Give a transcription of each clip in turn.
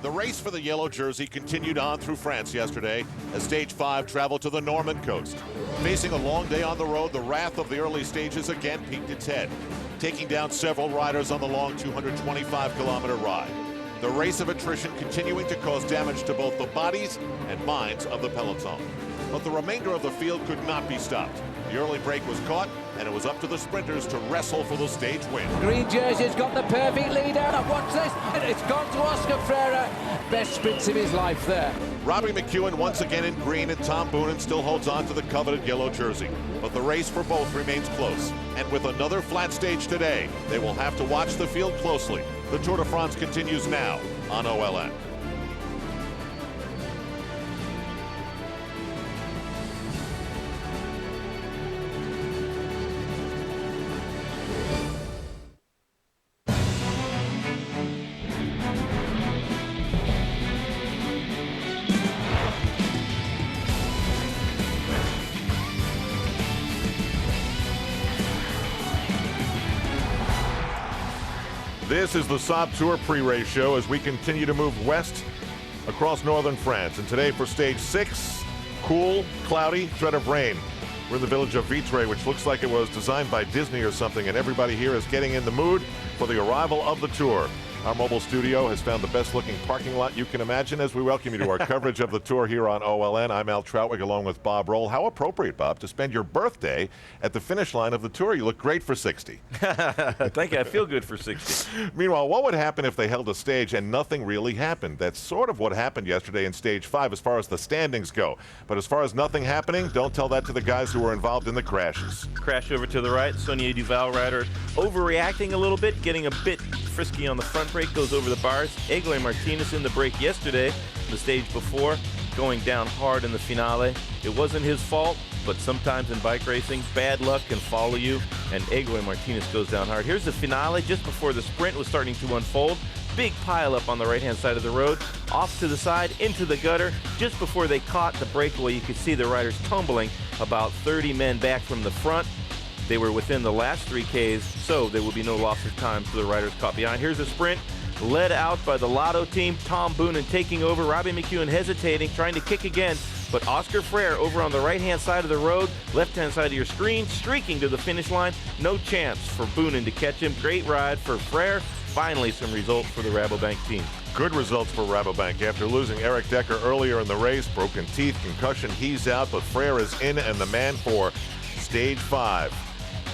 The race for the yellow jersey continued on through France yesterday as Stage 5 traveled to the Norman coast. Facing a long day on the road, the wrath of the early stages again peaked its head, taking down several riders on the long 225-kilometer ride. The race of attrition continuing to cause damage to both the bodies and minds of the peloton. But the remainder of the field could not be stopped. The early break was caught, and it was up to the sprinters to wrestle for the stage win. Green jersey's got the perfect lead out. Watch this, and it's gone to Oscar Freire. Best sprints of his life there. Robbie McEwen once again in green, and Tom Boonen still holds on to the coveted yellow jersey. But the race for both remains close. And with another flat stage today, they will have to watch the field closely. The Tour de France continues now on OLN. This is the Saab Tour pre-race show as we continue to move west across northern France. And today for stage 6, cool, cloudy, threat of rain. We're in the village of Vitré, which looks like it was designed by Disney or something, and everybody here is getting in the mood for the arrival of the tour. Our mobile studio has found the best-looking parking lot you can imagine as we welcome you to our coverage of the tour here on OLN. I'm Al Trautwig along with Bob Roll. How appropriate, Bob, to spend your birthday at the finish line of the tour. You look great for 60. Thank you. I feel good for 60. Meanwhile, what would happen if they held a stage and nothing really happened? That's sort of what happened yesterday in stage 5 as far as the standings go. But as far as nothing happening, don't tell that to the guys who were involved in the crashes. Crash over to the right. Sonia Duval rider overreacting a little bit, getting a bit frisky on the front brake, goes over the bars. Egoy Martinez in the break yesterday, the stage before, going down hard in the finale. It wasn't his fault, but sometimes in bike racing, bad luck can follow you, and Egoy Martinez goes down hard. Here's the finale just before the sprint was starting to unfold. Big pile up on the right-hand side of the road, off to the side, into the gutter. Just before they caught the breakaway, you could see the riders tumbling about 30 men back from the front. They were within the last 3 Ks, so there will be no loss of time for the riders caught behind. Here's a sprint led out by the Lotto team. Tom Boonen taking over. Robbie McEwen hesitating, trying to kick again. But Oscar Freire over on the right-hand side of the road, left-hand side of your screen, streaking to the finish line. No chance for Boonen to catch him. Great ride for Freire. Finally, some results for the Rabobank team. Good results for Rabobank after losing Eric Decker earlier in the race. Broken teeth, concussion, he's out, but Freire is in and the man for stage 5.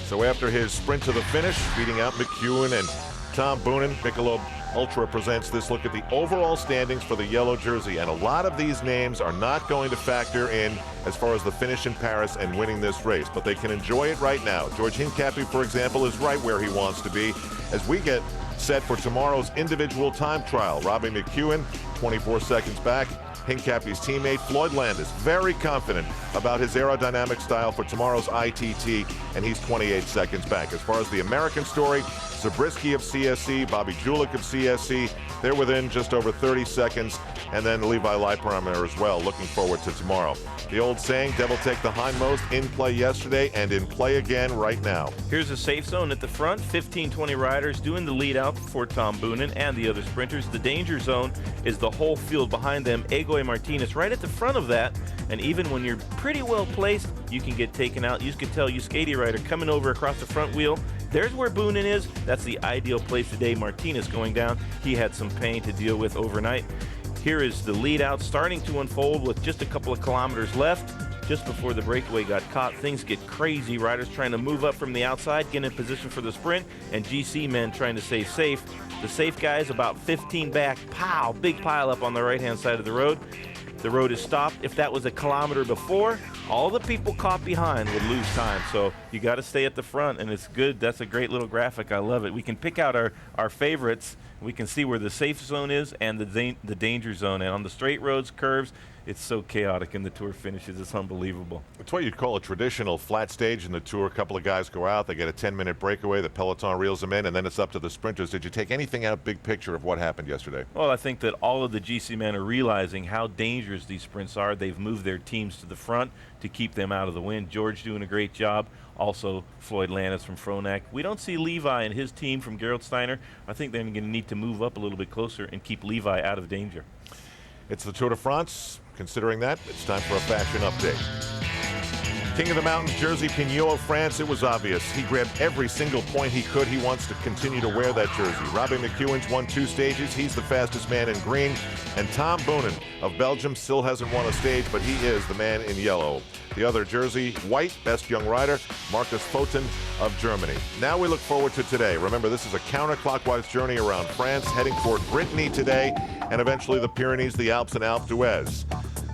So after his sprint to the finish, beating out McEwen and Tom Boonen, Michelob Ultra presents this look at the overall standings for the yellow jersey. And a lot of these names are not going to factor in as far as the finish in Paris and winning this race, but they can enjoy it right now. George Hincapie, for example, is right where he wants to be as we get set for tomorrow's individual time trial. Robbie McEwen, 24 seconds back. Hincapie's teammate Floyd Landis, very confident about his aerodynamic style for tomorrow's ITT, and he's 28 seconds back. As far as the American story, Zabriskie of CSC, Bobby Julich of CSC, they're within just over 30 seconds, and then Levi Leipheimer as well, looking forward to tomorrow. The old saying, devil take the hindmost, in play yesterday and in play again right now. Here's a safe zone at the front, 15-20 riders doing the lead out for Tom Boonen and the other sprinters. The danger zone is the whole field behind them. Egoy Martinez right at the front of that, and even when you're pretty well placed, you can get taken out. You can tell Euskadi rider coming over across the front wheel. There's where Boonen is. That's the ideal place today. Martinez going down. He had some pain to deal with overnight. Here is the lead out starting to unfold with just a couple of kilometers left. Just before the breakaway got caught, things get crazy. Riders trying to move up from the outside, get in position for the sprint, and GC men trying to stay safe. The safe guys about 15 back. Pow! Big pile up on the right-hand side of the road. The road is stopped. If that was a kilometer before, all the people caught behind would lose time. So you got to stay at the front, and it's good. That's a great little graphic. I love it. We can pick out our favorites. We can see where the safe zone is and the danger zone. And on the straight roads, curves, it's so chaotic in the Tour finishes. It's unbelievable. It's what you'd call a traditional flat stage in the Tour. A couple of guys go out, they get a 10-minute breakaway, the peloton reels them in, and then it's up to the sprinters. Did you take anything out, big picture of what happened yesterday? Well, I think that all of the GC men are realizing how dangerous these sprints are. They've moved their teams to the front to keep them out of the wind. George doing a great job. Also, Floyd Landis from Fronac. We don't see Levi and his team from Gerolsteiner. I think they're going to need to move up a little bit closer and keep Levi out of danger. It's the Tour de France. Considering that, it's time for a fashion update. King of the Mountains jersey, Pignot of France, it was obvious. He grabbed every single point he could. He wants to continue to wear that jersey. Robbie McEwen's won 2 stages. He's the fastest man in green. And Tom Boonen of Belgium still hasn't won a stage, but he is the man in yellow. The other jersey, white, best young rider, Marcus Foten of Germany. Now we look forward to today. Remember, this is a counterclockwise journey around France, heading toward Brittany today, and eventually the Pyrenees, the Alps, and Alpe d'Huez.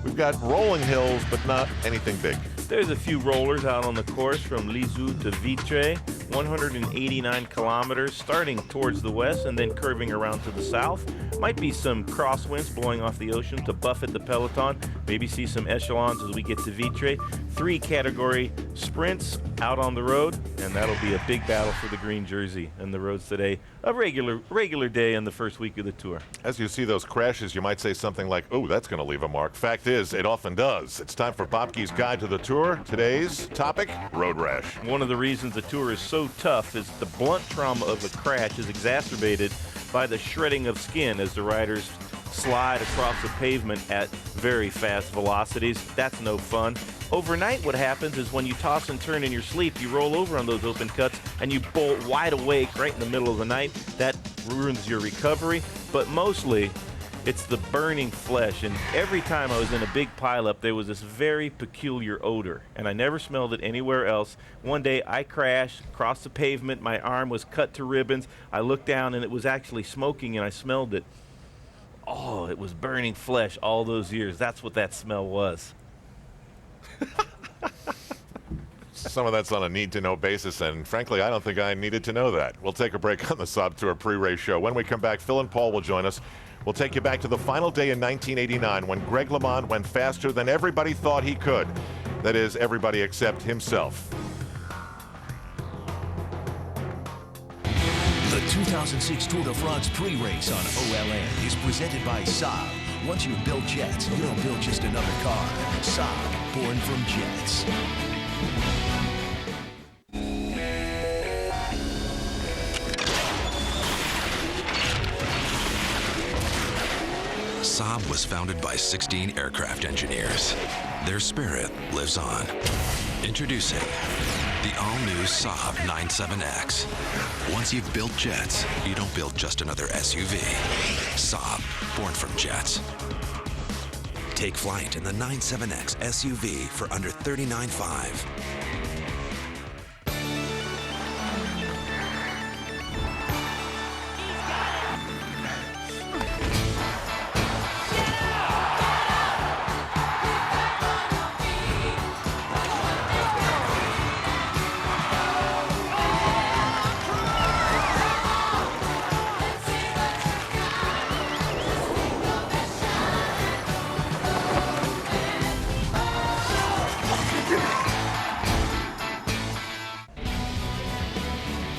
We've got rolling hills, but not anything big. There's a few rollers out on the course from Lisieux to Vitré, 189 kilometers, starting towards the west and then curving around to the south. Might be some crosswinds blowing off the ocean to buffet the peloton. Maybe see some echelons as we get to Vitré. 3 category sprints out on the road, and that'll be a big battle for the green jersey and the roads today. A regular day in the first week of the Tour. As you see those crashes, you might say something like, oh, that's going to leave a mark. Fact is, it often does. It's time for Bobke's Guide to the Tour. Today's topic, road rash. One of the reasons the Tour is so tough is the blunt trauma of a crash is exacerbated by the shredding of skin as the riders slide across the pavement at very fast velocities. That's no fun. Overnight, what happens is when you toss and turn in your sleep, you roll over on those open cuts and you bolt wide awake right in the middle of the night. That ruins your recovery, but mostly it's the burning flesh. And every time I was in a big pileup, there was this very peculiar odor, and I never smelled it anywhere else. One day I crashed across the pavement. My arm was cut to ribbons. I looked down and it was actually smoking, and I smelled it. Oh, it was burning flesh all those years. That's what that smell was. Some of that's on a need-to-know basis, and frankly, I don't think I needed to know that. We'll take a break on the Saab Tour pre-race show. When we come back, Phil and Paul will join us. We'll take you back to the final day in 1989 when Greg LeMond went faster than everybody thought he could. That is, everybody except himself. The 2006 Tour de France pre-race on OLN is presented by Saab. Once you've built jets, you don't build just another car. Saab, born from jets. Saab was founded by 16 aircraft engineers. Their spirit lives on. Introducing the all-new Saab 97X. Once you've built jets, you don't build just another SUV. Saab, born from jets. Take flight in the 97X SUV for under $39,500.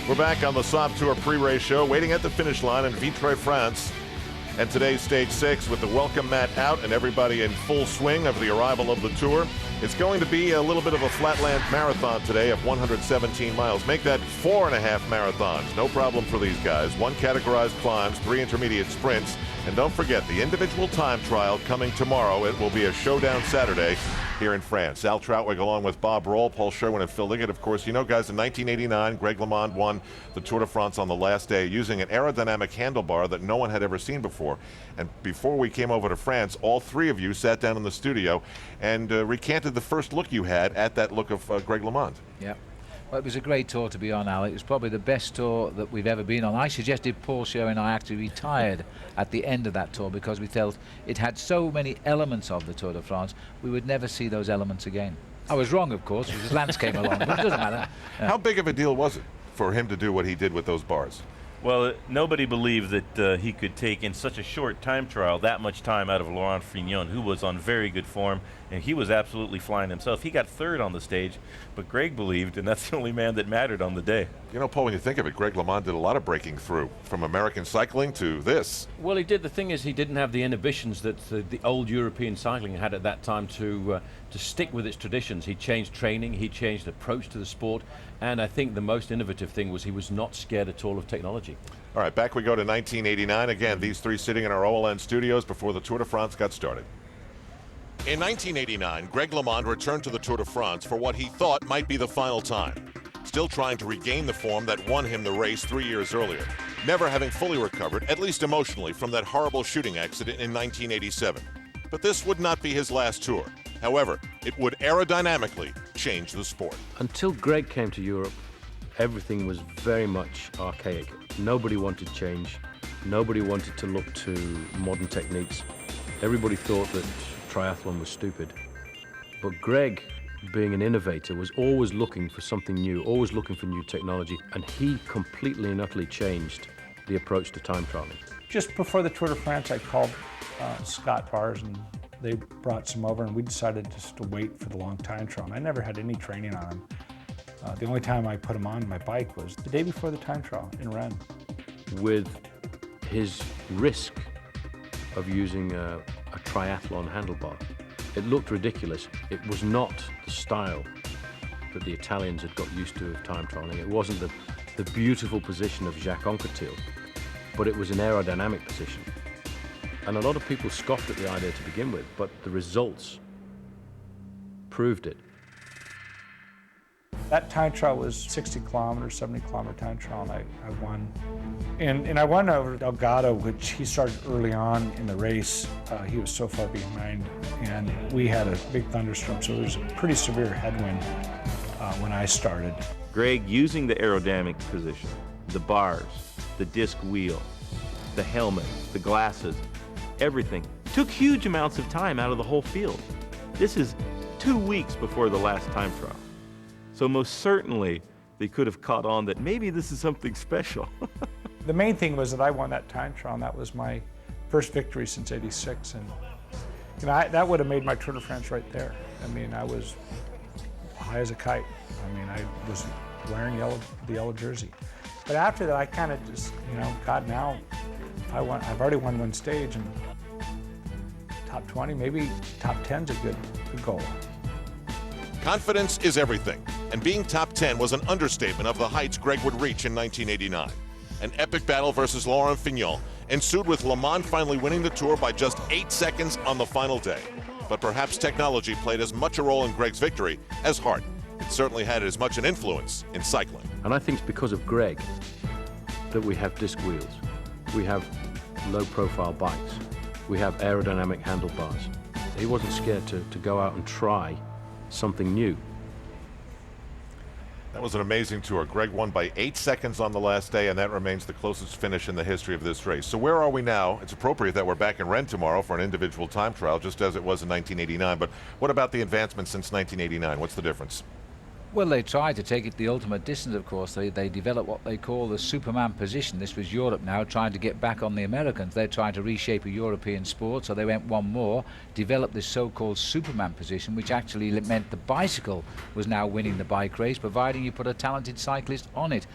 We're back on the Saab Tour pre-race show, waiting at the finish line in Vitré, France. And today's stage 6 with the welcome mat out and everybody in full swing of the arrival of the Tour. It's going to be a little bit of a flatland marathon today of 117 miles. Make that 4.5 marathons. No problem for these guys. 1 categorized climbs, 3 intermediate sprints. And don't forget, the individual time trial coming tomorrow. It will be a showdown Saturday here in France. Al Trautwig along with Bob Roll, Paul Sherwen, and Phil Liggett. Of course, you know, guys, in 1989, Greg LeMond won the Tour de France on the last day using an aerodynamic handlebar that no one had ever seen before. And before we came over to France, all 3 of you sat down in the studio and recanted the first look you had at that look of Greg LeMond. Yeah. Well, it was a great tour to be on, Al. It was probably the best tour that we've ever been on. I suggested Paul Sherwen and I actually retired at the end of that tour because we felt it had so many elements of the Tour de France, we would never see those elements again. I was wrong, of course, because Lance came along, but it doesn't matter. How big of a deal was it for him to do what he did with those bars? Well, nobody believed that he could take in such a short time trial that much time out of Laurent Fignon, who was on very good form, and he was absolutely flying himself. He got 3rd on the stage, but Greg believed, and that's the only man that mattered on the day. You know, Paul, when you think of it, Greg LeMond did a lot of breaking through, from American cycling to this. Well, he did. The thing is, he didn't have the inhibitions that the old European cycling had at that time to stick with its traditions. He changed training, he changed approach to the sport, and I think the most innovative thing was he was not scared at all of technology. All right, back we go to 1989. Again, these three sitting in our OLN studios before the Tour de France got started. In 1989, Greg LeMond returned to the Tour de France for what he thought might be the final time. Still trying to regain the form that won him the race 3 years earlier, never having fully recovered, at least emotionally, from that horrible shooting accident in 1987. But this would not be his last tour. However, it would aerodynamically change the sport. Until Greg came to Europe, everything was very much archaic. Nobody wanted change. Nobody wanted to look to modern techniques. Everybody thought that triathlon was stupid. But Greg, being an innovator, was always looking for something new, always looking for new technology, and he completely and utterly changed the approach to time trialing. Just before the Tour de France, I called Scott Bars, and they brought some over, and we decided just to wait for the long time trial. And I never had any training on him. The only time I put him on my bike was the day before the time trial in Rennes. With his risk of using a triathlon handlebar, it looked ridiculous. It was not the style that the Italians had got used to of time trialing. It wasn't the beautiful position of Jacques Anquetil, but it was an aerodynamic position. And a lot of people scoffed at the idea to begin with, but the results proved it. That time trial was 60 kilometers, 70 kilometer time trial, and I won. And I won over Delgado, which he started early on in the race. He was so far behind, and we had a big thunderstorm, so there was a pretty severe headwind when I started. Greg, using the aerodynamic position, the bars, the disc wheel, the helmet, the glasses, everything, took huge amounts of time out of the whole field. This is 2 weeks before the last time trial. So most certainly, they could have caught on that maybe this is something special. The main thing was that I won that time trial, and that was my first victory since '86. And you know, that would have made my Tour de France right there. I mean, I was high as a kite. I mean, I was wearing the yellow jersey. But after that, I kind of just, you know, God, now I've already won one stage, and top 20, maybe top 10's a good goal. Confidence is everything, and being top 10 was an understatement of the heights Greg would reach in 1989. An epic battle versus Laurent Fignon ensued, with LeMond finally winning the Tour by just 8 seconds on the final day. But perhaps technology played as much a role in Greg's victory as heart. It certainly had as much an influence in cycling. And I think it's because of Greg that we have disc wheels, we have low-profile bikes, we have aerodynamic handlebars. He wasn't scared to go out and try something new. That was an amazing tour. Greg won by 8 seconds on the last day, and that remains the closest finish in the history of this race. So where are we now? It's appropriate that we're back in Rennes tomorrow for an individual time trial, just as it was in 1989. But what about the advancement since 1989? What's the difference? Well, they tried to take it the ultimate distance, of course. They developed what they call the Superman position. This was Europe now trying to get back on the Americans. They're trying to reshape a European sport, so they went one more, developed this so-called Superman position, which actually meant the bicycle was now winning the bike race, providing you put a talented cyclist on it.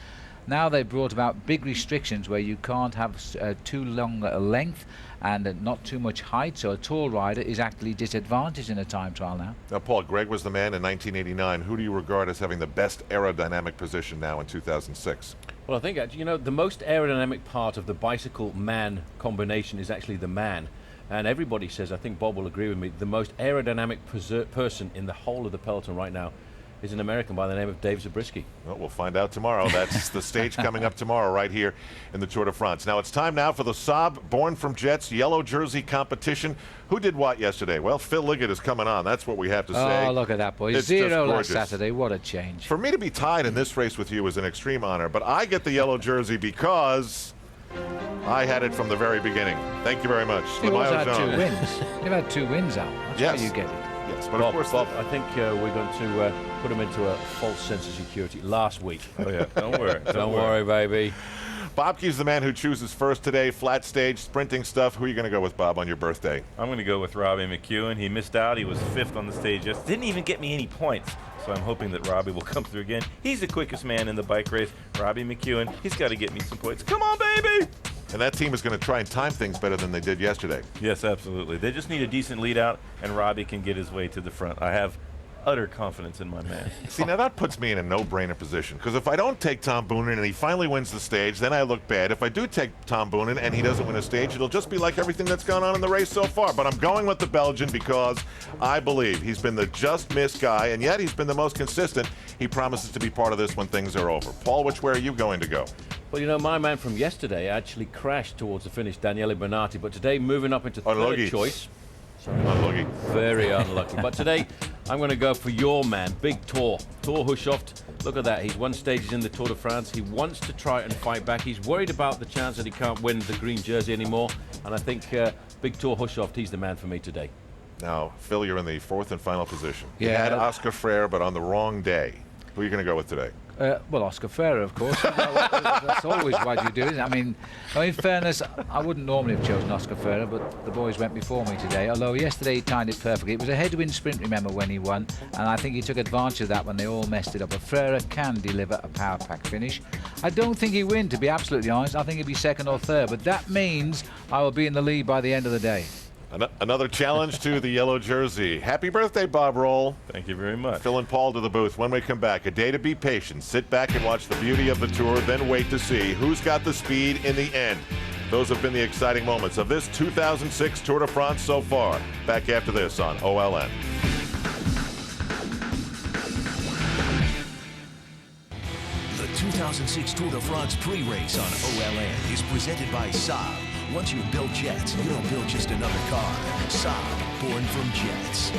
Now they've brought about big restrictions where you can't have too long a length and not too much height, so a tall rider is actually disadvantaged in a time trial now. Now, Paul, Greg was the man in 1989. Who do you regard as having the best aerodynamic position now in 2006? Well, I think, you know, the most aerodynamic part of the bicycle-man combination is actually the man. And everybody says, I think Bob will agree with me, the most aerodynamic person in the whole of the peloton right now is an American by the name of Dave Zabriskie. Well, we'll find out tomorrow. That's the stage coming up tomorrow right here in the Tour de France. Now it's time now for the Saab Born from Jets yellow jersey competition. Who did what yesterday? Well, Phil Liggett is coming on. That's what we have to say. Oh, look at that, boy. It's 0 last Saturday. What a change. For me to be tied in this race with you is an extreme honor, but I get the yellow jersey because I had it from the very beginning. Thank you very much. You've also had 2 wins. You've had 2 wins, Al. That's Yes. why you get it. Yes, but Bob, of course, Bob, I think we're going to put him into a false sense of security last week. Oh, yeah. Don't worry. Don't worry, baby. Bobke's the man who chooses first today. Flat stage, sprinting stuff. Who are you going to go with, Bob, on your birthday? I'm going to go with Robbie McEwen. He missed out. He was 5th on the stage. Just didn't even get me any points. so I'm hoping that Robbie will come through again. He's the quickest man in the bike race. Robbie McEwen, he's got to get me some points. Come on, baby! And that team is going to try and time things better than they did yesterday. Yes, absolutely. They just need a decent lead out, and Robbie can get his way to the front. I have utter confidence in my man. See, now that puts me in a no-brainer position, because if I don't take Tom Boonen and he finally wins the stage, then I look bad. If I do take Tom Boonen and he doesn't win a stage, it'll just be like everything that's gone on in the race so far. But I'm going with the Belgian because I believe he's been the just-miss guy, and yet he's been the most consistent. He promises to be part of this when things are over. Paul, which way are you going to go? Well, you know, my man from yesterday actually crashed towards the finish, Daniele Bernati, but today moving up into third choice. Unlucky. Very unlucky. But today, I'm going to go for your man, Big Thor Hushovd. Look at that. He's won stages in the Tour de France. He wants to try and fight back. He's worried about the chance that he can't win the green jersey anymore. And I think Big Thor Hushovd, he's the man for me today. Now, Phil, you're in the fourth and final position. Yeah. You had Oscar Freire, but on the wrong day. Who are you going to go with today? Well, Oscar Freire, of course. That's always what you do, isn't it? I mean, in fairness, I wouldn't normally have chosen Oscar Freire, but the boys went before me today. Although yesterday he timed it perfectly. It was a headwind sprint, remember, when he won, and I think he took advantage of that when they all messed it up. But Freire can deliver a power pack finish. I don't think he'll win, to be absolutely honest. I think he'll be second or third, but that means I will be in the lead by the end of the day. Another challenge to the yellow jersey. Happy birthday, Bob Roll. Thank you very much. Phil and Paul to the booth. When we come back, a day to be patient. Sit back and watch the beauty of the tour, then wait to see who's got the speed in the end. Those have been the exciting moments of this 2006 Tour de France so far. Back after this on OLN. The 2006 Tour de France pre-race on OLN is presented by Saab. Once you've built jets, you don't build just another car. Saab, born from jets.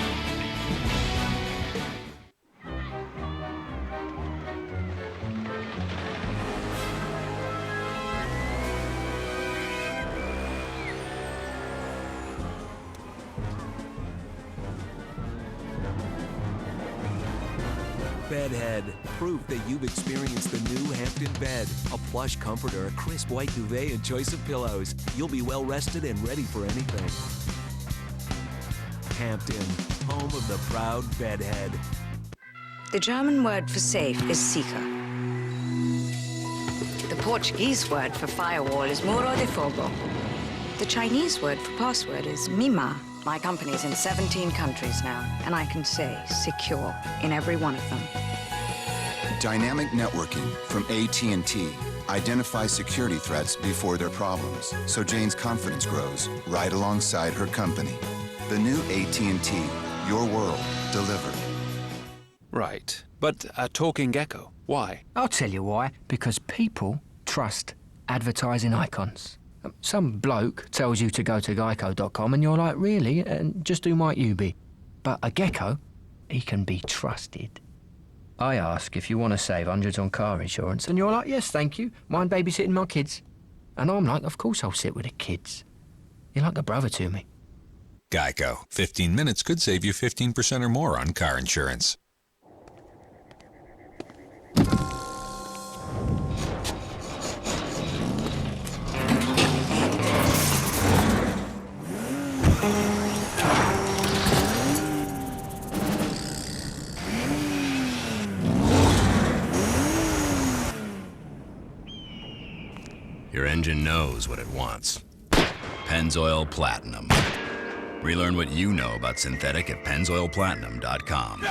Bedhead. Proof that you've experienced the new Hampton bed. A plush comforter, a crisp white duvet, and choice of pillows. You'll be well rested and ready for anything. Hampton, home of the proud bedhead. The German word for safe is sicher. The Portuguese word for firewall is muro de fogo. The Chinese word for password is mima. My company's in 17 countries now, and I can say secure in every one of them. Dynamic networking from AT&T identifies security threats before they're problems, so Jane's confidence grows right alongside her company. The new AT&T, your world delivered. Right, but a talking gecko, why? I'll tell you why. Because people trust advertising icons. Some bloke tells you to go to geico.com and you're like, really? And just who might you be? But a gecko, he can be trusted. I ask if you want to save hundreds on car insurance, and you're like, yes, thank you. Mind babysitting my kids? And I'm like, of course I'll sit with the kids. You're like a brother to me. Geico. 15 minutes could save you 15% or more on car insurance. Your engine knows what it wants. Pennzoil Platinum. Relearn what you know about synthetic at pennzoilplatinum.com.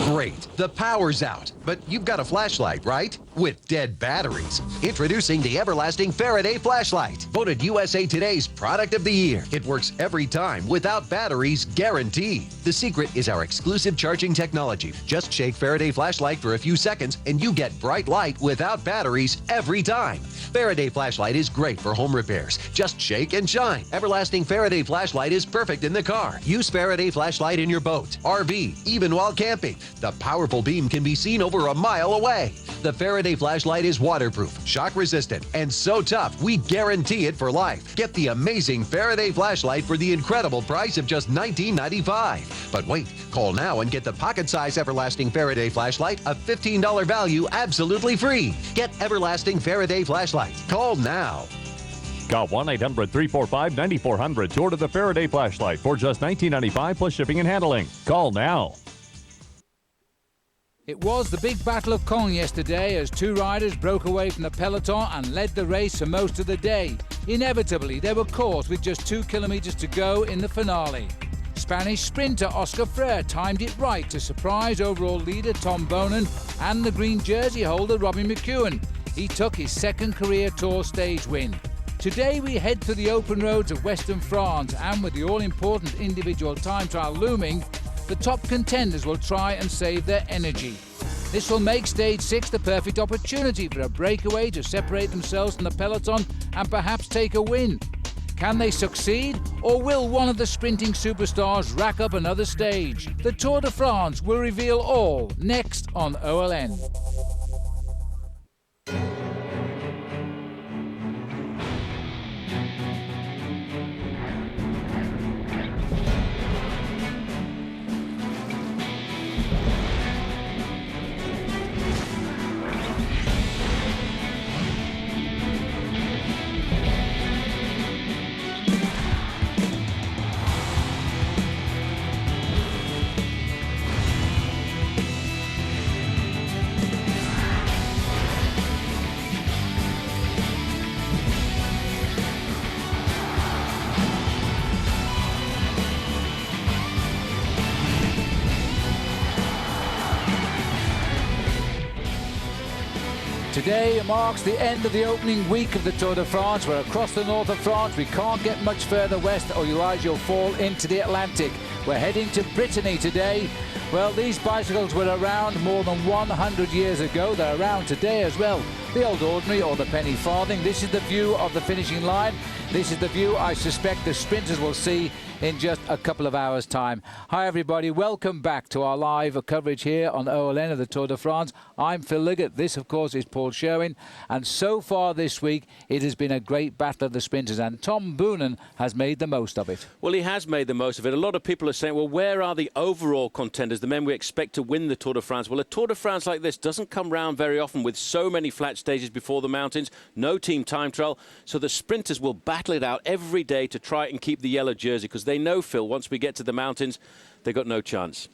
Great, the power's out, but you've got a flashlight, right? With dead batteries. Introducing the everlasting Faraday flashlight, voted USA Today's Product of the Year. It works every time without batteries, guaranteed. The secret is our exclusive charging technology. Just shake Faraday flashlight for a few seconds and you get bright light without batteries every time. Faraday flashlight is great for home repairs. Just shake and shine. Everlasting Faraday flashlight is perfect in the car. Use Faraday flashlight in your boat, RV, even while camping. The powerful beam can be seen over a mile away. The Faraday flashlight is waterproof, shock resistant, and so tough we guarantee it for life. Get the amazing Faraday flashlight for the incredible price of just $19.95. But wait, call now and get the pocket-size Everlasting Faraday flashlight, a $15 value, absolutely free. Get Everlasting Faraday flashlight. Call now. Call 1-800-345-9400 to order the Faraday flashlight for just $19.95 plus shipping and handling. Call now. It was the big battle of Caen yesterday as two riders broke away from the peloton and led the race for most of the day. Inevitably, they were caught with just 2 kilometers to go in the finale. Spanish sprinter Oscar Freire timed it right to surprise overall leader Tom Boonen and the green jersey holder Robbie McEwen. He took his second career Tour stage win. Today we head to the open roads of Western France, and with the all-important individual time trial looming, the top contenders will try and save their energy. This will make Stage 6 the perfect opportunity for a breakaway to separate themselves from the peloton and perhaps take a win. Can they succeed, or will one of the sprinting superstars rack up another stage? The Tour de France will reveal all next on OLN. Today marks the end of the opening week of the Tour de France. We're across the north of France. We can't get much further west, or you'll fall into the Atlantic. We're heading to Brittany today. Well, these bicycles were around more than 100 years ago. They're around today as well. The old ordinary or the penny farthing. This is the view of the finishing line. This is the view I suspect the sprinters will see in just a couple of hours' time. Hi everybody, welcome back to our live coverage here on OLN of the Tour de France. I'm Phil Liggett, this of course is Paul Sherwen, and so far this week it has been a great battle of the sprinters, and Tom Boonen has made the most of it. Well, he has made the most of it. A lot of people are saying, well, where are the overall contenders, the men we expect to win the Tour de France? Well, a Tour de France like this doesn't come round very often with so many flat stages before the mountains, no team time trial, so the sprinters will battle it out every day to try and keep the yellow jersey, because they know, Phil, once we get to the mountains, they've got no chance.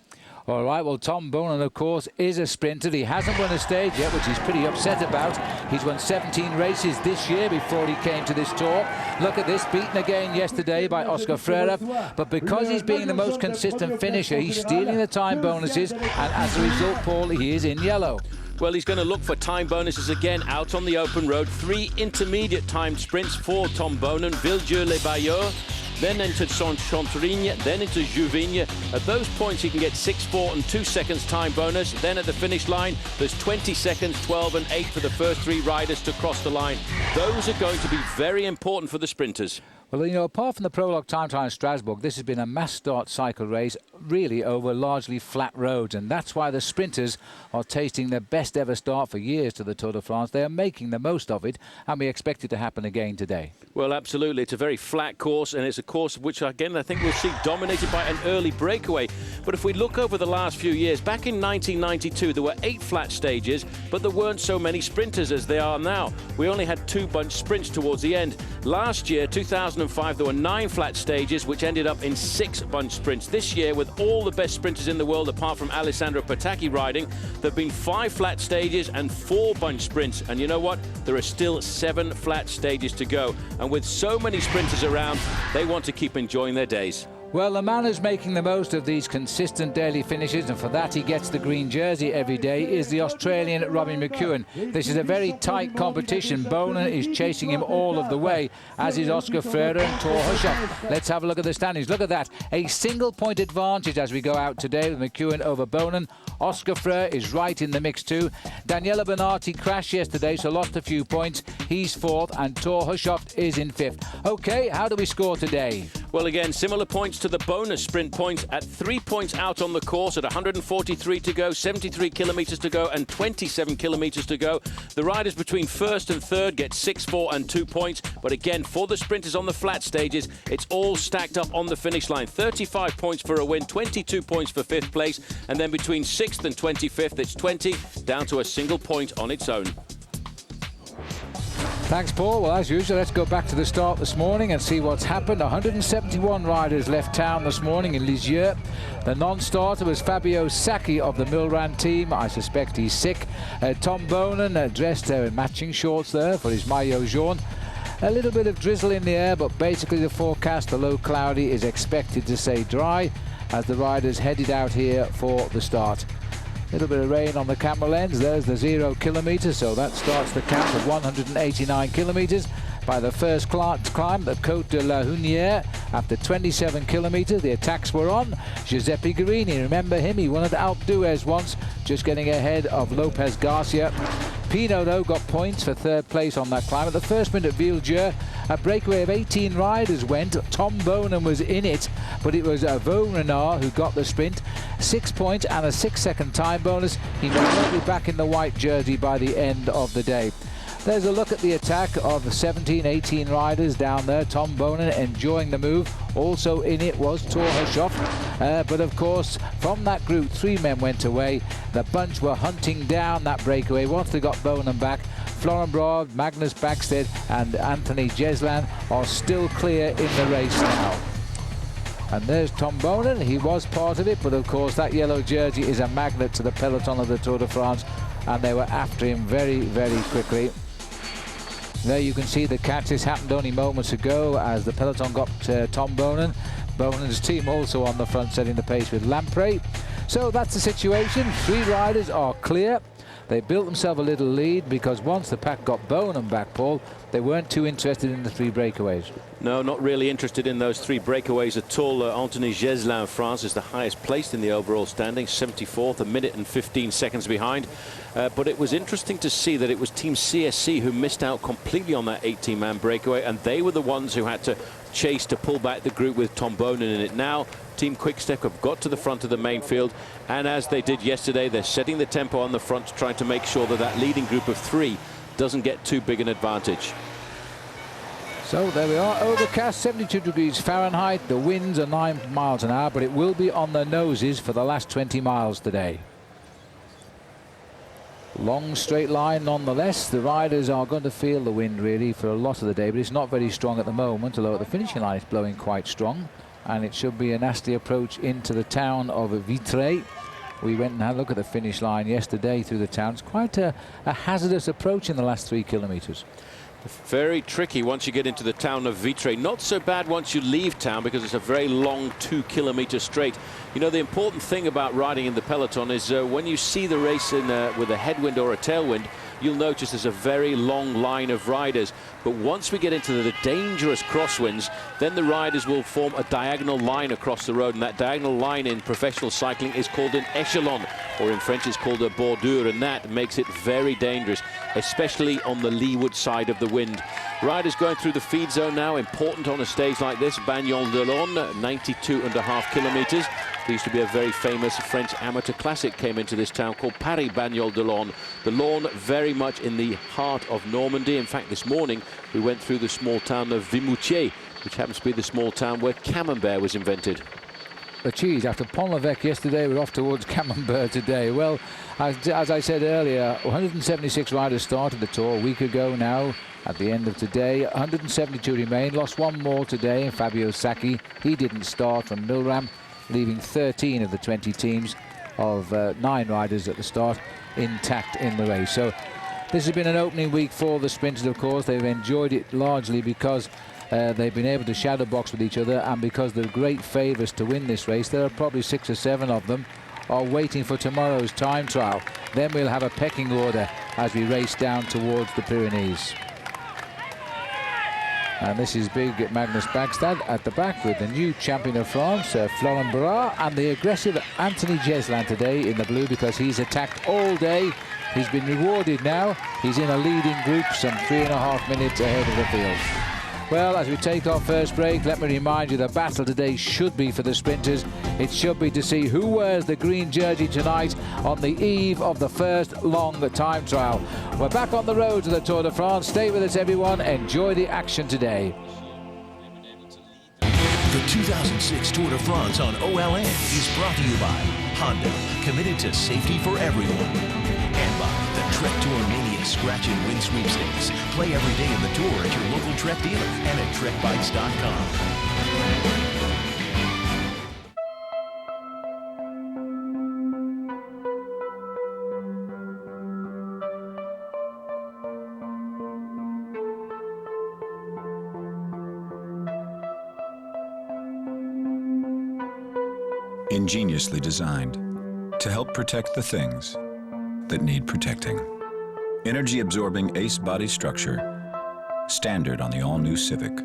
All right, well, Tom Boonen, of course, is a sprinter. He hasn't won a stage yet, which he's pretty upset about. He's won 17 races this year before he came to this tour. Look at this, beaten again yesterday by Oscar Freire. But because he's being the most consistent finisher, he's stealing the time bonuses, and as a result, Paul, he is in yellow. Well, he's going to look for time bonuses again out on the open road. 3 intermediate timed sprints for Tom Boonen. Villedieu-les-Bailleul, then into Saint-Chantrigne, then into Jouvigne. At those points, he can get 6, 4 and 2 seconds time bonus. Then at the finish line, there's 20 seconds, 12 and 8 for the first 3 riders to cross the line. Those are going to be very important for the sprinters. Well, you know, apart from the prologue time trial in Strasbourg, this has been a mass start cycle race, really over largely flat roads, and that's why the sprinters are tasting their best ever start for years to the Tour de France. They are making the most of it, and we expect it to happen again today. Well, absolutely. It's a very flat course, and it's a course which, again, I think we'll see dominated by an early breakaway. But if we look over the last few years, back in 1992, there were 8 flat stages, but there weren't so many sprinters as there are now. We only had 2 bunch sprints towards the end. Last year, 2005, there were 9 flat stages, which ended up in 6 bunch sprints. This year, with all the best sprinters in the world, apart from Alessandro Petacchi riding, there have been 5 flat stages and 4 bunch sprints. And you know what? There are still 7 flat stages to go. And with so many sprinters around, they want to keep enjoying their days. Well, the man who's making the most of these consistent daily finishes, and for that he gets the green jersey every day, is the Australian Robbie McEwen. This is a very tight competition. Boonen is chasing him all of the way, as is Oscar Freire and Thor Hushovd. Let's have a look at the standings. Look at that. A single-point advantage as we go out today with McEwen over Boonen. Oscar Freire is right in the mix too. Daniele Bernati crashed yesterday, so lost a few points. He's 4th, and Thor Hushovd is in 5th. OK, how do we score today? Well, again, similar points to the bonus sprint points at 3 points out on the course, at 143 to go, 73 kilometres to go and 27 kilometres to go. The riders between 1st and 3rd get 6, 4 and 2 points. But again, for the sprinters on the flat stages, it's all stacked up on the finish line. 35 points for a win, 22 points for 5th place. And then between 6th and 25th, it's 20, down to a single point on its own. Thanks, Paul. Well, as usual, let's go back to the start this morning and see what's happened. 171 riders left town this morning in Lisieux. The non-starter was Fabio Sacchi of the Milran team. I suspect he's sick. Tom Bonan dressed in matching shorts there for his maillot jaune. A little bit of drizzle in the air, but basically the forecast, the low cloudy, is expected to stay dry as the riders headed out here for the start. A little bit of rain on the camera lens. There's the 0 kilometres, so that starts the count of 189 kilometres. By the first climb, the Côte de la Hunière, after 27 kilometres, the attacks were on. Giuseppe Guerini, remember him? He won at Alpe d'Huez once, just getting ahead of Lopez Garcia. Pinot, though, got points for third place on that climb. At the first minute at Villedieu, a breakaway of 18 riders went. Tom Bonan was in it, but it was Vaux Renard who got the sprint. 6 points and a 6-second time bonus. He will be back in the white jersey by the end of the day. There's a look at the attack of the 17, 18 riders down there. Tom Bonan enjoying the move. Also in it was Thor Hushoff. But of course, from that group, 3 men went away. The bunch were hunting down that breakaway. Once they got Bonan back, Florent Braud, Magnus Backstedt and Anthony Jeslan are still clear in the race now. And there's Tom Bonan. He was part of it, but of course that yellow jersey is a magnet to the peloton of the Tour de France, and they were after him very, very quickly. There you can see the catch. This happened only moments ago as the peloton got Tom Bonan. Bonan's team also on the front, setting the pace with Lampre. So that's the situation. 3 riders are clear. They built themselves a little lead because once the pack got Bonan back, Paul, they weren't too interested in the 3 breakaways. No, not really interested in those 3 breakaways at all. Anthony Jeslan of France is the highest placed in the overall standing, 74th, a minute and 15 seconds behind. But it was interesting to see that it was Team CSC who missed out completely on that 18-man breakaway, and they were the ones who had to chase to pull back the group with Tom Bonan in it. Now, Team Quickstep have got to the front of the main field, and as they did yesterday, they're setting the tempo on the front, trying to make sure that that leading group of 3 doesn't get too big an advantage. So there we are, overcast, 72 degrees Fahrenheit. The winds are 9 miles an hour, but it will be on their noses for the last 20 miles today. Long straight line nonetheless. The riders are going to feel the wind really for a lot of the day, but it's not very strong at the moment, although at the finishing line it's blowing quite strong, and it should be a nasty approach into the town of Vitré. We went and had a look at the finish line yesterday through the town. It's quite a hazardous approach in the last 3 kilometres. Very tricky once you get into the town of Vitré. Not so bad once you leave town because it's a very long 2-kilometre straight. You know, the important thing about riding in the peloton is when you see the race with a headwind or a tailwind, you'll notice there's a very long line of riders. But once we get into the dangerous crosswinds, then the riders will form a diagonal line across the road. And that diagonal line in professional cycling is called an échelon, or in French it's called a bordure, and that makes it very dangerous, especially on the leeward side of the wind. Riders going through the feed zone now, important on a stage like this. Bagnoles de l'Orne, 92.5 kilometres. There used to be a very famous French amateur classic came into this town called Paris Bagnoles de l'Orne. The L'Orne very much in the heart of Normandy. In fact, this morning we went through the small town of Vimoutiers, which happens to be the small town where Camembert was invented. The cheese after Pont-l'Evêque yesterday, we're off towards Camembert today. Well, as I said earlier, 176 riders started the tour a week ago now. At the end of today, 172 remain. Lost 1 more today, Fabio Sacchi. He didn't start from Milram, leaving 13 of the 20 teams of 9 riders at the start intact in the race. So this has been an opening week for the sprinters, of course. They've enjoyed it largely because they've been able to shadow box with each other, and because they're great favourites to win this race. There are probably 6 or 7 of them are waiting for tomorrow's time trial. Then we'll have a pecking order as we race down towards the Pyrenees. And this is big Magnus Backstedt at the back with the new champion of France, Florent Braud, and the aggressive Anthony Jeslan today in the blue because he's attacked all day. He's been rewarded now. He's in a leading group, some 3.5 minutes ahead of the field. Well, as we take our first break, let me remind you the battle today should be for the sprinters. It should be to see who wears the green jersey tonight on the eve of the first long time trial. We're back on the road to the Tour de France. Stay with us, everyone. Enjoy the action today. The 2006 Tour de France on OLN is brought to you by Honda, committed to safety for everyone, and by the Trek Tour Mania. Scratch and Win sweepstakes. Play every day of the tour at your local Trek dealer and at TrekBikes.com. Ingeniously designed to help protect the things that need protecting. Energy-absorbing ACE body structure, standard on the all-new Civic.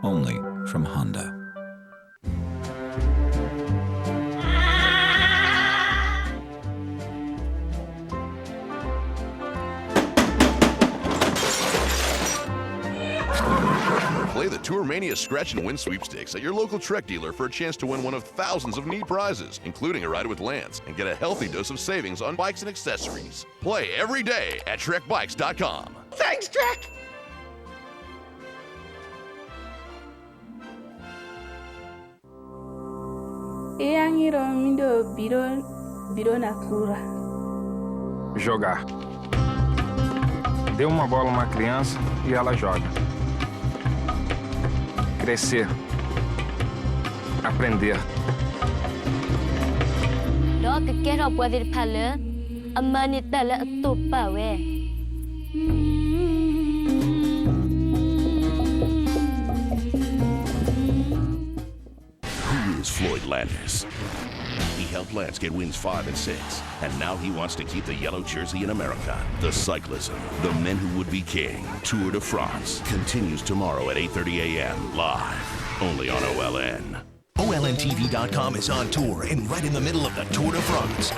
Only from Honda. Play the Tour Mania Scratch and Win sweepstakes at your local Trek dealer for a chance to win one of thousands of neat prizes, including a ride with Lance, and get a healthy dose of savings on bikes and accessories. Play every day at TrekBikes.com. Thanks, Trek! Jogar. Dê uma bola a uma criança e ela joga. Crescer. Aprender. Đó cái kết hợp qua việc phản lỡ, mà nít đã là tụp bảo vệ. Who is Floyd Landis? He helped Lance get wins 5 and 6, and now he wants to keep the yellow jersey in America. The cyclism, the men who would be king. Tour de France continues tomorrow at 8:30 a.m. live, only on OLN. OLNTV.com is on tour and right in the middle of the Tour de France.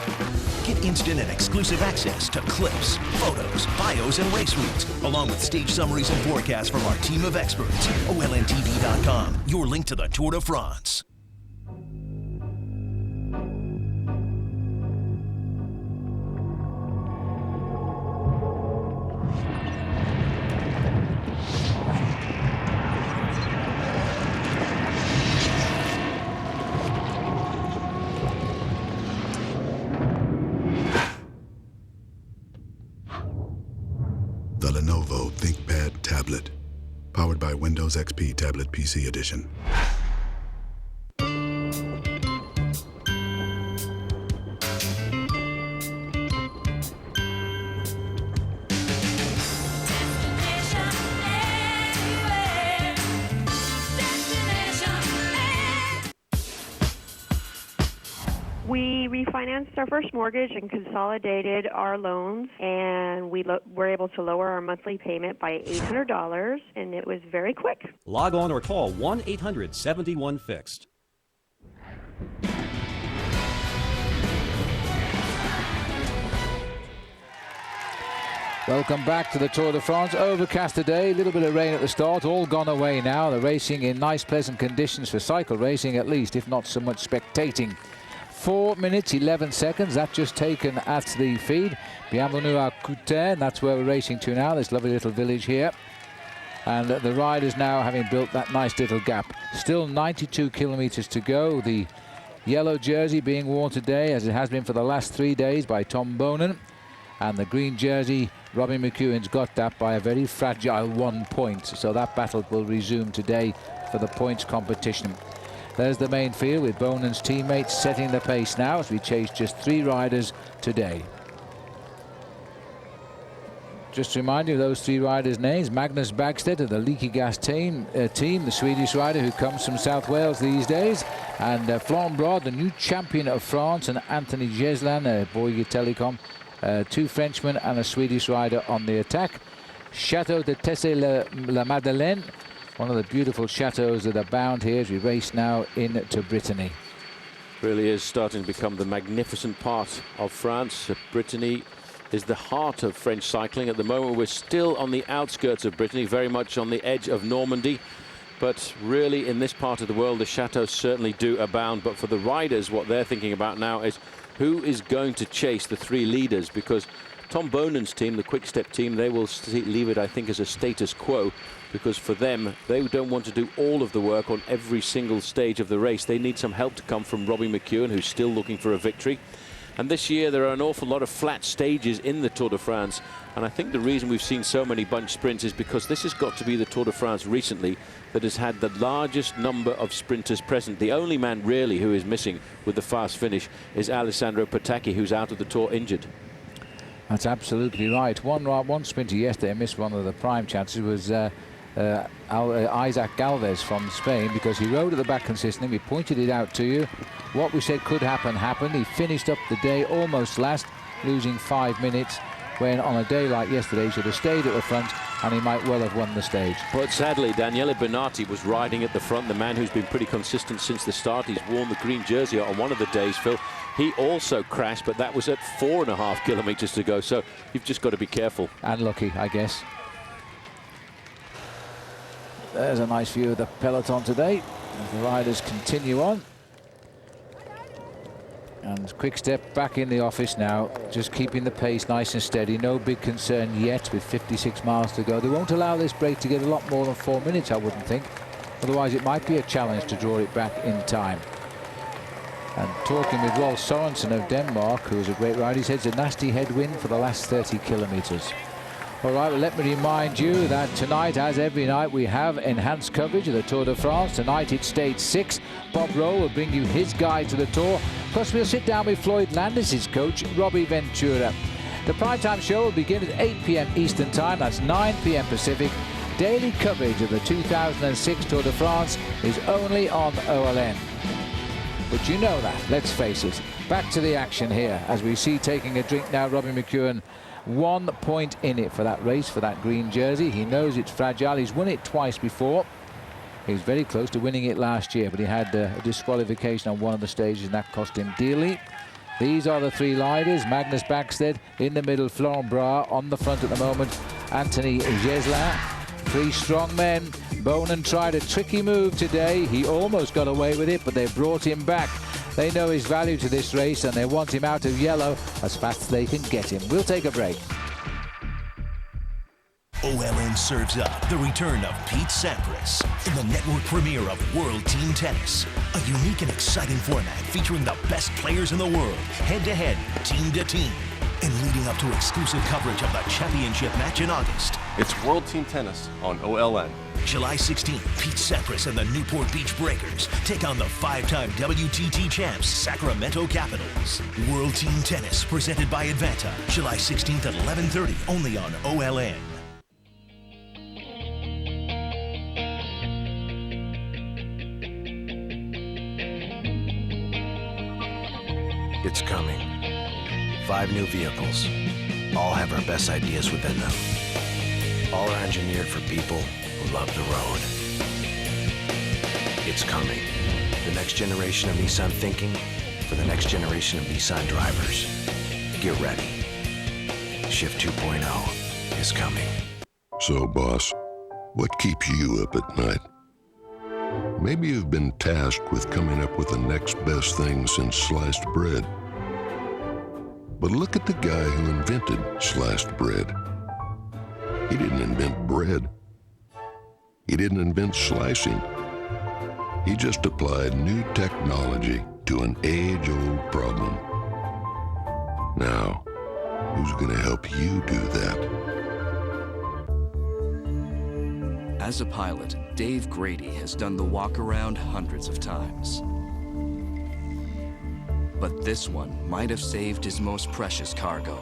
Get instant and exclusive access to clips, photos, bios, and race routes, along with stage summaries and forecasts from our team of experts. OLNTV.com, your link to the Tour de France. The Lenovo ThinkPad tablet, powered by Windows XP Tablet PC Edition. We refinanced our first mortgage and consolidated our loans, and we were able to lower our monthly payment by $800, and it was very quick. Log on or call 1-800-71-FIXED. Welcome back to the Tour de France. Overcast today, a little bit of rain at the start, all gone away now. The racing in nice, pleasant conditions for cycle racing at least, if not so much spectating. 4 minutes, 11 seconds, that's just taken at the feed. Bienvenue à Coutin, that's where we're racing to now, this lovely little village here. And the riders now having built that nice little gap. Still 92 kilometers to go. The yellow jersey being worn today, as it has been for the last 3 days, by Tom Boonen. And the green jersey, Robbie McEwen's got that by a very fragile 1 point. So that battle will resume today for the points competition. There's the main field with Bonen's teammates setting the pace now as we chase just 3 riders today. Just to remind you of those 3 riders' names: Magnus Bagstedt of the Leaky Gas team, the Swedish rider who comes from South Wales these days, and Florent Brod, the new champion of France, and Anthony Geslan, Bouygues Telecom, 2 Frenchmen and a Swedish rider on the attack. Chateau de Tessé-la-Madeleine, one of the beautiful chateaux that abound here as we race now into Brittany. Really is starting to become the magnificent part of France. Brittany is the heart of French cycling. At the moment, we're still on the outskirts of Brittany, very much on the edge of Normandy. But really, in this part of the world, the chateaux certainly do abound. But for the riders, what they're thinking about now is who is going to chase the 3 leaders, because Tom Bonen's team, the Quick Step team, they will leave it, I think, as a status quo, because for them, they don't want to do all of the work on every single stage of the race. They need some help to come from Robbie McEwen, who's still looking for a victory. And this year there are an awful lot of flat stages in the Tour de France, and I think the reason we've seen so many bunch sprints is because this has got to be the Tour de France recently that has had the largest number of sprinters present. The only man really who is missing with the fast finish is Alessandro Petacchi, who's out of the Tour injured. That's absolutely right. One sprinter yesterday missed one of the prime chances was Isaac Galvez from Spain, because he rode at the back consistently. We pointed it out to you. What we said could happen happened. He finished up the day almost last, losing 5 minutes, when on a day like yesterday he should have stayed at the front and he might well have won the stage. But sadly, Daniele Benatti was riding at the front, the man who's been pretty consistent since the start. He's worn the green jersey on one of the days, Phil. He also crashed, but that was at 4.5 kilometers to go, so you've just got to be careful. And lucky, I guess. There's a nice view of the peloton today as the riders continue on. And Quick Step back in the office now, just keeping the pace nice and steady. No big concern yet with 56 miles to go. They won't allow this break to get a lot more than 4 minutes, I wouldn't think. Otherwise it might be a challenge to draw it back in time. And talking with Rolf Sorensen of Denmark, who's a great rider, he says a nasty headwind for the last 30 kilometers. All right, well, let me remind you that tonight, as every night, we have enhanced coverage of the Tour de France. Tonight it's stage 6. Bob Roll will bring you his guide to the Tour. Plus, we'll sit down with Floyd Landis' coach, Robbie Ventura. The primetime show will begin at 8 p.m. Eastern Time. That's 9 p.m. Pacific. Daily coverage of the 2006 Tour de France is only on OLN. But you know that, let's face it. Back to the action here, as we see taking a drink now, Robbie McEwen. 1 point in it for that race, for that green jersey. He knows it's fragile. He's won it twice before. He was very close to winning it last year, but he had a disqualification on one of the stages, and that cost him dearly. These are the 3 riders. Magnus Backstedt in the middle, Florent Bras on the front at the moment, Anthony Geslin. 3 strong men. Bonan tried a tricky move today. He almost got away with it, but they brought him back. They know his value to this race, and they want him out of yellow as fast as they can get him. We'll take a break. OLN serves up the return of Pete Sampras in the network premiere of World Team Tennis. A unique and exciting format featuring the best players in the world, head-to-head, team-to-team. And leading up to exclusive coverage of the championship match in August. It's World Team Tennis on OLN. July 16th, Pete Sampras and the Newport Beach Breakers take on the 5-time WTT champs, Sacramento Capitals. World Team Tennis, presented by Advanta. July 16th at 11:30, only on OLN. It's coming. 5 new vehicles. All have our best ideas within them. All are engineered for people who love the road. It's coming. The next generation of Nissan thinking for the next generation of Nissan drivers. Get ready. Shift 2.0 is coming. So, boss, what keeps you up at night? Maybe you've been tasked with coming up with the next best thing since sliced bread. But look at the guy who invented sliced bread. He didn't invent bread. He didn't invent slicing. He just applied new technology to an age-old problem. Now, who's going to help you do that? As a pilot, Dave Grady has done the walk-around hundreds of times. But this one might have saved his most precious cargo.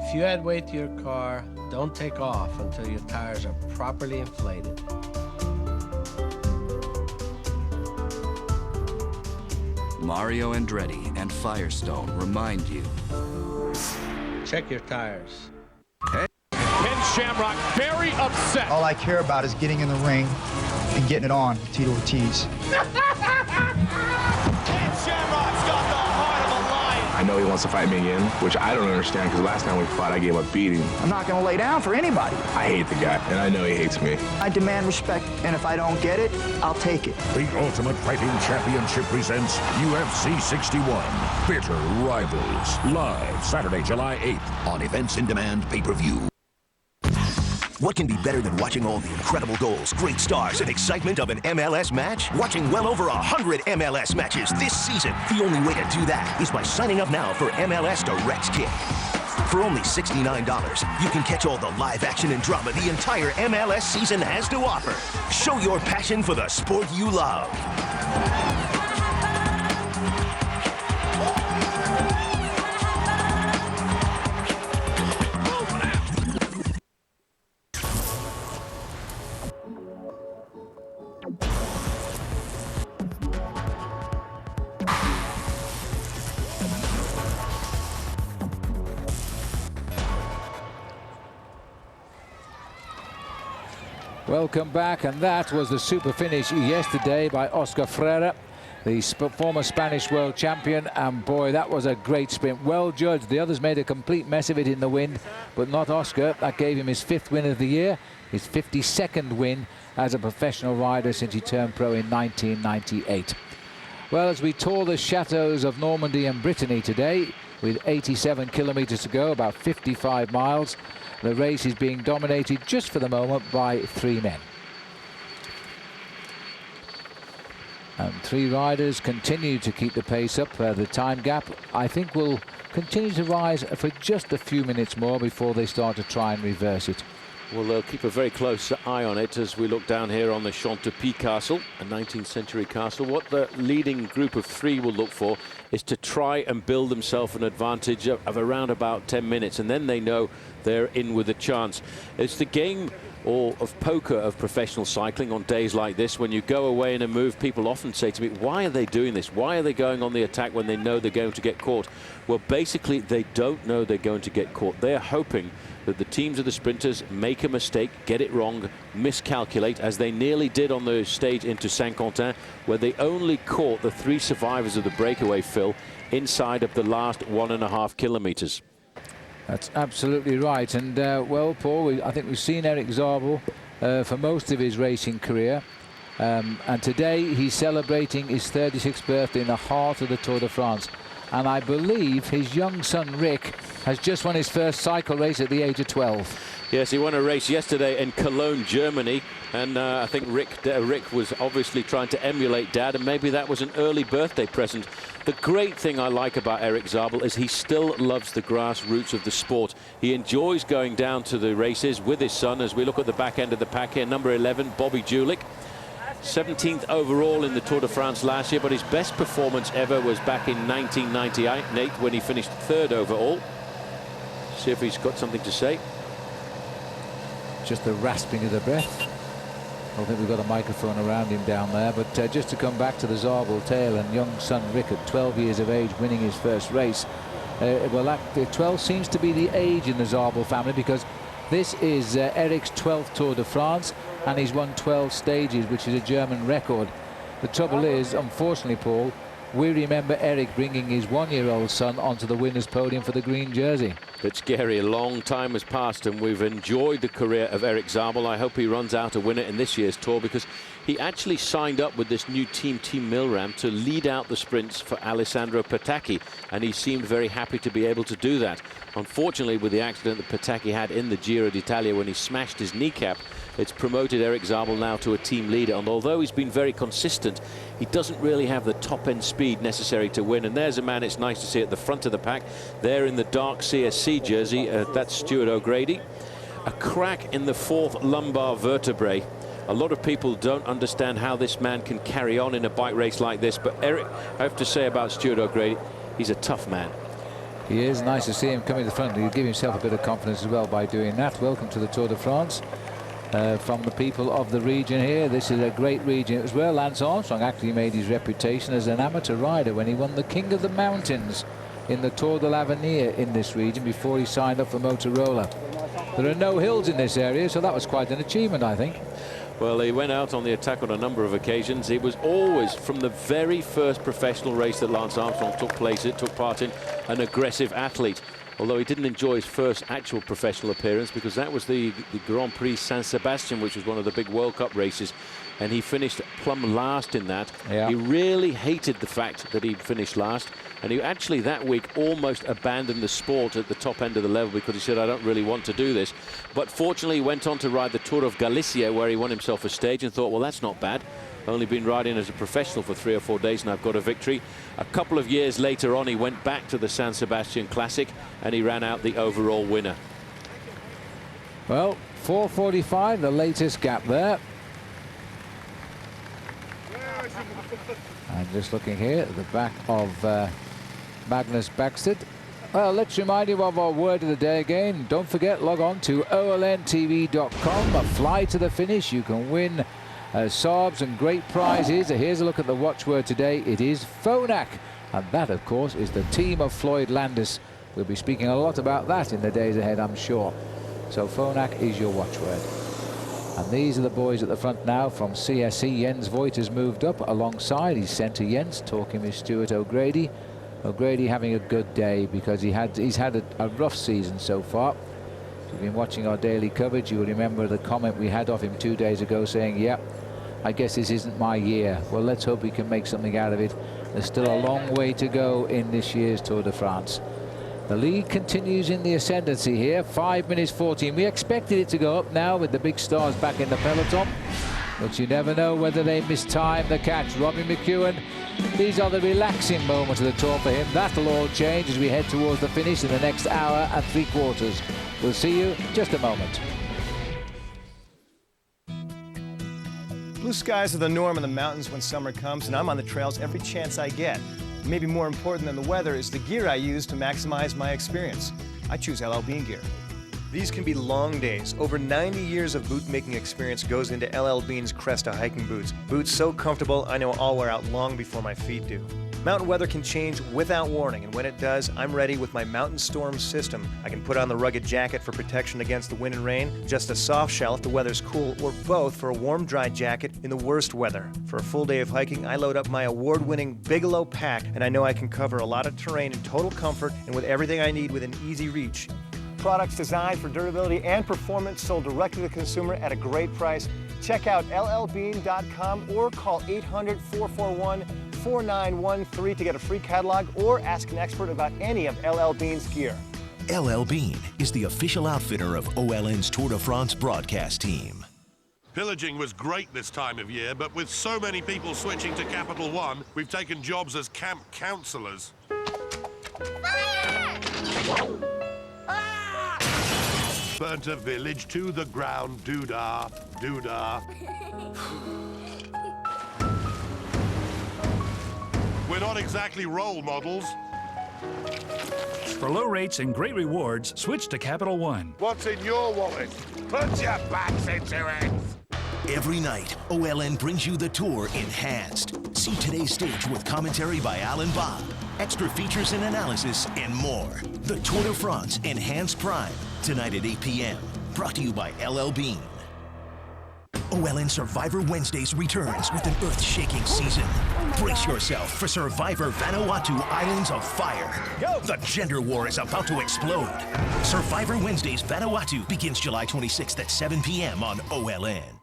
If you add weight to your car, don't take off until your tires are properly inflated. Mario Andretti and Firestone remind you. Check your tires. Ken Shamrock very upset. All I care about is getting in the ring and getting it on with Tito Ortiz. I know he wants to fight me again, which I don't understand because last time we fought, I gave up beating. I'm not going to lay down for anybody. I hate the guy, and I know he hates me. I demand respect, and if I don't get it, I'll take it. The Ultimate Fighting Championship presents UFC 61, Bitter Rivals, live Saturday, July 8th on Events in Demand pay-per-view. What can be better than watching all the incredible goals, great stars, and excitement of an MLS match? Watching well over 100 MLS matches this season. The only way to do that is by signing up now for MLS Direct Kick. For only $69, you can catch all the live action and drama the entire MLS season has to offer. Show your passion for the sport you love. Welcome back, and that was the super finish yesterday by Oscar Freire, the former Spanish world champion, and boy, that was a great sprint, well judged. The others made a complete mess of it in the wind, but not Oscar. That gave him his 5th win of the year, his 52nd win as a professional rider since he turned pro in 1998. Well, as we tour the chateaux of Normandy and Brittany today, with 87 kilometers to go, about 55 miles, the race is being dominated just for the moment by 3 men. And 3 riders continue to keep the pace up. The time gap, I think, will continue to rise for just a few minutes more before they start to try and reverse it. Well, they'll keep a very close eye on it as we look down here on the Chantepie Castle, a 19th century castle. What the leading group of 3 will look for is to try and build themselves an advantage of around about 10 minutes, and then they know they're in with a chance. It's the game of poker of professional cycling on days like this. When you go away in a move, people often say to me, why are they doing this? Why are they going on the attack when they know they're going to get caught? Well, basically, they don't know they're going to get caught. They're hoping that the teams of the sprinters make a mistake, get it wrong, miscalculate, as they nearly did on the stage into Saint-Quentin, where they only caught the 3 survivors of the breakaway, Phil, inside of the last 1.5 kilometers. That's absolutely right. And, well, Paul, I think we've seen Eric Zabel for most of his racing career. And today he's celebrating his 36th birthday in the heart of the Tour de France. And I believe his young son, Rick, has just won his first cycle race at the age of 12. Yes, he won a race yesterday in Cologne, Germany. And I think Rick was obviously trying to emulate Dad, and maybe that was an early birthday present. The great thing I like about Eric Zabel is he still loves the grassroots of the sport. He enjoys going down to the races with his son. As we look at the back end of the pack here, number 11, Bobby Julich. 17th overall in the Tour de France last year, but his best performance ever was back in 1998 when he finished 3rd overall. See if he's got something to say. Just the rasping of the breath. I don't think we've got a microphone around him down there, but just to come back to the Zabel tale and young son Rick at 12 years of age winning his first race. Well, that 12 seems to be the age in the Zabel family, because this is Eric's 12th Tour de France, and he's won 12 stages, which is a German record. The trouble is, unfortunately, Paul, we remember Eric bringing his 1-year-old son onto the winner's podium for the green jersey. It's scary. A long time has passed, and we've enjoyed the career of Eric Zabel. I hope he runs out a winner in this year's Tour, because he actually signed up with this new team, Team Milram, to lead out the sprints for Alessandro Petacchi, and he seemed very happy to be able to do that. Unfortunately, with the accident that Petacchi had in the Giro d'Italia when he smashed his kneecap, it's promoted Eric Zabel now to a team leader, and although he's been very consistent, he doesn't really have the top-end speed necessary to win. And there's a man it's nice to see at the front of the pack there in the dark CSC jersey. That's Stuart O'Grady. A crack in the 4th lumbar vertebrae. A lot of people don't understand how this man can carry on in a bike race like this, but Eric, I have to say about Stuart O'Grady, he's a tough man. He is. Nice to see him coming to the front. He'll give himself a bit of confidence as well by doing that. Welcome to the Tour de France. From the people of the region here. This is a great region. It was where Lance Armstrong actually made his reputation as an amateur rider when he won the King of the Mountains in the Tour de l'Avenir in this region before he signed up for Motorola. There are no hills in this area, so that was quite an achievement, I think. Well, he went out on the attack on a number of occasions. He was always, from the very first professional race that Lance Armstrong took part in, an aggressive athlete. although he didn't enjoy his first actual professional appearance, because that was the Grand Prix San Sebastian, which was one of the big World Cup races, and he finished plumb last in that. Yeah. He really hated the fact that he finished last, and he actually that week almost abandoned the sport at the top end of the level because he said, I don't really want to do this. But fortunately, he went on to ride the Tour of Galicia, where he won himself a stage, and thought, well, that's not bad. Only been riding as a professional for 3 or 4 days and I've got a victory. A couple of years later on, he went back to the San Sebastian Classic and he ran out the overall winner. Well, 4:45, the latest gap there. And just looking here at the back of Magnus Backstedt. Well, let's remind you of our word of the day again. Don't forget, log on to olntv.com. A fly to the finish. You can win Saabs and great prizes. Here's a look at the watchword today. It is Phonak, and that of course is the team of Floyd Landis. We'll be speaking a lot about that in the days ahead, I'm sure. So Phonak is your watchword. And these are the boys at the front now from CSC. Jens Voigt has moved up alongside. He's centre Jens, talking with Stuart O'Grady. O'Grady having a good day because he's had a rough season so far. If you've been watching our daily coverage, you will remember the comment we had of him 2 days ago saying, yep, I guess this isn't my year. Well, let's hope we can make something out of it. There's still a long way to go in this year's Tour de France. The lead continues in the ascendancy here, 5 minutes 14. We expected it to go up now with the big stars back in the peloton, but you never know whether they mistime the catch. Robbie McEwen, these are the relaxing moments of the Tour for him. That'll all change as we head towards the finish in the next hour and 3/4. We'll see you in just a moment. Blue skies are the norm in the mountains when summer comes, and I'm on the trails every chance I get. Maybe more important than the weather is the gear I use to maximize my experience. I choose L.L.Bean gear. These can be long days. Over 90 years of boot-making experience goes into L.L.Bean's Cresta hiking boots. Boots so comfortable, I know I'll wear out long before my feet do. Mountain weather can change without warning, and when it does, I'm ready with my Mountain Storm system. I can put on the rugged jacket for protection against the wind and rain, just a soft shell if the weather's cool, or both for a warm, dry jacket in the worst weather. For a full day of hiking, I load up my award-winning Bigelow pack, and I know I can cover a lot of terrain in total comfort and with everything I need within easy reach. Products designed for durability and performance, sold directly to the consumer at a great price. Check out LLBean.com or call 800-441-4913 to get a free catalog or ask an expert about any of L.L.Bean's gear. L.L.Bean is the official outfitter of OLN's Tour de France broadcast team. Pillaging was great this time of year, but with so many people switching to Capital One, we've taken jobs as camp counselors. Burnt a village to the ground, doo-dah, doo-dah. We're not exactly role models. For low rates and great rewards, switch to Capital One. What's in your wallet? Put your backs into it! Every night, OLN brings you the Tour Enhanced. See today's stage with commentary by L.L. Bob, extra features and analysis, and more. The Tour de France Enhanced Prime, tonight at 8 p.m. Brought to you by L.L.Bean. OLN Survivor Wednesdays returns with an earth-shaking season. Brace yourself for Survivor Vanuatu Islands of Fire. The gender war is about to explode. Survivor Wednesdays Vanuatu begins July 26th at 7 p.m. on OLN.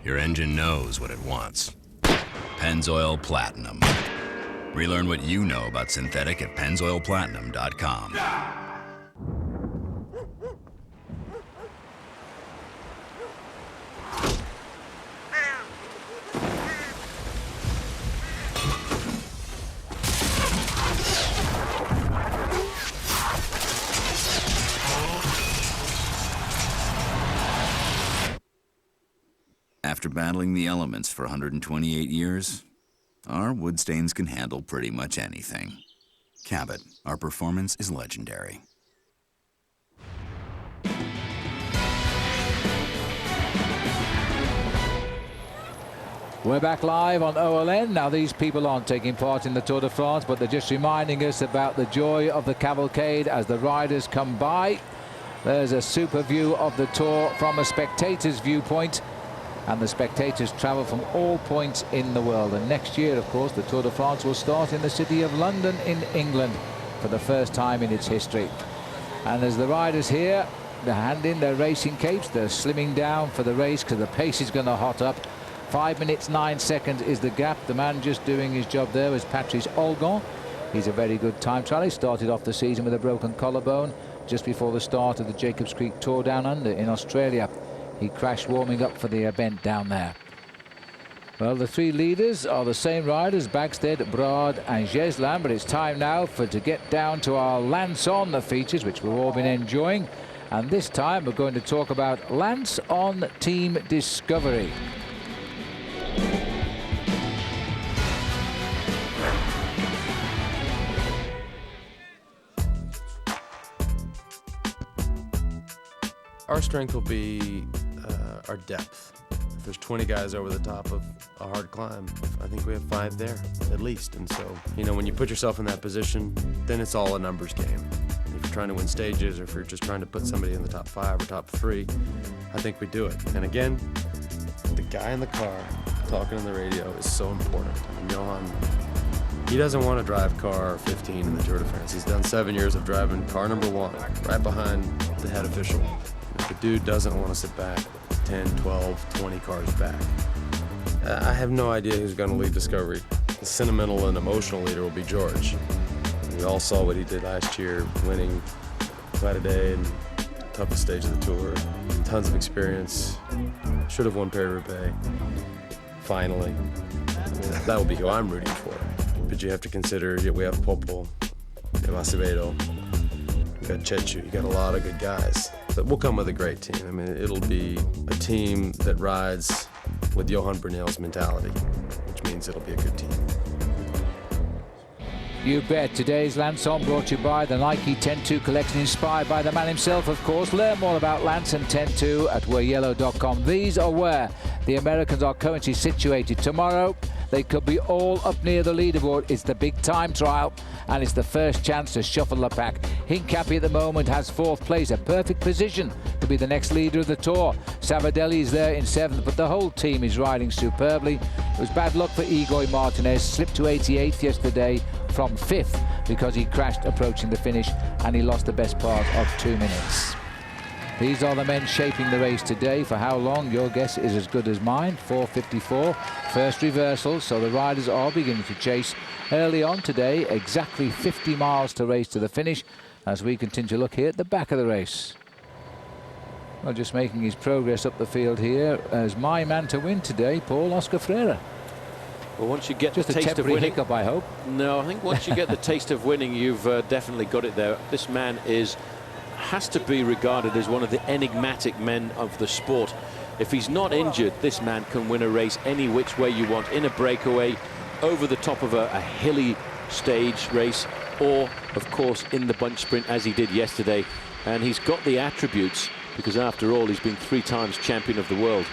Your engine knows what it wants. Pennzoil Platinum. Relearn what you know about synthetic at pennzoilplatinum.com. After battling the elements for 128 years, our wood stains can handle pretty much anything. Cabot, our performance is legendary. We're back live on OLN. Now, these people aren't taking part in the Tour de France, but they're just reminding us about the joy of the cavalcade as the riders come by. There's a super view of the Tour from a spectator's viewpoint, and the spectators travel from all points in the world. And next year, of course, the Tour de France will start in the city of London in England for the first time in its history. And as the riders here, they hand in their racing capes. They're slimming down for the race because the pace is going to hot up. 5 minutes 9 seconds is the gap. The man just doing his job there is Patrice Olgon. He's a very good time trial. He started off the season with a broken collarbone just before the start of the Jacobs Creek Tour Down Under in Australia. He crashed warming up for the event down there. Well, the three leaders are the same riders, Bagstead, Brad and Geslam, but it's time now to get down to our Lance On the features, which we've all been enjoying. And this time we're going to talk about Lance On Team Discovery. Our strength will be our depth. If there's 20 guys over the top of a hard climb, I think we have 5 there, at least. And so, you know, when you put yourself in that position, then it's all a numbers game. If you're trying to win stages, or if you're just trying to put somebody in the top 5 or top 3, I think we do it. And again, the guy in the car talking on the radio is so important. And Johan, he doesn't want to drive car 15 in the Tour de France. He's done 7 years of driving car number 1, right behind the head official. The dude doesn't want to sit back 10, 12, 20 cars back. I have no idea who's going to lead Discovery. The sentimental and emotional leader will be George. We all saw what he did last year, winning Quite a Day and toughest stage of the Tour. Tons of experience. Should have won Paris-Roubaix. Finally. I mean, that will be who I'm rooting for. But you have to consider, we have Popol, we have Acevedo, you got Chechu, you got a lot of good guys. But we'll come with a great team. I mean, it'll be a team that rides with Johan Brunel's mentality, which means it'll be a good team. You bet. Today's Lance On brought to you by the Nike 10-2 collection, inspired by the man himself, of course. Learn more about Lance and 10-2 at whereyellow.com. These are where the Americans are currently situated. Tomorrow, they could be all up near the leaderboard. It's the big time trial, and it's the first chance to shuffle the pack. Hincapie at the moment has 4th place, a perfect position to be the next leader of the Tour. Savadelli is there in 7th, but the whole team is riding superbly. It was bad luck for Igor Martinez, slipped to 88th yesterday from 5th because he crashed approaching the finish, and he lost the best part of 2 minutes. These are the men shaping the race today. For how long? Your guess is as good as mine. 4:54, first reversal, so the riders are beginning to chase early on today. Exactly 50 miles to race to the finish as we continue to look here at the back of the race. Well, just making his progress up the field here as my man to win today, Paul, Oscar Freire. Well, once you get just the taste of winning, hiccup, I hope. No, I think once you get the taste of winning, you've definitely got it there. This man has to be regarded as one of the enigmatic men of the sport. If he's not injured, this man can win a race any which way you want, in a breakaway, over the top of a hilly stage race, or of course in the bunch sprint as he did yesterday. And he's got the attributes, because after all he's been 3 times champion of the world.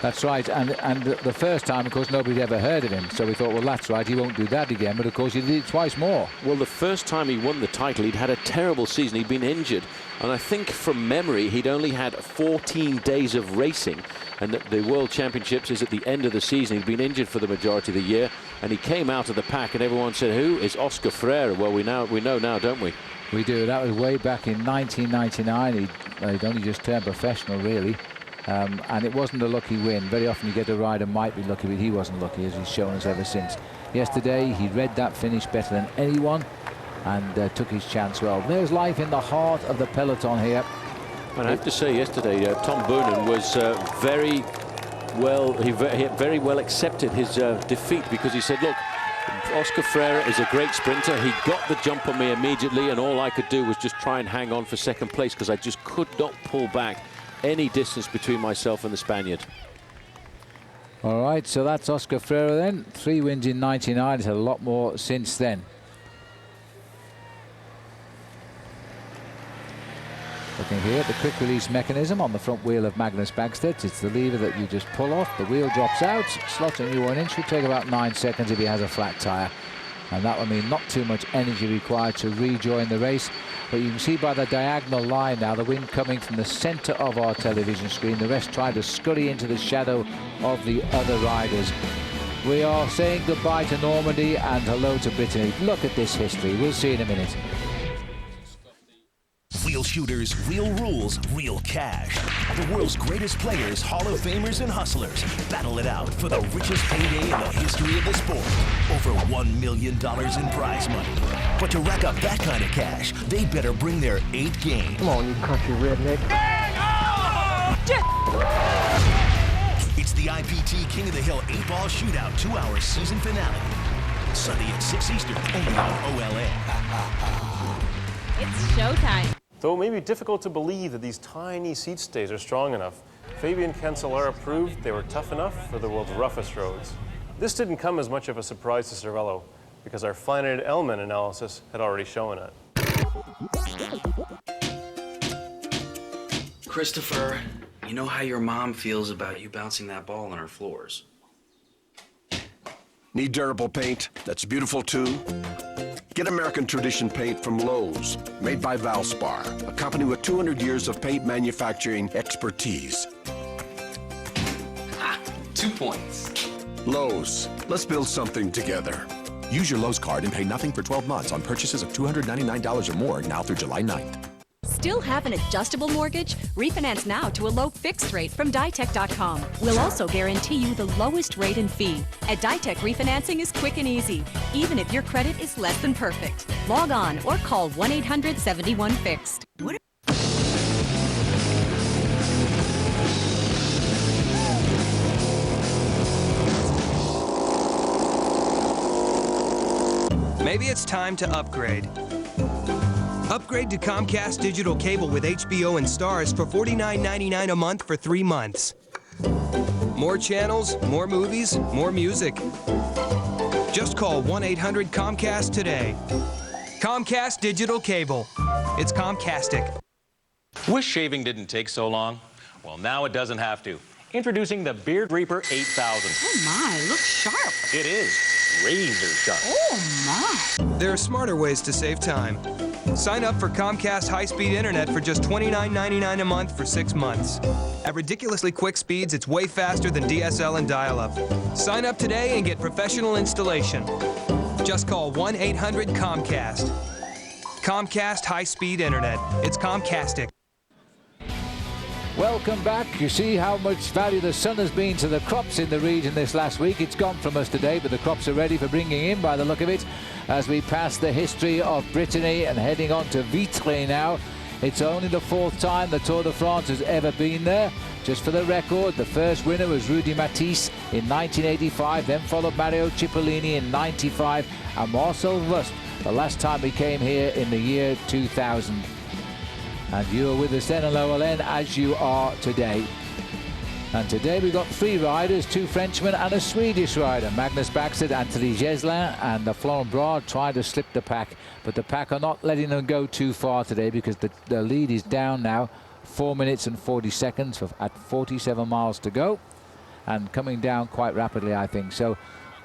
That's right, and the first time, of course, nobody ever heard of him, so we thought, well, that's right, he won't do that again, but of course he did it twice more. Well, the first time he won the title, he'd had a terrible season, he'd been injured, and I think from memory he'd only had 14 days of racing, and the World Championships is at the end of the season. He'd been injured for the majority of the year, and he came out of the pack, and everyone said, who is Oscar Freire? Well, we know now, don't we? We do. That was way back in 1999. He'd only just turned professional, really. And it wasn't a lucky win. Very often you get a rider might be lucky, but he wasn't lucky, as he's shown us ever since. Yesterday he read that finish better than anyone and took his chance well. There's life in the heart of the peloton here. And I have to say, yesterday Tom Boonen was very well accepted his defeat, because he said, look, Oscar Freire is a great sprinter. He got the jump on me immediately, and all I could do was just try and hang on for 2nd place, because I just could not pull back any distance between myself and the Spaniard. All right, so that's Oscar Freire then. 3 wins in 99. He's had a lot more since then. Looking here at the quick release mechanism on the front wheel of Magnus Bagstedt. It's the lever that you just pull off, the wheel drops out, slots a new 1 inch. Will take about 9 seconds if he has a flat tyre. And that will mean not too much energy required to rejoin the race. But you can see by the diagonal line now, the wind coming from the centre of our television screen. The rest trying to scurry into the shadow of the other riders. We are saying goodbye to Normandy and hello to Brittany. Look at this history. We'll see in a minute. Real shooters, real rules, real cash. The world's greatest players, Hall of Famers and hustlers battle it out for the richest payday in the history of the sport. Over $1 million in prize money. But to rack up that kind of cash, they better bring their 8 game. Come on, you country redneck. It's the IPT King of the Hill 8-ball shootout 2-hour season finale. Sunday at 6 Eastern, only on OLN. It's showtime. Though it may be difficult to believe that these tiny seat stays are strong enough, Fabian Cancellara proved they were tough enough for the world's roughest roads. This didn't come as much of a surprise to Cervello, because our finite element analysis had already shown it. Christopher, you know how your mom feels about you bouncing that ball on her floors. Need durable paint that's beautiful too? Get American Tradition paint from Lowe's, made by Valspar, a company with 200 years of paint manufacturing expertise. 2 points. Lowe's, let's build something together. Use your Lowe's card and pay nothing for 12 months on purchases of $299 or more now through July 9th. Still have an adjustable mortgage? Refinance now to a low fixed rate from Ditech.com. We'll also guarantee you the lowest rate and fee. At Ditech, refinancing is quick and easy, even if your credit is less than perfect. Log on or call 1-800-71-FIXED. Maybe it's time to upgrade. Upgrade to Comcast digital cable with HBO and Stars for $49.99 a month for 3 months. More channels, more movies, more music. Just call 1-800-COMCAST today. Comcast digital cable. It's Comcastic. Wish shaving didn't take so long? Well, now it doesn't have to. Introducing the Beard Reaper 8000. Oh my, looks sharp. It is razor sharp. Oh my. There are smarter ways to save time. Sign up for Comcast high-speed internet for just $29.99 a month for 6 months. At ridiculously quick speeds, it's way faster than DSL and dial-up. Sign up today and get professional installation. Just call 1-800-COMCAST. Comcast high-speed internet. It's Comcastic. Welcome back. You see how much value the sun has been to the crops in the region this last week. It's gone from us today, but the crops are ready for bringing in by the look of it as we pass the history of Brittany and heading on to Vitré now. It's only the 4th time the Tour de France has ever been there. Just for the record, the first winner was Rudy Matisse in 1985, then followed Mario Cipollini in 95 and Marcel Wust the last time he came here in the year 2000. And you were with us then on OLN as you are today. And today we've got 3 riders, 2 Frenchmen and a Swedish rider. Magnus Bagstedt, Anthony Geslin and Florent Brard tried to slip the pack, but the pack are not letting them go too far today because the lead is down now, 4 minutes and 40 seconds at 47 miles to go, and coming down quite rapidly, I think. So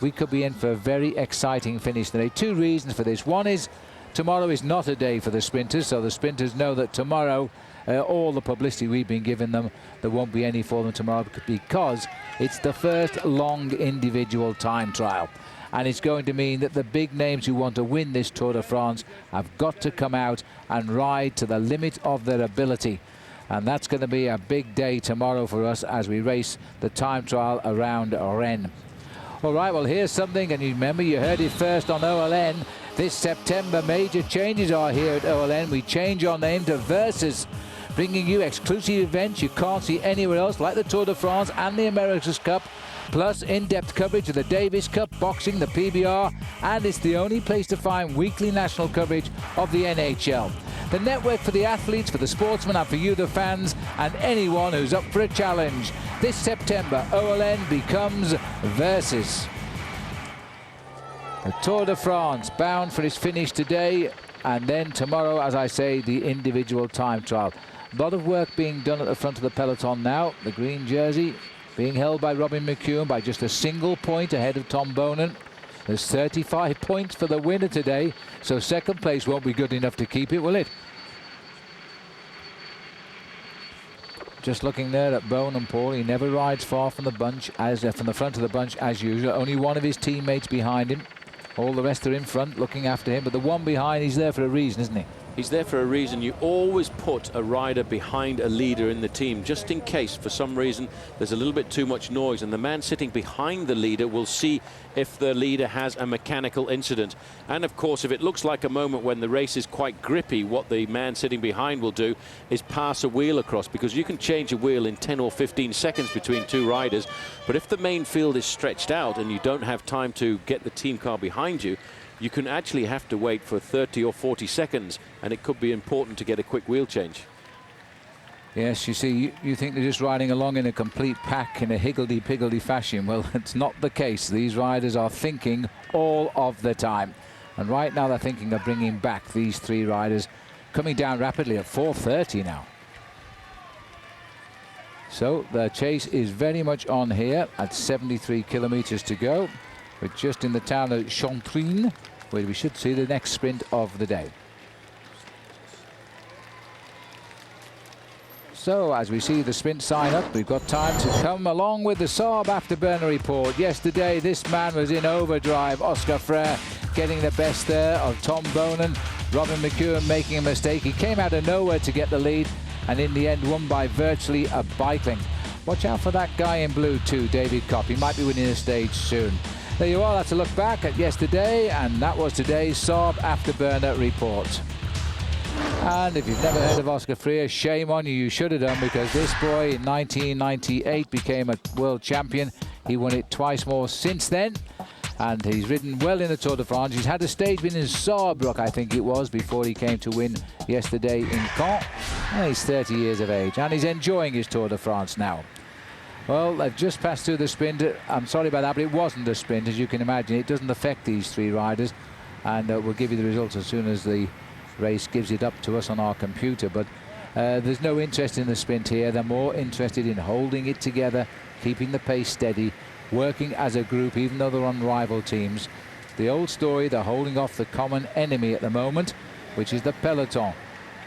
we could be in for a very exciting finish today. 2 reasons for this. One is tomorrow is not a day for the sprinters, so the sprinters know that tomorrow, all the publicity we've been giving them, there won't be any for them tomorrow because it's the first long individual time trial. And it's going to mean that the big names who want to win this Tour de France have got to come out and ride to the limit of their ability. And that's going to be a big day tomorrow for us as we race the time trial around Rennes. All right, well, here's something, and you remember you heard it first on OLN. This September, major changes are here at OLN. We change our name to Versus, bringing you exclusive events you can't see anywhere else, like the Tour de France and the America's Cup, plus in-depth coverage of the Davis Cup, boxing, the PBR, and it's the only place to find weekly national coverage of the NHL. The network for the athletes, for the sportsmen, and for you, the fans, and anyone who's up for a challenge. This September, OLN becomes Versus. The Tour de France bound for its finish today, and then tomorrow, as I say, the individual time trial. A lot of work being done at the front of the peloton now. The green jersey being held by Robin McEwen by just a single point ahead of Tom Bonan. There's 35 points for the winner today, so second place won't be good enough to keep it, will it? Just looking there at Bonan, Paul, he never rides far from the bunch, from the front of the bunch as usual. Only one of his teammates behind him. All the rest are in front looking after him, but the one behind, he's there for a reason, isn't he? He's there for a reason. You always put a rider behind a leader in the team, just in case for some reason there's a little bit too much noise, and the man sitting behind the leader will see if the leader has a mechanical incident. And of course, if it looks like a moment when the race is quite grippy, what the man sitting behind will do is pass a wheel across, because you can change a wheel in 10 or 15 seconds between two riders. But if the main field is stretched out and you don't have time to get the team car behind you, you can actually have to wait for 30 or 40 seconds, and it could be important to get a quick wheel change. Yes, you see, you think they're just riding along in a complete pack in a higgledy-piggledy fashion. Well, it's not the case. These riders are thinking all of the time. And right now they're thinking of bringing back these three riders, coming down rapidly at 4:30 now. So the chase is very much on here at 73 kilometers to go. We're just in the town of Chantrine, where we should see the next sprint of the day. So as we see the sprint sign up, we've got time to come along with the Saab Afterburner report. Yesterday, this man was in overdrive. Oscar Freire getting the best there of Tom Bonan. Robin McEwen making a mistake. He came out of nowhere to get the lead, and in the end won by virtually a bike length. Watch out for that guy in blue too, David Kopp. He might be winning the stage soon. There you are. That's a look back at yesterday, and that was today's Saab Afterburner report. And if you've never heard of Oscar Freire, shame on you. You should have done, because this boy in 1998 became a world champion. He won it twice more since then, and he's ridden well in the Tour de France. He's had a stage win in Saarbrück, I think it was, before he came to win yesterday in Caen. And he's 30 years of age, and he's enjoying his Tour de France now. Well, they've just passed through the sprint. I'm sorry about that, but it wasn't a sprint, as you can imagine. It doesn't affect these three riders, and we'll give you the results as soon as the race gives it up to us on our computer. But there's no interest in the sprint here. They're more interested in holding it together, keeping the pace steady, working as a group, even though they're on rival teams. The old story, they're holding off the common enemy at the moment, which is the peloton.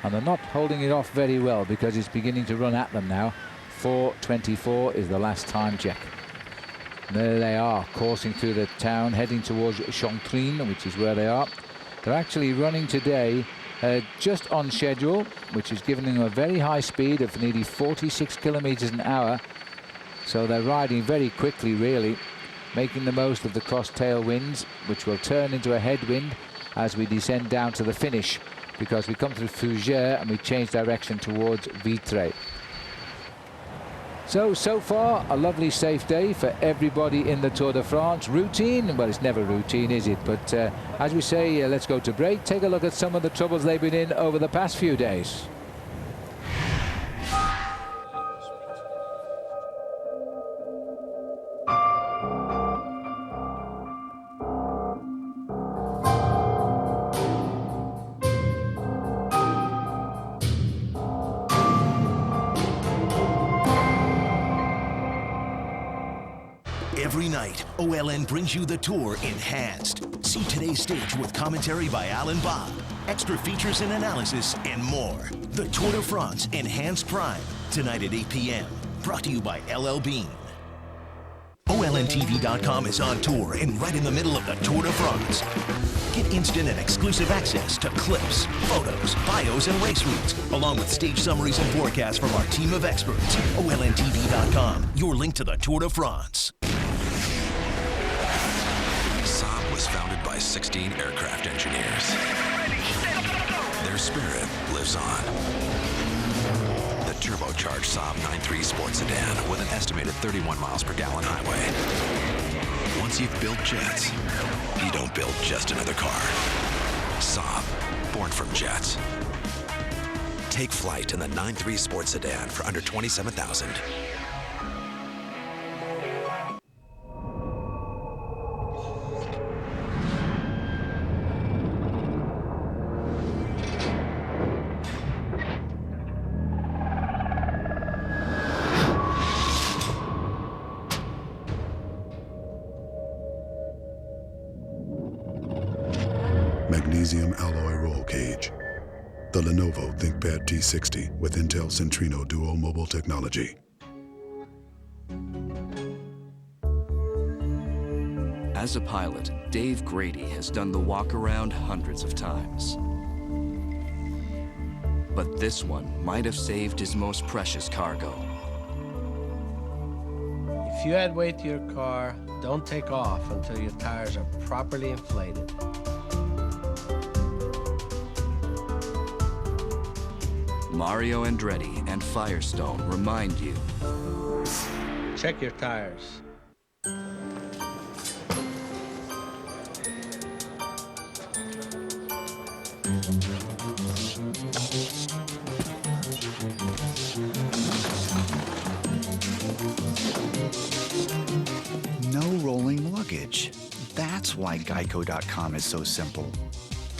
And they're not holding it off very well, because it's beginning to run at them now. 4:24 is the last time check. And there they are, coursing through the town, heading towards Chantrine, which is where they are. They're actually running today just on schedule, which is giving them a very high speed of nearly 46 kilometers an hour. So they're riding very quickly, really, making the most of the cross-tail winds, which will turn into a headwind as we descend down to the finish, because we come through Fougères and we change direction towards Vitré. So far, a lovely safe day for everybody in the Tour de France. Routine? Well, it's never routine, is it? But as we say, let's go to break. Take a look at some of the troubles they've been in over the past few days. Every night, OLN brings you the Tour Enhanced. See today's stage with commentary by L.L.Bean, extra features and analysis, and more. The Tour de France Enhanced Prime, tonight at 8 p.m. Brought to you by L.L.Bean. OLNTV.com is on tour and right in the middle of the Tour de France. Get instant and exclusive access to clips, photos, bios, and race routes, along with stage summaries and forecasts from our team of experts. OLNTV.com, your link to the Tour de France. Saab was founded by 16 aircraft engineers. Their spirit lives on. The turbocharged Saab 9.3 sports sedan with an estimated 31 miles per gallon highway. Once you've built jets, you don't build just another car. Saab, born from jets. Take flight in the 9.3 sports sedan for under $27,000. magnesium alloy roll cage. The Lenovo ThinkPad T60 with Intel Centrino Duo Mobile technology. As a pilot, Dave Grady has done the walk-around hundreds of times. But this one might have saved his most precious cargo. If you add weight to your car, don't take off until your tires are properly inflated. Mario Andretti and Firestone remind you. Check your tires. No rolling luggage. That's why Geico.com is so simple.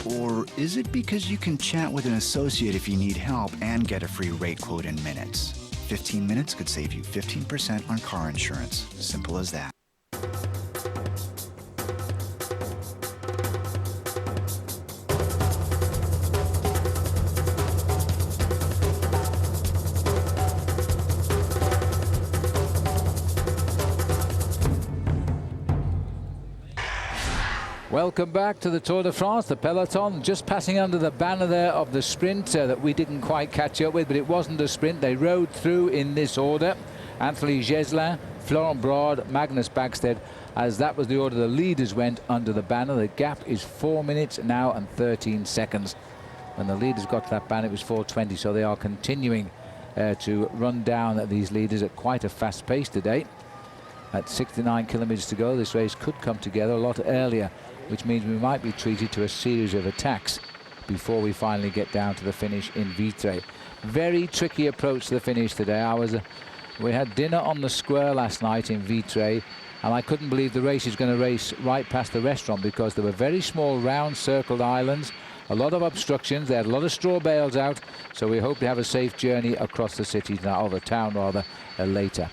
Or is it because you can chat with an associate if you need help and get a free rate quote in minutes? 15 minutes could save you 15% on car insurance. Simple as that. Welcome back to the Tour de France. The peloton just passing under the banner there of the sprint that we didn't quite catch up with, but it wasn't a sprint. They rode through in this order. Anthony Geslin, Florent Broad, Magnus Backstedt, as that was the order the leaders went under the banner. The gap is 4 minutes now and 13 seconds. When the leaders got to that banner, it was 4:20, so they are continuing to run down these leaders at quite a fast pace today. At 69 kilometers to go, this race could come together a lot earlier, which means we might be treated to a series of attacks before we finally get down to the finish in Vitré. Very tricky approach to the finish today. We had dinner on the square last night in Vitré, and I couldn't believe the race is going to race right past the restaurant because there were very small round circled islands, a lot of obstructions. They had a lot of straw bales out, so we hope to have a safe journey across the city now, or the town rather, later.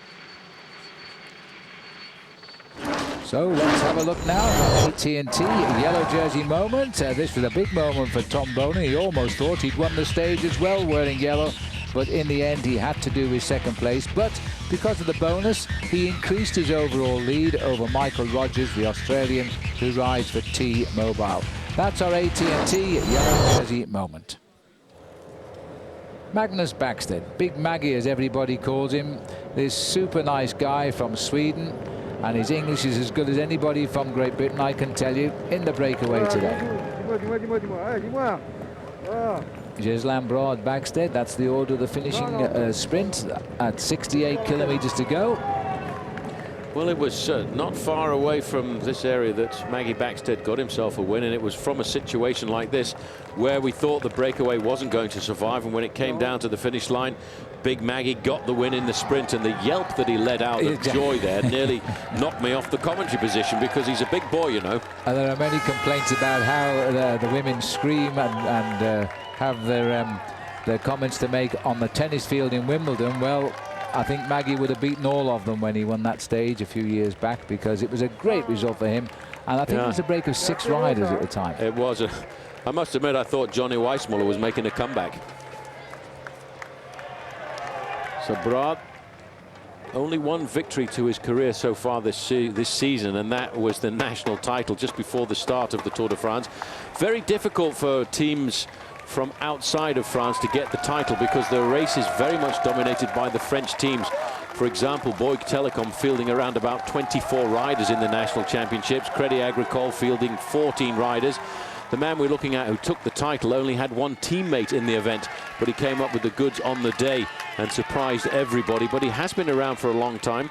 So let's have a look now at AT&T yellow jersey moment. This was a big moment for Tom Bonen. He almost thought he'd won the stage as well wearing yellow, but in the end he had to do his second place. But because of the bonus, he increased his overall lead over Michael Rogers, the Australian who rides for T-Mobile. That's our AT&T yellow jersey moment. Magnus Backstedt, Big Maggie as everybody calls him, this super nice guy from Sweden. And his English is as good as anybody from Great Britain, I can tell you, in the breakaway today. Geslin Broad Backstedt, that's the order of the finishing sprint at 68 kilometers to go. Well, it was not far away from this area that Maggie Backstedt got himself a win, and it was from a situation like this where we thought the breakaway wasn't going to survive, and when it came down to the finish line, Big Maggie got the win in the sprint, and the yelp that he let out of joy there nearly knocked me off the commentary position because he's a big boy, you know. And there are many complaints about how the women scream and have their comments to make on the tennis field in Wimbledon. Well, I think Maggie would have beaten all of them when he won that stage a few years back, because it was a great result for him, and I think it was a break of 6 riders at the time. It was. I must admit, I thought Johnny Weissmuller was making a comeback. So Broad, only one victory to his career so far this season, and that was the national title just before the start of the Tour de France. Very difficult for teams from outside of France to get the title because the race is very much dominated by the French teams. For example, Bouygues Telecom fielding around about 24 riders in the national championships. Crédit Agricole fielding 14 riders. The man we're looking at who took the title only had one teammate in the event, but he came up with the goods on the day and surprised everybody. But he has been around for a long time.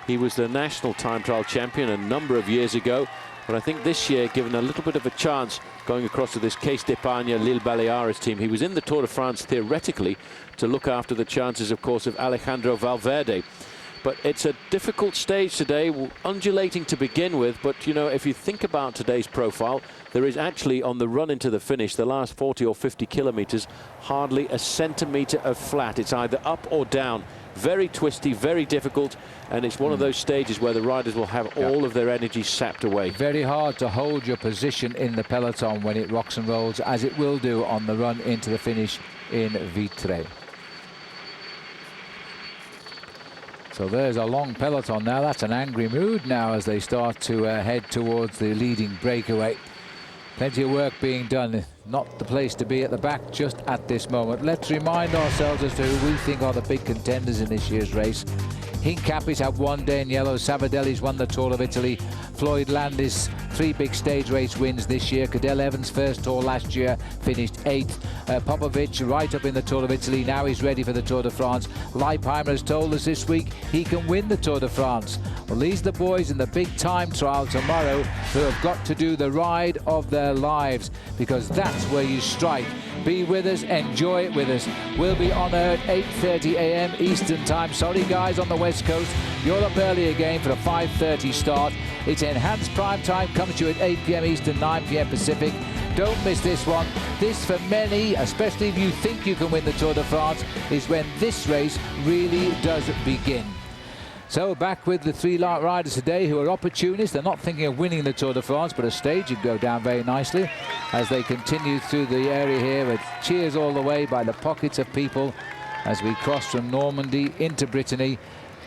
He was the national time trial champion a number of years ago, but I think this year, given a little bit of a chance going across to this Caisse d'Epargne Lille Baleares team, he was in the Tour de France theoretically to look after the chances, of course, of Alejandro Valverde. But it's a difficult stage today, undulating to begin with. But, you know, if you think about today's profile, there is actually, on the run into the finish, the last 40 or 50 kilometers, hardly a centimeter of flat. It's either up or down very twisty, very difficult, and it's one of those stages where the riders will have all of their energy sapped away. Very hard to hold your position in the peloton when it rocks and rolls, as it will do on the run into the finish in Vitré. So there's a long peloton now. That's an angry mood now as they start to head towards the leading breakaway. Plenty of work being done. Not the place to be at the back just at this moment. Let's remind ourselves as to who we think are the big contenders in this year's race. Hincapie's had one day in yellow. Savadelli's won the Tour of Italy. Floyd Landis, 3 big stage race wins this year. Cadel Evans, first Tour last year, finished 8th. Popovic right up in the Tour of Italy. Now he's ready for the Tour de France. Leipheimer has told us this week he can win the Tour de France. Well, these are the boys in the big time trial tomorrow who have got to do the ride of their lives, because that's where you strike. Be with us, enjoy it with us. We'll be on air at 8:30 a.m. Eastern Time. Sorry, guys, on the West Coast. You're up early again for a 5:30 start. It's enhanced prime time, comes to you at 8 p.m. Eastern, 9 p.m. Pacific. Don't miss this one. This, for many, especially if you think you can win the Tour de France, is when this race really does begin. So back with the 3 riders today who are opportunists. They're not thinking of winning the Tour de France, but a stage would go down very nicely as they continue through the area here with cheers all the way by the pockets of people as we cross from Normandy into Brittany.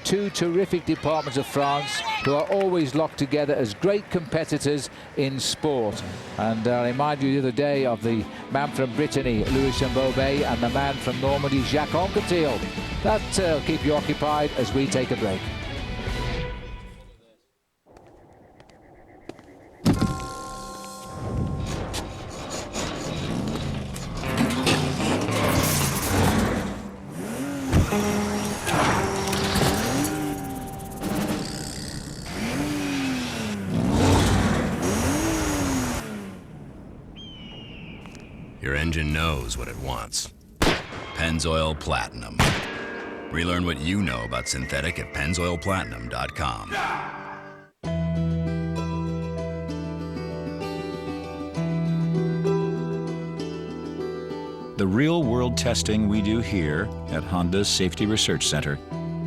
2 terrific departments of France who are always locked together as great competitors in sport. And I remind you the other day of the man from Brittany, Louis Chambobet, and the man from Normandy, Jacques Anquetil. That'll keep you occupied as we take a break. Your engine knows what it wants. Pennzoil Platinum. Relearn what you know about synthetic at pennzoilplatinum.com. The real-world testing we do here at Honda's Safety Research Center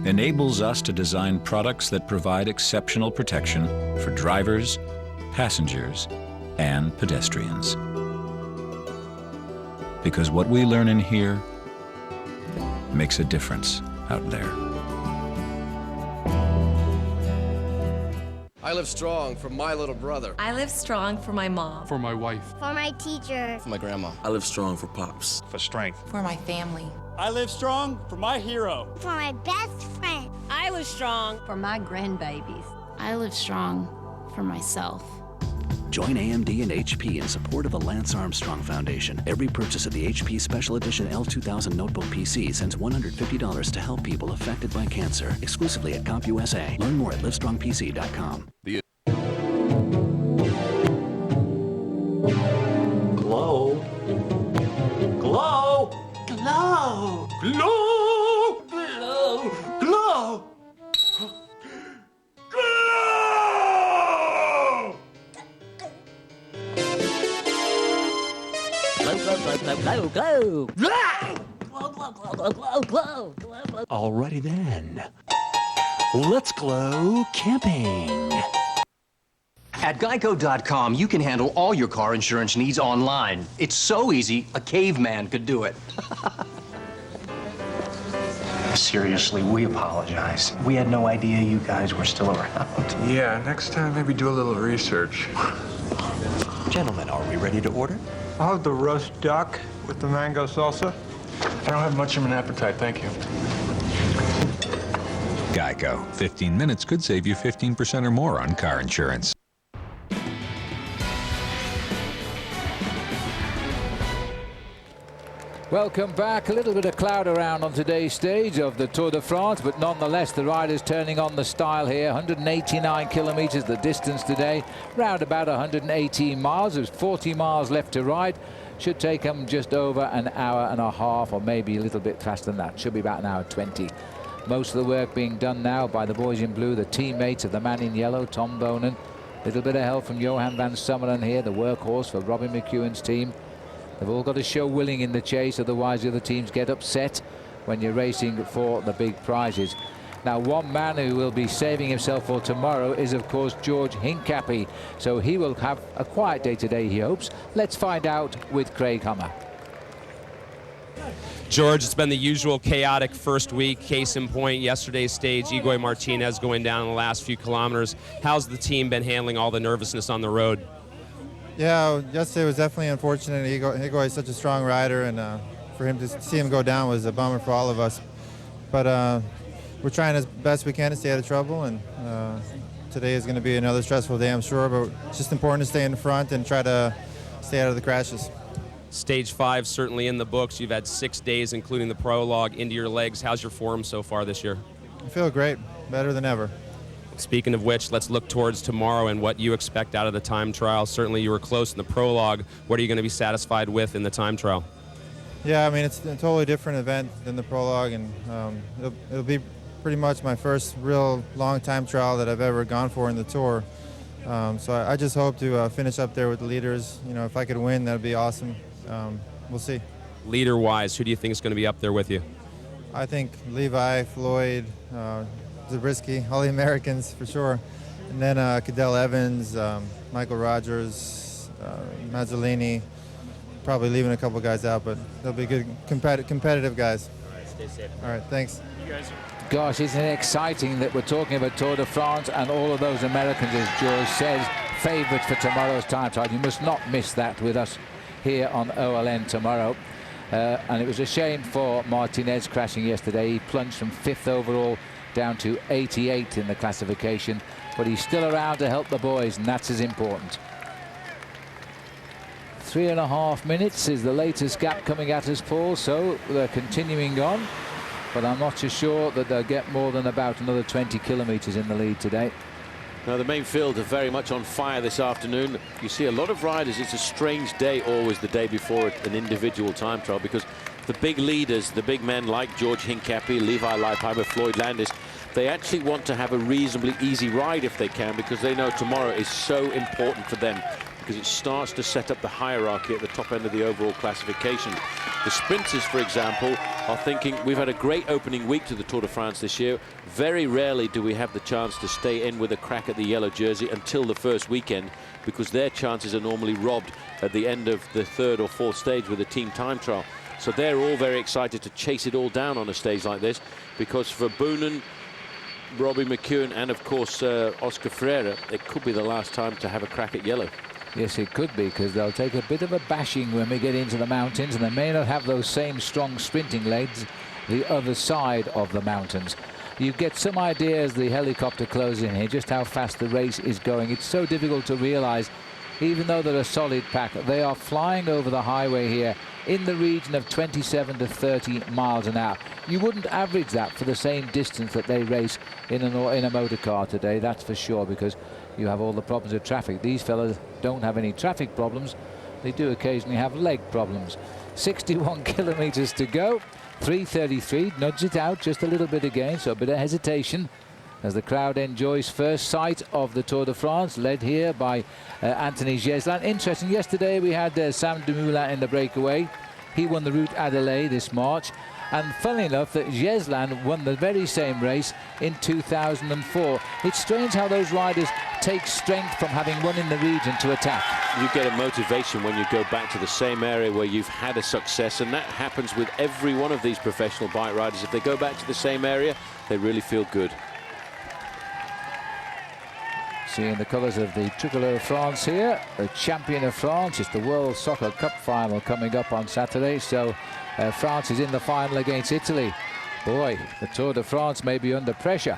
enables us to design products that provide exceptional protection for drivers, passengers, and pedestrians. Because what we learn in here makes a difference out there. I live strong for my little brother. I live strong for my mom. For my wife. For my teacher. For my grandma. I live strong for Pops. For strength. For my family. I live strong for my hero. For my best friend. I live strong for my grandbabies. I live strong for myself. Join AMD and HP in support of the Lance Armstrong Foundation. Every purchase of the HP Special Edition L2000 Notebook PC sends $150 to help people affected by cancer. Exclusively at CompUSA. Learn more at livestrongpc.com. Glow. Glow. Glow. Glow. Glow. Glow. Glow, glow, glow, glow, glow, glow, glow, glow, glow. Alrighty then. Let's glow camping. At Geico.com, you can handle all your car insurance needs online. It's so easy, a caveman could do it. Seriously, we apologize. We had no idea you guys were still around. Yeah, next time maybe do a little research. Gentlemen, are we ready to order? I'll have the roast duck with the mango salsa. I don't have much of an appetite, thank you. Geico. 15 minutes could save you 15% or more on car insurance. Welcome back. A little bit of cloud around on today's stage of the Tour de France, but nonetheless the riders turning on the style here. 189 kilometers the distance today, round about 118 miles. There's 40 miles left to ride. Should take them just over an hour and a half, or maybe a little bit faster than that. Should be about an hour 20. Most of the work being done now by the boys in blue, the teammates of the man in yellow, Tom Bonen. A little bit of help from Johan van Summeren here, the workhorse for Robin McEwen's team. They've all got to show willing in the chase, otherwise the other teams get upset. when you're racing for the big prizes. Now, one man who will be saving himself for tomorrow is, of course, George Hincapie. So he will have a quiet day today, he hopes. Let's find out with Craig Hummer. George, it's been the usual chaotic first week. Case in point, yesterday's stage, Igor Martinez going down in the last few kilometers. How's the team been handling all the nervousness on the road? Yeah, yesterday was definitely unfortunate. Igor is such a strong rider, and for him to see him go down was a bummer for all of us. But we're trying as best we can to stay out of trouble, and today is going to be another stressful day, I'm sure, but it's just important to stay in the front and try to stay out of the crashes. Stage 5 certainly in the books. You've had 6 days, including the prologue, into your legs. How's your form so far this year? I feel great, better than ever. Speaking of which, let's look towards tomorrow and what you expect out of the time trial. Certainly you were close in the prologue. What are you going to be satisfied with in the time trial? Yeah, I mean, it's a totally different event than the prologue, and it'll be pretty much my first real long time trial that I've ever gone for in the Tour. So I just hope to finish up there with the leaders. You know, if I could win, that'd be awesome. We'll see. Leader-wise, who do you think is going to be up there with you? I think Levi, Floyd, Zabriskie, all the Americans for sure. And then Cadell Evans, Michael Rogers, Mazzolini, probably leaving a couple guys out, but they'll be good competitive guys. All right, stay safe. All right, thanks. You guys. Gosh, isn't it exciting that we're talking about Tour de France and all of those Americans, as George says, favourites for tomorrow's time trial. You must not miss that with us here on OLN tomorrow. And it was a shame for Martinez crashing yesterday. He plunged from 5th overall down to 88 in the classification, but he's still around to help the boys, and that's as important. 3.5 minutes is the latest gap coming at us, Paul, so they're continuing on, but I'm not so sure that they'll get more than about another 20 kilometres in the lead today. Now, the main field are very much on fire this afternoon. You see a lot of riders. It's a strange day always, the day before an individual time trial, because the big leaders, the big men like George Hincapie, Levi Leipheimer, Floyd Landis, they actually want to have a reasonably easy ride if they can, because they know tomorrow is so important for them, because it starts to set up the hierarchy at the top end of the overall classification. The sprinters, for example, are thinking, we've had a great opening week to the Tour de France this year. Very rarely do we have the chance to stay in with a crack at the yellow jersey until the first weekend, because their chances are normally robbed at the end of the 3rd or 4th stage with a team time trial. So they're all very excited to chase it all down on a stage like this, because for Boonen, Robbie McEwen and, of course, Oscar Freire, it could be the last time to have a crack at yellow. Yes, it could be, because they'll take a bit of a bashing when we get into the mountains, and they may not have those same strong sprinting legs the other side of the mountains. You get some idea as the helicopter closes in here just how fast the race is going. It's so difficult to realize, even though they're a solid pack, they are flying over the highway here in the region of 27 to 30 miles an hour. You wouldn't average that for the same distance that they race in a motor car today, that's for sure, because you have all the problems of traffic. These fellas don't have any traffic problems. They do occasionally have leg problems. 61 kilometers to go. 3:33, nudge it out just a little bit again, so a bit of hesitation as the crowd enjoys first sight of the Tour de France, led here by Anthony Geslan. Interesting, yesterday we had Sam Dumoulin in the breakaway. He won the Route Adelaide this March. And funnily enough, that Geslan won the very same race in 2004. It's strange how those riders take strength from having won in the region to attack. You get a motivation when you go back to the same area where you've had a success, and that happens with every one of these professional bike riders. If they go back to the same area, they really feel good. Seeing the colours of the Tricolore of France here, the champion of France. It's the World Soccer Cup final coming up on Saturday, so France is in the final against Italy. Boy, the Tour de France may be under pressure.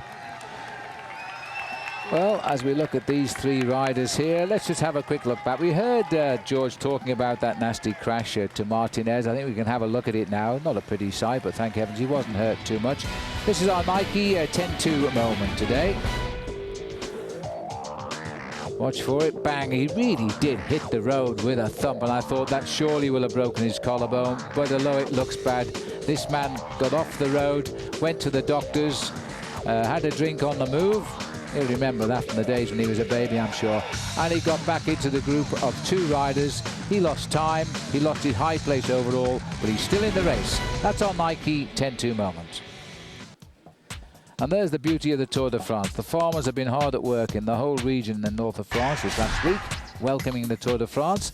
Well, as we look at these three riders here, let's just have a quick look back. We heard George talking about that nasty crash to Martinez. I think we can have a look at it now. Not a pretty sight, but thank heavens he wasn't hurt too much. This is our Nike 10-2 moment today. Watch for it, bang, he really did hit the road with a thump, and I thought that surely will have broken his collarbone, but although it looks bad, this man got off the road, went to the doctors, had a drink on the move, He'll remember that from the days when he was a baby, I'm sure. And he got back into the group of 2 riders. He lost time, he lost his high place overall, but he's still in the race. That's our Nike 10-2 moment. And there's the beauty of the Tour de France. The farmers have been hard at work in the whole region in the north of France this last week, welcoming the Tour de France.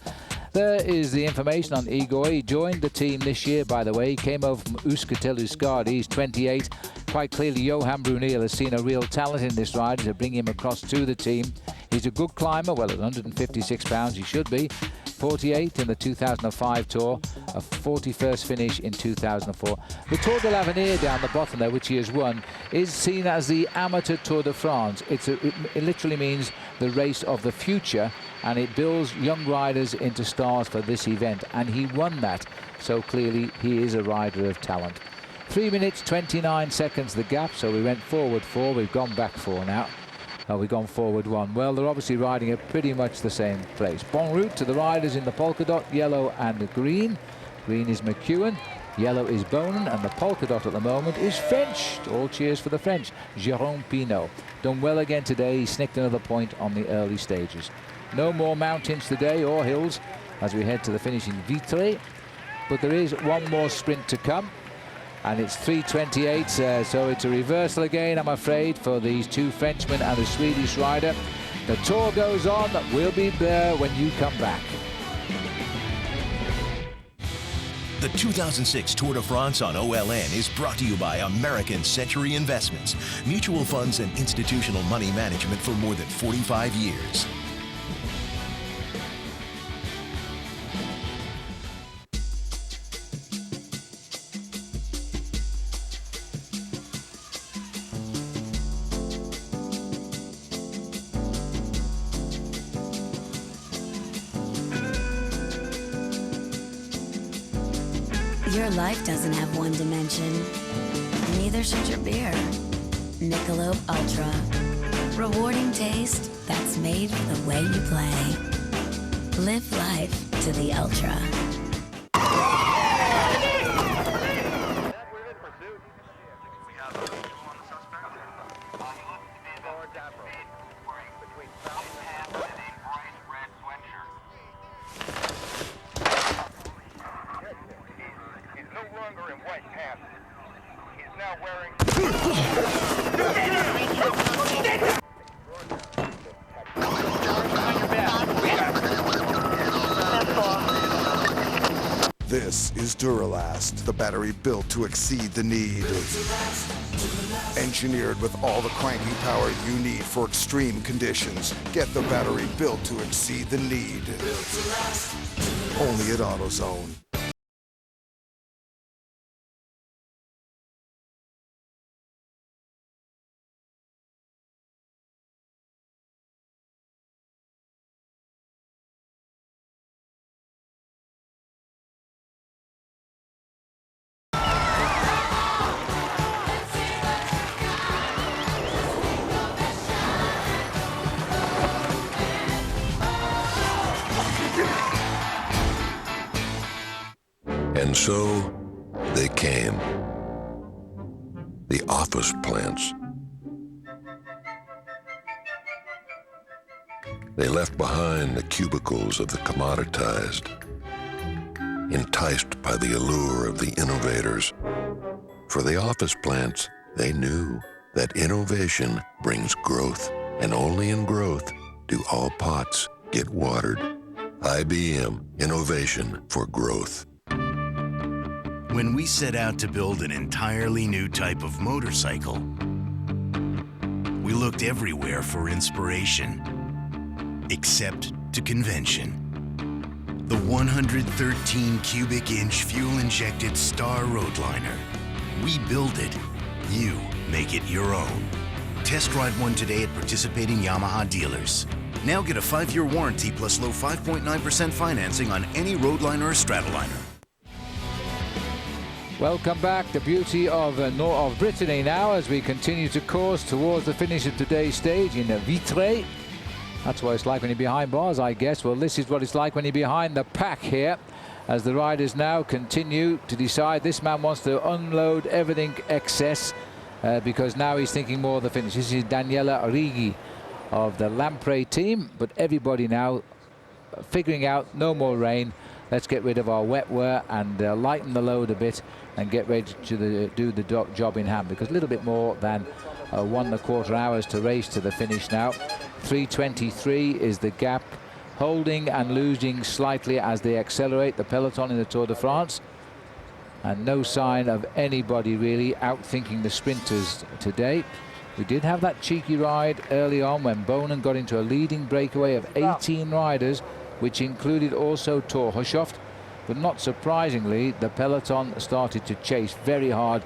There is the information on Igor. He joined the team this year, by the way. He came over from Euskaltel-Euskadi. He's 28. Quite clearly, Johan Brunel has seen a real talent in this rider to bring him across to the team. He's a good climber. Well, at 156 pounds, he should be. 48 in the 2005 Tour, a 41st finish in 2004. The Tour de l'Avenir down the bottom there, which he has won, is seen as the amateur Tour de France. It literally means the race of the future, and it builds young riders into stars for this event, and he won that. So clearly he is a rider of talent. 3 minutes 29 seconds the gap, so we went forward 4, we've gone back 4 now. We've gone forward 1. Well, they're obviously riding at pretty much the same place. Bon route to the riders in the polka dot, yellow and green. Green is McEwen, yellow is Bonin, and the polka dot at the moment is French. All cheers for the French. Jérôme Pinault. Done well again today. He snicked another point on the early stages. No more mountains today, or hills, as we head to the finish in Vitré. But there is one more sprint to come. And it's 3:28, so it's a reversal again, I'm afraid, for these 2 Frenchmen and a Swedish rider. The Tour goes on. We'll be there when you come back. The 2006 Tour de France on OLN is brought to you by American Century Investments, mutual funds and institutional money management for more than 45 years. Your life doesn't have one dimension. Neither should your beer. Michelob Ultra. Rewarding taste that's made for the way you play. Live life to the ultra. This is Duralast, the battery built to exceed the need. Engineered with all the cranking power you need for extreme conditions. Get the battery built to exceed the need. Only at AutoZone. And so they came. The office plants. They left behind the cubicles of the commoditized, enticed by the allure of the innovators. For the office plants, they knew that innovation brings growth, and only in growth do all pots get watered. IBM, innovation for growth. When we set out to build an entirely new type of motorcycle, we looked everywhere for inspiration, except to convention. The 113 cubic inch fuel-injected Star Roadliner. We build it, you make it your own. Test drive one today at participating Yamaha dealers. Now get a 5-year warranty plus low 5.9% financing on any Roadliner or Stratoliner. Welcome back. The beauty of Brittany now as we continue to course towards the finish of today's stage in Vitré. That's what it's like when you're behind bars, I guess. Well, this is what it's like when you're behind the pack here, as the riders now continue to decide. This man wants to unload everything excess, because now he's thinking more of the finish. This is Daniela Origi of the Lampre team, but everybody now figuring out no more rain. Let's get rid of our wet wear and lighten the load a bit and get ready to do the job in hand, because a little bit more than 1¼ hours to race to the finish now. 3:23 is the gap, holding and losing slightly as they accelerate the peloton in the Tour de France, and no sign of anybody really outthinking the sprinters today. We did have that cheeky ride early on when Bonen got into a leading breakaway of 18 riders, which included also Thor Hushovd, but not surprisingly the peloton started to chase very hard.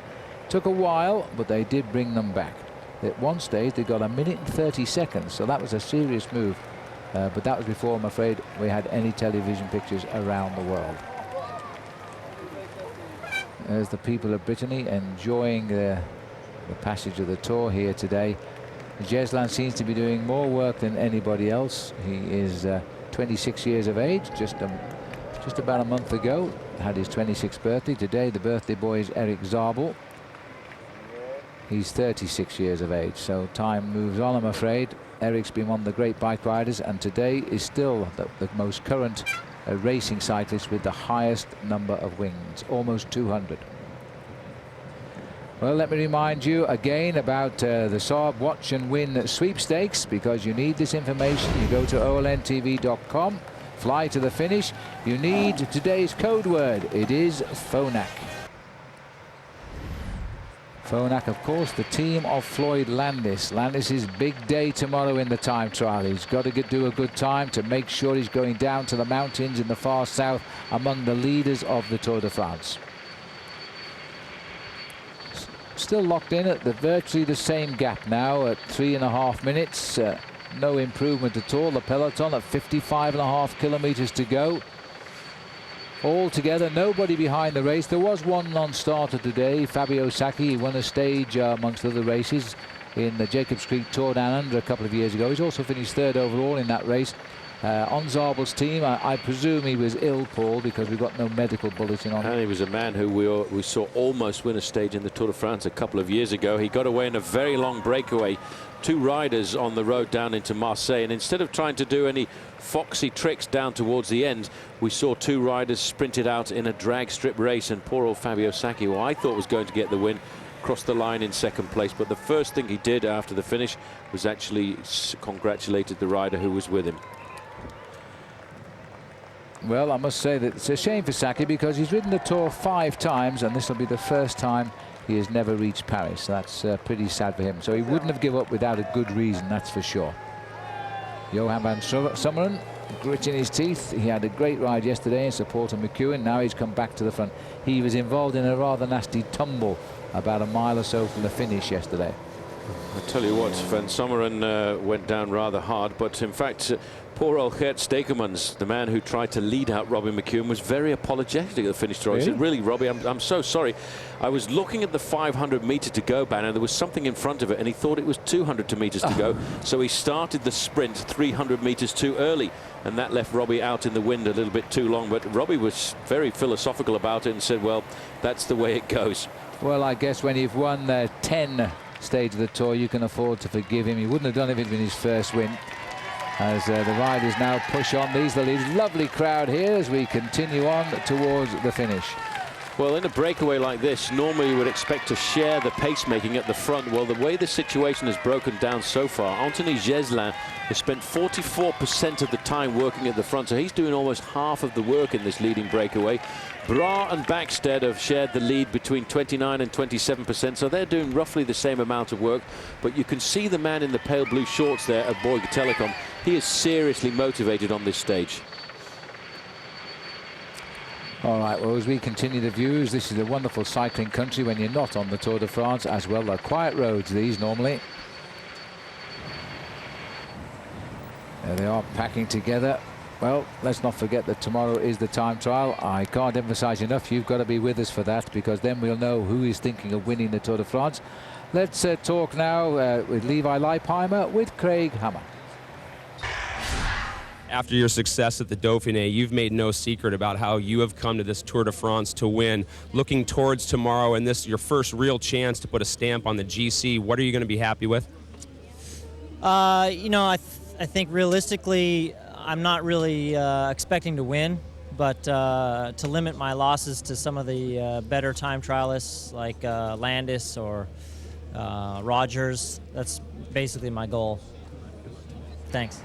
Took a while, but they did bring them back. At one stage they got 1 minute and 30 seconds, so that was a serious move, but that was before, I'm afraid, we had any television pictures around the world. There's the people of Brittany enjoying the passage of the Tour here today. Jeslan seems to be doing more work than anybody else. He is 26 years of age, just about a month ago had his 26th birthday. Today the birthday boy is Eric Zabel. He's 36 years of age, so time moves on, I'm afraid. Eric's been one of the great bike riders, and today is still the most current racing cyclist with the highest number of wins, almost 200. Well, let me remind you again about the Saab Watch and Win sweepstakes, because you need this information. You go to olntv.com, fly to the finish. You need today's code word. It is Phonak. Phonak, of course, the team of Floyd Landis. Landis's big day tomorrow in the time trial. He's got to do a good time to make sure he's going down to the mountains in the far south among the leaders of the Tour de France. Still locked in at virtually the same gap now at 3.5 minutes. No improvement at all. The peloton at 55.5 kilometers to go. Altogether, nobody behind the race. There was one non-starter today, Fabio Sacchi. He won a stage amongst other races in the Jacobs Creek Tour Down Under a couple of years ago. He's also finished 3rd overall in that race. On Zabel's team, I presume he was ill, Paul, because we've got no medical bulletin on him. And he was a man who we saw almost win a stage in the Tour de France a couple of years ago. He got away in a very long breakaway. 2 riders on the road down into Marseille, and instead of trying to do any foxy tricks down towards the end, we saw 2 riders sprinted out in a drag strip race, and poor old Fabio Sacchi, who I thought was going to get the win, crossed the line in 2nd place. But the first thing he did after the finish was actually congratulated the rider who was with him. Well, I must say that it's a shame for Sacchi, because he's ridden the Tour 5 times, and this will be the first time he has never reached Paris. That's pretty sad for him. So he wouldn't have given up without a good reason, that's for sure. Johan van Summeren, gritting his teeth. He had a great ride yesterday in support of McEwen. Now he's come back to the front. He was involved in a rather nasty tumble about a mile or so from the finish yesterday. I tell you what, Van Summeren went down rather hard, but in fact, poor old Gert Stekemans, the man who tried to lead out Robbie McEwen, was very apologetic at the finish. He said, really, Robbie, I'm so sorry. I was looking at the 500 meter to go banner. There was something in front of it, and he thought it was 200 meters to go. So he started the sprint 300 meters too early, and that left Robbie out in the wind a little bit too long. But Robbie was very philosophical about it and said, well, that's the way it goes. Well, I guess when you've won 10 stage of the Tour, you can afford to forgive him. He wouldn't have done it if it had been his first win. As the riders now push on. These are the leaders. Lovely crowd here as we continue on towards the finish. Well, in a breakaway like this, normally you would expect to share the pacemaking at the front. Well, the way the situation has broken down so far, Anthony Jeslan has spent 44% of the time working at the front, so he's doing almost half of the work in this leading breakaway. Bra and Backstead have shared the lead between 29 and 27%, so they're doing roughly the same amount of work. But you can see the man in the pale blue shorts there at Bouygues Telecom. He is seriously motivated on this stage. All right, well, as we continue the views, this is a wonderful cycling country when you're not on the Tour de France as well. They're quiet roads, these, normally. There they are, packing together. Well, let's not forget that tomorrow is the time trial. I can't emphasize enough, you've got to be with us for that, because then we'll know who is thinking of winning the Tour de France. Let's talk now with Levi Leipheimer with Craig Hammer. After your success at the Dauphiné, you've made no secret about how you have come to this Tour de France to win. Looking towards tomorrow and this your first real chance to put a stamp on the GC, what are you going to be happy with? You know, I think realistically, I'm not really expecting to win, but to limit my losses to some of the better time trialists like Landis or Rogers, that's basically my goal. Thanks.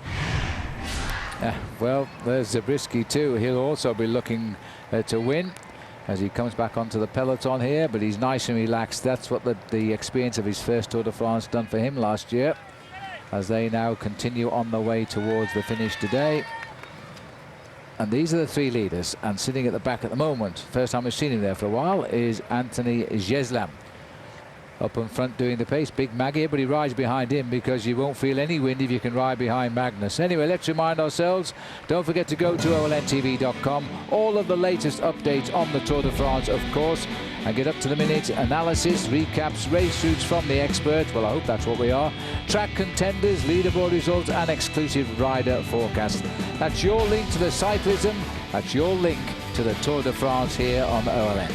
Well, there's Zabriskie too. He'll also be looking to win as he comes back onto the peloton here, but he's nice and relaxed. That's what the experience of his first Tour de France done for him last year, as they now continue on the way towards the finish today. And these are the three leaders, and sitting at the back at the moment, first time we've seen him there for a while, is Anthony Geslam. Up in front doing the pace, Big Mag here, but he rides behind him because you won't feel any wind if you can ride behind Magnus. Anyway, let's remind ourselves, don't forget to go to olntv.com. All of the latest updates on the Tour de France, of course, and get up-to-the-minute analysis, recaps, race routes from the experts. Well, I hope that's what we are. Track contenders, leaderboard results, and exclusive rider forecasts. That's your link to the cyclism. That's your link to the Tour de France here on OLN.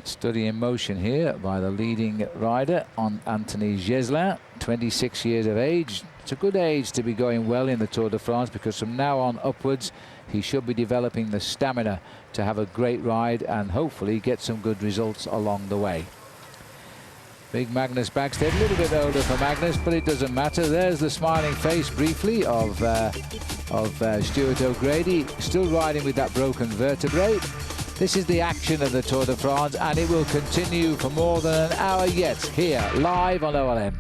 Study in motion here by the leading rider on Anthony Geslam, 26 years of age. It's a good age to be going well in the Tour de France, because from now on upwards he should be developing the stamina to have a great ride and hopefully get some good results along the way. Big Magnus Bagstead, a little bit older for Magnus, but it doesn't matter. There's the smiling face briefly of Stuart O'Grady, still riding with that broken vertebrae. This is the action of the Tour de France, and it will continue for more than an hour yet, here, live on OLN.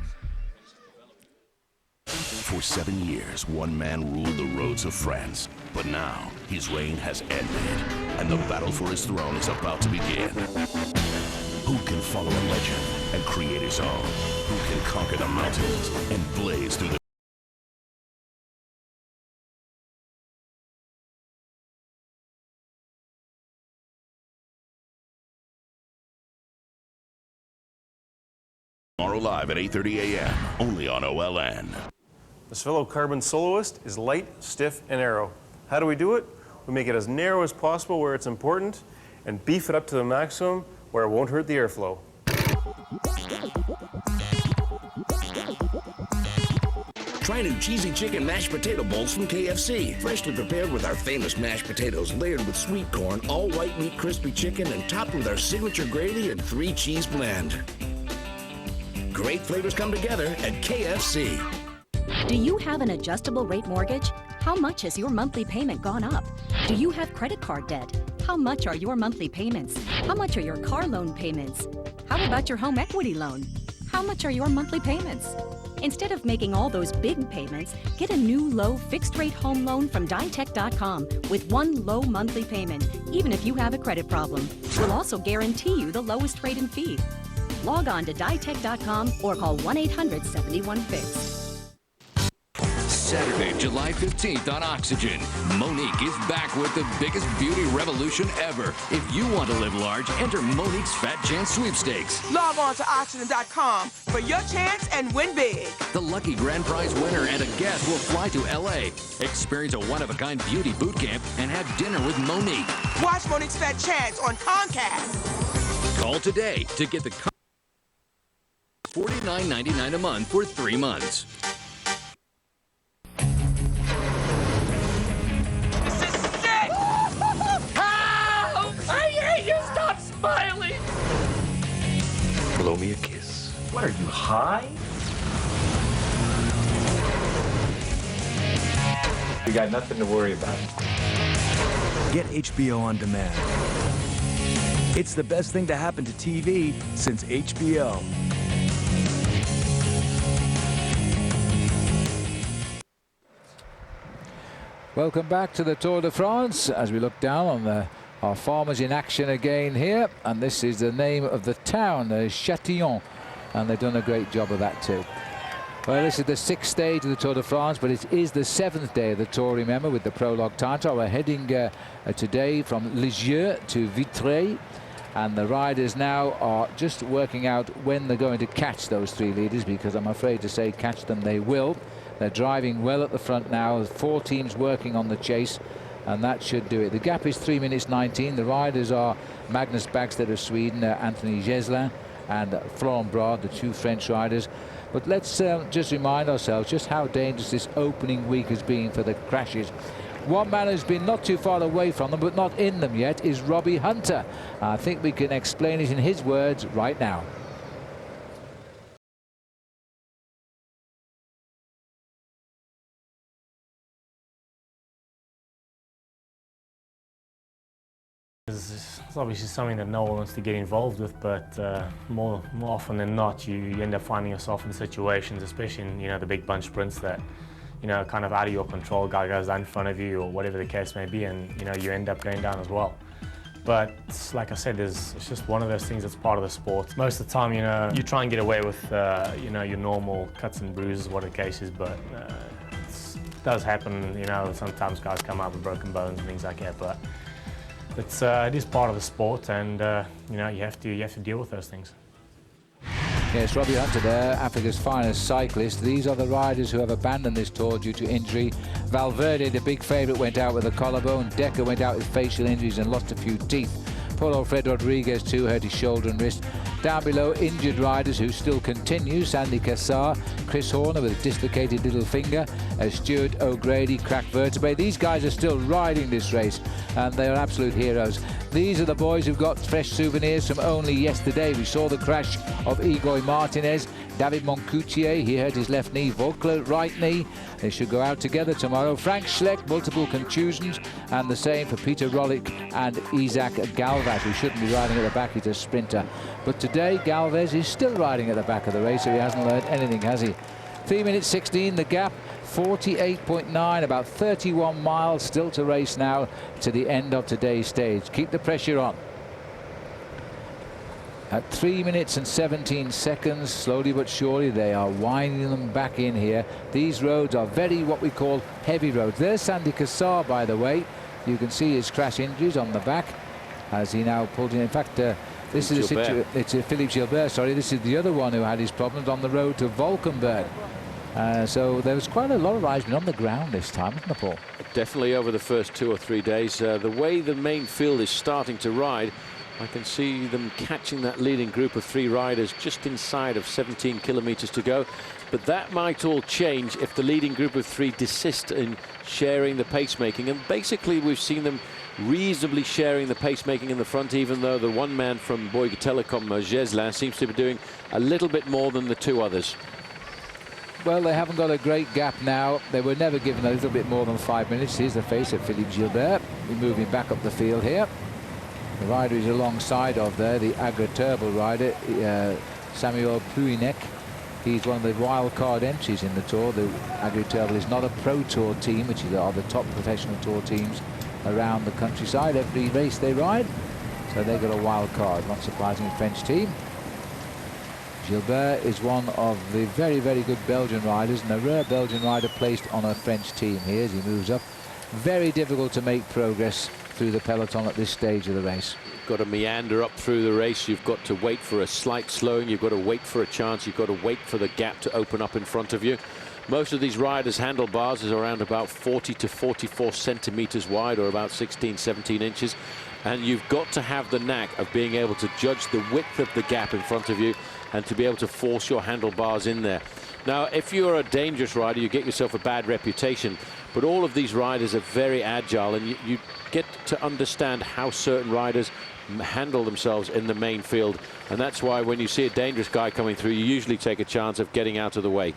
For 7 years, one man ruled the roads of France. But now, his reign has ended, and the battle for his throne is about to begin. Who can follow a legend and create his own? Who can conquer the mountains and blaze through the Tomorrow live at 8:30 a.m. only on OLN. The Svello Carbon Soloist is light, stiff, and narrow. How do we do it? We make it as narrow as possible where it's important and beef it up to the maximum where it won't hurt the airflow. Try new cheesy chicken mashed potato bowls from KFC. Freshly prepared with our famous mashed potatoes, layered with sweet corn, all white meat crispy chicken, and topped with our signature gravy and 3-cheese blend. Great flavors come together at KFC. Do you have an adjustable rate mortgage? How much has your monthly payment gone up? Do you have credit card debt? How much are your monthly payments? How much are your car loan payments? How about your home equity loan? How much are your monthly payments? Instead of making all those big payments, get a new low fixed-rate home loan from Ditech.com with one low monthly payment, even if you have a credit problem. We'll also guarantee you the lowest rate and fee. Log on to Ditech.com or call 1-800-71-FIX. Saturday, July 15th on Oxygen, Monique is back with the biggest beauty revolution ever. If you want to live large, enter Monique's Fat Chance Sweepstakes. Log on to Oxygen.com for your chance and win big. The lucky grand prize winner and a guest will fly to L.A., experience a one-of-a-kind beauty boot camp, and have dinner with Monique. Watch Monique's Fat Chance on Comcast. Call today to get the $49.99 a month for 3 months. I hate you! Stop smiling! Blow me a kiss. What are you, high? You got nothing to worry about. Get HBO on demand. It's the best thing to happen to TV since HBO. Welcome back to the Tour de France as we look down on our farmers in action again here, and this is the name of the town, Châtillon, and they've done a great job of that too. Well, this is the 6th stage of the Tour de France, but it is the 7th day of the Tour, remember, with the prologue time trial. We're heading today from Lisieux to Vitré, and the riders now are just working out when they're going to catch those 3 leaders, because I'm afraid to say catch them they will. They're driving well at the front now. 4 teams working on the chase, and that should do it. The gap is 3 minutes 19. The riders are Magnus Bagstedt of Sweden, Anthony Geslin and Florent Brod, the 2 French riders. But let's just remind ourselves just how dangerous this opening week has been for the crashes. One man who's been not too far away from them, but not in them yet, is Robbie Hunter. I think we can explain it in his words right now. It's obviously something that no one wants to get involved with, but more often than not, you end up finding yourself in situations, especially in the big bunch sprints, that kind of out of your control. Guy goes down in front of you, or whatever the case may be, and you end up going down as well. But like I said, it's just one of those things that's part of the sport. Most of the time, you try and get away with your normal cuts and bruises, whatever the case is, but it does happen. Sometimes guys come out with broken bones and things like that, but it is part of the sport, and you have to deal with those things. Yes, Robbie Hunter there, Africa's finest cyclist. These are the riders who have abandoned this tour due to injury. Valverde, the big favourite, went out with a collarbone. Decker went out with facial injuries and lost a few teeth. Paul Alfred Rodriguez too hurt his shoulder and wrist. Down below, injured riders who still continue. Sandy Cassar, Chris Horner with a dislocated little finger, Stuart O'Grady, cracked vertebrae. These guys are still riding this race, and they are absolute heroes. These are the boys who've got fresh souvenirs from only yesterday. We saw the crash of Igor Martinez, David Moncoutier, he hurt his left knee, Volkler right knee. They should go out together tomorrow. Frank Schleck, multiple contusions, and the same for Peter Rollick and Isaac Galvez, who shouldn't be riding at the back. He's a sprinter. But today, Galvez is still riding at the back of the race, so he hasn't learned anything, has he? 3 minutes 16, the gap, 48.9, about 31 miles still to race now to the end of today's stage. Keep the pressure on. At 3 minutes and 17 seconds, slowly but surely, they are winding them back in here. These roads are very, what we call, heavy roads. There's Sandy Cassar, by the way. You can see his crash injuries on the back as he now pulled in. In fact, this is a situation. It's Philippe Gilbert, sorry. This is the other one who had his problems on the road to Valkenburg. So there was quite a lot of riders on the ground this time, wasn't there, Paul? Definitely over the first 2 or 3 days. The way the main field is starting to ride, I can see them catching that leading group of 3 riders just inside of 17 kilometers to go. But that might all change if the leading group of 3 desist in sharing the pacemaking. And basically, we've seen them reasonably sharing the pacemaking in the front, even though the one man from Bouygues Telecom, Geslin, seems to be doing a little bit more than the 2 others. Well, they haven't got a great gap now. They were never given a little bit more than 5 minutes. Here's the face of Philippe Gilbert. We're moving back up the field here. The rider is alongside of there, the Agri-Turbo rider, Samuel Pluinek. He's one of the wild card entries in the Tour. The Agri-Turbo is not a Pro Tour team, which are the top professional Tour teams around the countryside. Every race they ride, so they got a wild card. Not surprisingly, French team. Gilbert is one of the very, very good Belgian riders, and a rare Belgian rider placed on a French team here as he moves up. Very difficult to make progress through the peloton at this stage of the race. You've got to meander up through the race. You've got to wait for a slight slowing. You've got to wait for a chance. You've got to wait for the gap to open up in front of you. Most of these riders' handlebars is around about 40 to 44 centimeters wide, or about 16, 17 inches. And you've got to have the knack of being able to judge the width of the gap in front of you and to be able to force your handlebars in there. Now, if you're a dangerous rider, you get yourself a bad reputation. But all of these riders are very agile, and you get to understand how certain riders handle themselves in the main field. And that's why when you see a dangerous guy coming through, you usually take a chance of getting out of the way.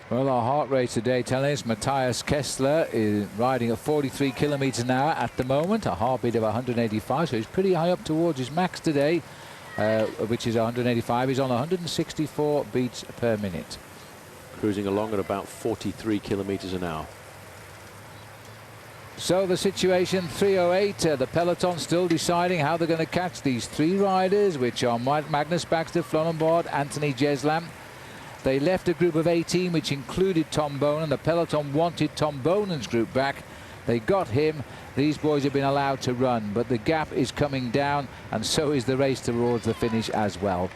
Well, our heart rate today telling us Matthias Kessler is riding at 43 kilometers an hour at the moment, a heartbeat of 185, so he's pretty high up towards his max today, which is 185. He's on 164 beats per minute. Cruising along at about 43 kilometers an hour. So the situation, 3:08, the peloton still deciding how they're going to catch these 3 riders, which are Magnus Bagstedt, Florent Brod, Anthony Geslin. They left a group of 18, which included Tom Bonen. The peloton wanted Tom Bonen's group back. They got him. These boys have been allowed to run, but the gap is coming down, and so is the race towards the finish as well.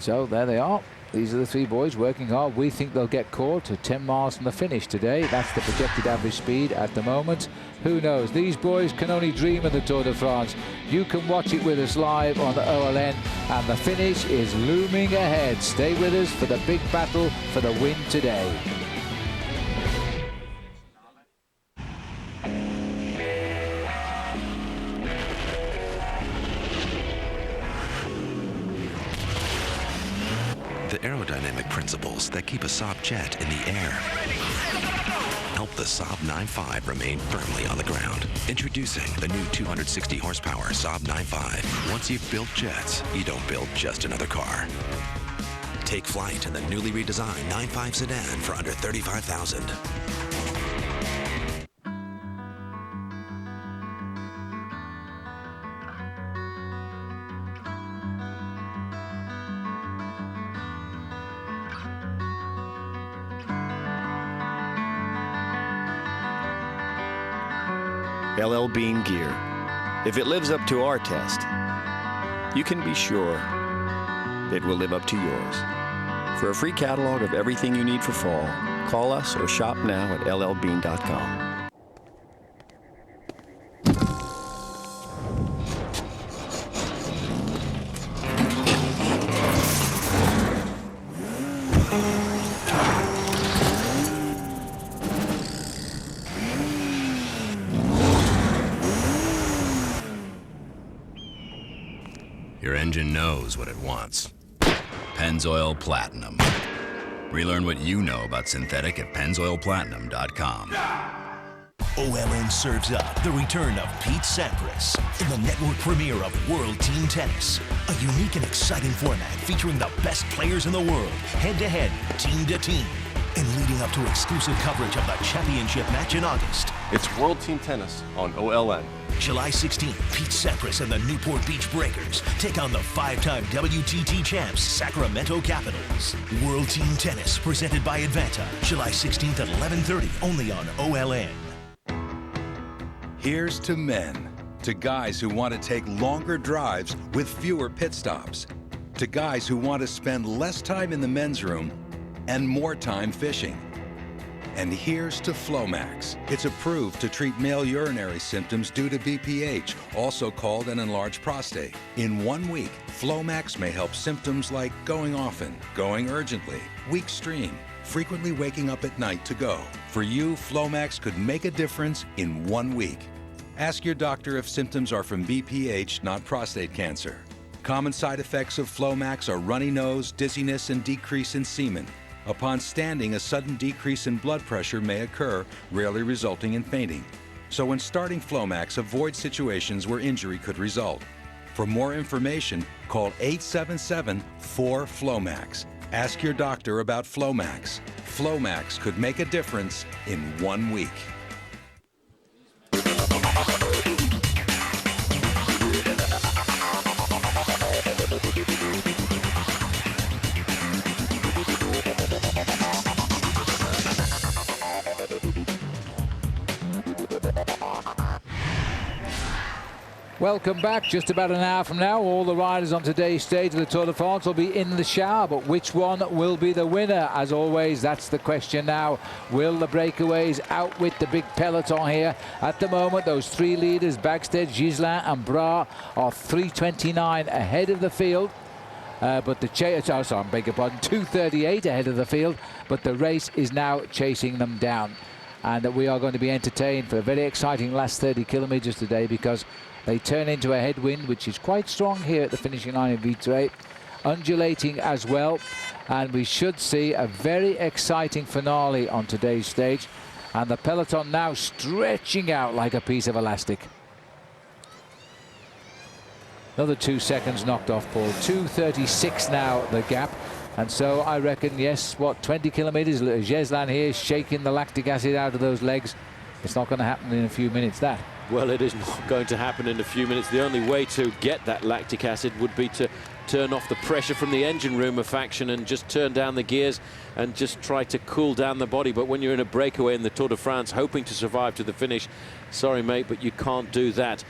So there they are. These are the three boys working hard. We think they'll get caught to 10 miles from the finish today. That's the projected average speed at the moment. Who knows? These boys can only dream of the Tour de France. You can watch it with us live on the OLN, and the finish is looming ahead. Stay with us for the big battle for the win today. The aerodynamic principles that keep a Saab jet in the air help the Saab 9.5 remain firmly on the ground. Introducing the new 260 horsepower Saab 9.5. Once you've built jets, you don't build just another car. Take flight in the newly redesigned 9.5 sedan for under $35,000. L.L.Bean gear. If it lives up to our test, you can be sure it will live up to yours. For a free catalog of everything you need for fall, call us or shop now at LL.Bean.com. Your engine knows what it wants. Pennzoil Platinum. Relearn what you know about synthetic at pennzoilplatinum.com. OLN serves up the return of Pete Sampras in the network premiere of World Team Tennis. A unique and exciting format featuring the best players in the world, head-to-head, team-to-team. And leading up to exclusive coverage of the championship match in August. It's World Team Tennis on OLN. July 16th, Pete Sampras and the Newport Beach Breakers take on the 5-time WTT champs, Sacramento Capitals. World Team Tennis, presented by Advanta. July 16th at 11:30, only on OLN. Here's to men, to guys who want to take longer drives with fewer pit stops, to guys who want to spend less time in the men's room and more time fishing. And here's to Flomax. It's approved to treat male urinary symptoms due to BPH, also called an enlarged prostate. In 1 week, Flomax may help symptoms like going often, going urgently, weak stream, frequently waking up at night to go. For you, Flomax could make a difference in 1 week. Ask your doctor if symptoms are from BPH, not prostate cancer. Common side effects of Flomax are runny nose, dizziness, and decrease in semen. Upon standing, a sudden decrease in blood pressure may occur, rarely resulting in fainting. So when starting Flomax, avoid situations where injury could result. For more information, call 877-4FLOMAX. Ask your doctor about Flomax. Flomax could make a difference in 1 week. Welcome back. Just about an hour from now, all the riders on today's stage of the Tour de France will be in the shower, but which one will be the winner? As always, that's the question now. Will the breakaways outwit the big peloton here? At the moment, those three leaders, Bagstead, Gislain and Bras, are 3:29 ahead of the field. But the chase, I beg your pardon, 2:38 ahead of the field, but the race is now chasing them down. And we are going to be entertained for a very exciting last 30 kilometers today, because they turn into a headwind, which is quite strong here at the finishing line in Vitré, undulating as well. And we should see a very exciting finale on today's stage. And the peloton now stretching out like a piece of elastic. Another 2 seconds knocked off, Paul. 2:36 now, the gap. And so I reckon, yes, what, 20 kilometers? Gislain here shaking the lactic acid out of those legs. It's not going to happen in a few minutes, that. Well, it is not going to happen in a few minutes. The only way to get that lactic acid would be to turn off the pressure from the engine room of action and just turn down the gears and just try to cool down the body. But when you're in a breakaway in the Tour de France, hoping to survive to the finish, sorry, mate, but you can't do that.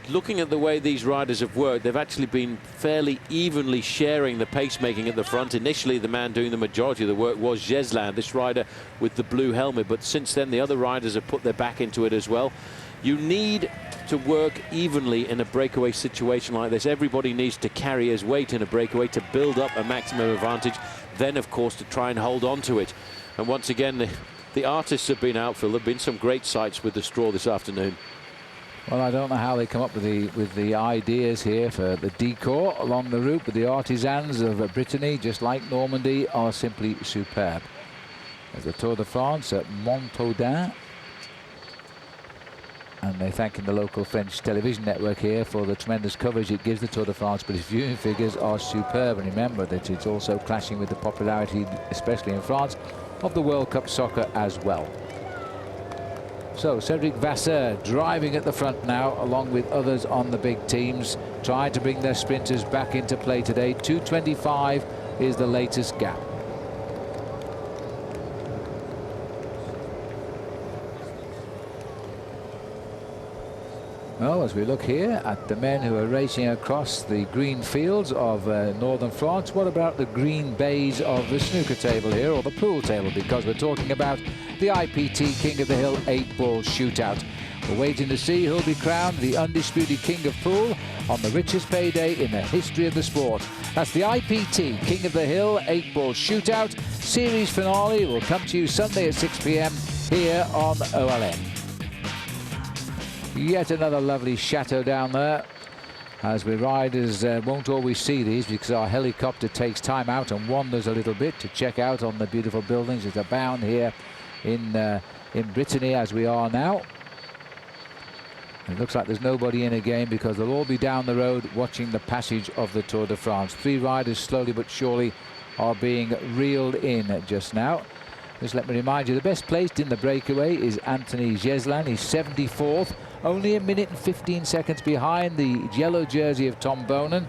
looking at the way these riders have worked, they've actually been fairly evenly sharing the pacemaking at the front. Initially, the man doing the majority of the work was Jeslan, this rider with the blue helmet, but since then the other riders have put their back into it as well. You need to work evenly in a breakaway situation like this. Everybody needs to carry his weight in a breakaway to build up a maximum advantage, then of course to try and hold on to it. And once again, the artists have been out, Phil. There have been some great sights with the straw this afternoon. Well, I don't know how they come up with the ideas here for the decor along the route, but the artisans of Brittany, just like Normandy, are simply superb. There's the Tour de France at Montaudin, and they're thanking the local French television network here for the tremendous coverage it gives the Tour de France, but its viewing figures are superb. And remember that it's also clashing with the popularity, especially in France, of the World Cup soccer as well. So Cedric Vasseur driving at the front now, along with others on the big teams, trying to bring their sprinters back into play today. 2:25 is the latest gap. Well, as we look here at the men who are racing across the green fields of northern France, what about the green bays of the snooker table here, or the pool table, because we're talking about the IPT King of the Hill 8-ball shootout. We're waiting to see who'll be crowned the undisputed King of Pool on the richest payday in the history of the sport. That's the IPT King of the Hill 8-ball shootout. Series finale will come to you Sunday at 6 p.m. here on OLN. Yet another lovely chateau down there, as we riders won't always see these because our helicopter takes time out and wanders a little bit to check out on the beautiful buildings that abound here in Brittany as we are now. It looks like there's nobody in again because they'll all be down the road watching the passage of the Tour de France. 3 riders slowly but surely are being reeled in just now. Just let me remind you, the best placed in the breakaway is Anthony Jeslan. He's 74th, only 1 minute and 15 seconds behind the yellow jersey of Tom Bonan.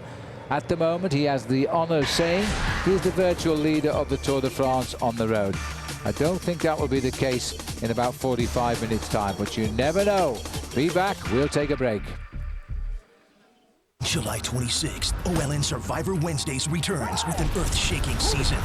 At the moment, he has the honour of saying he's the virtual leader of the Tour de France on the road. I don't think that will be the case in about 45 minutes' time, but you never know. Be back, we'll take a break. July 26th, OLN Survivor Wednesdays returns with an earth-shaking season.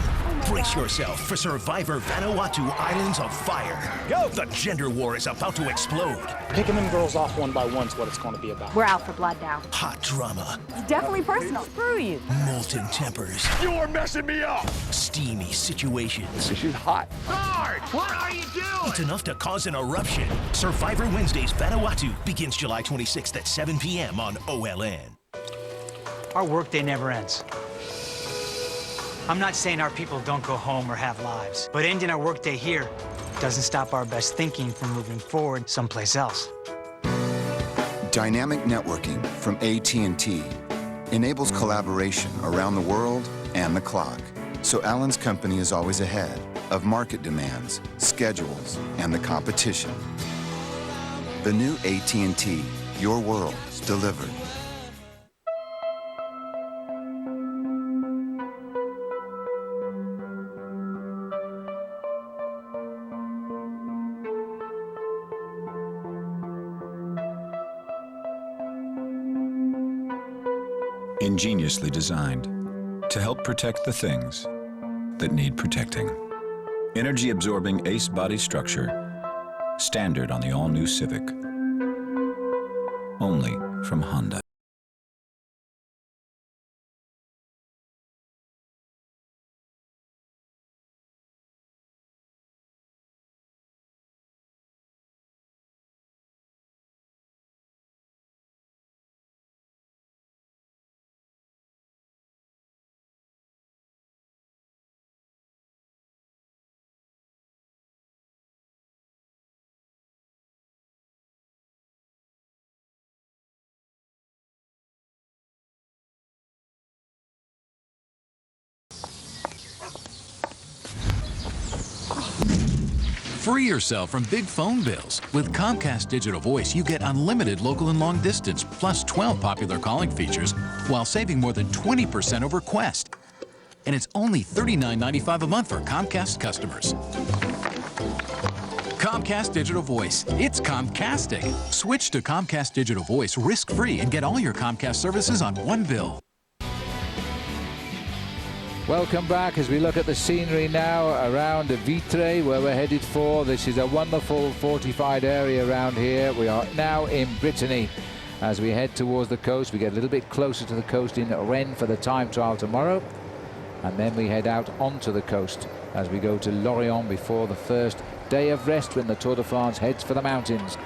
Brace yourself for Survivor Vanuatu Islands of Fire. Go! The gender war is about to explode. Picking them girls off one by one's what it's going to be about. We're out for blood now. Hot drama. It's definitely personal. Screw you. Molten tempers. You are messing me up! Steamy situations. This is hot. Guard! What are you doing? It's enough to cause an eruption. Survivor Wednesdays Vanuatu begins July 26th at 7 p.m. on OLN. Our workday never ends. I'm not saying our people don't go home or have lives, but ending our workday here doesn't stop our best thinking from moving forward someplace else. Dynamic networking from AT&T enables collaboration around the world and the clock, so Allen's company is always ahead of market demands, schedules, and the competition. The new AT&T, your world delivered. Ingeniously designed to help protect the things that need protecting. Energy-absorbing ACE body structure, standard on the all-new Civic. Only from Honda. Free yourself from big phone bills. With Comcast Digital Voice, you get unlimited local and long distance, plus 12 popular calling features, while saving more than 20% over Quest. And it's only $39.95 a month for Comcast customers. Comcast Digital Voice. It's Comcastic. Switch to Comcast Digital Voice risk-free and get all your Comcast services on one bill. Welcome back as we look at the scenery now around Vitré, where we're headed for. This is a wonderful fortified area around here. We are now in Brittany. As we head towards the coast, we get a little bit closer to the coast in Rennes for the time trial tomorrow. And then we head out onto the coast as we go to Lorient before the first day of rest when the Tour de France heads for the mountains.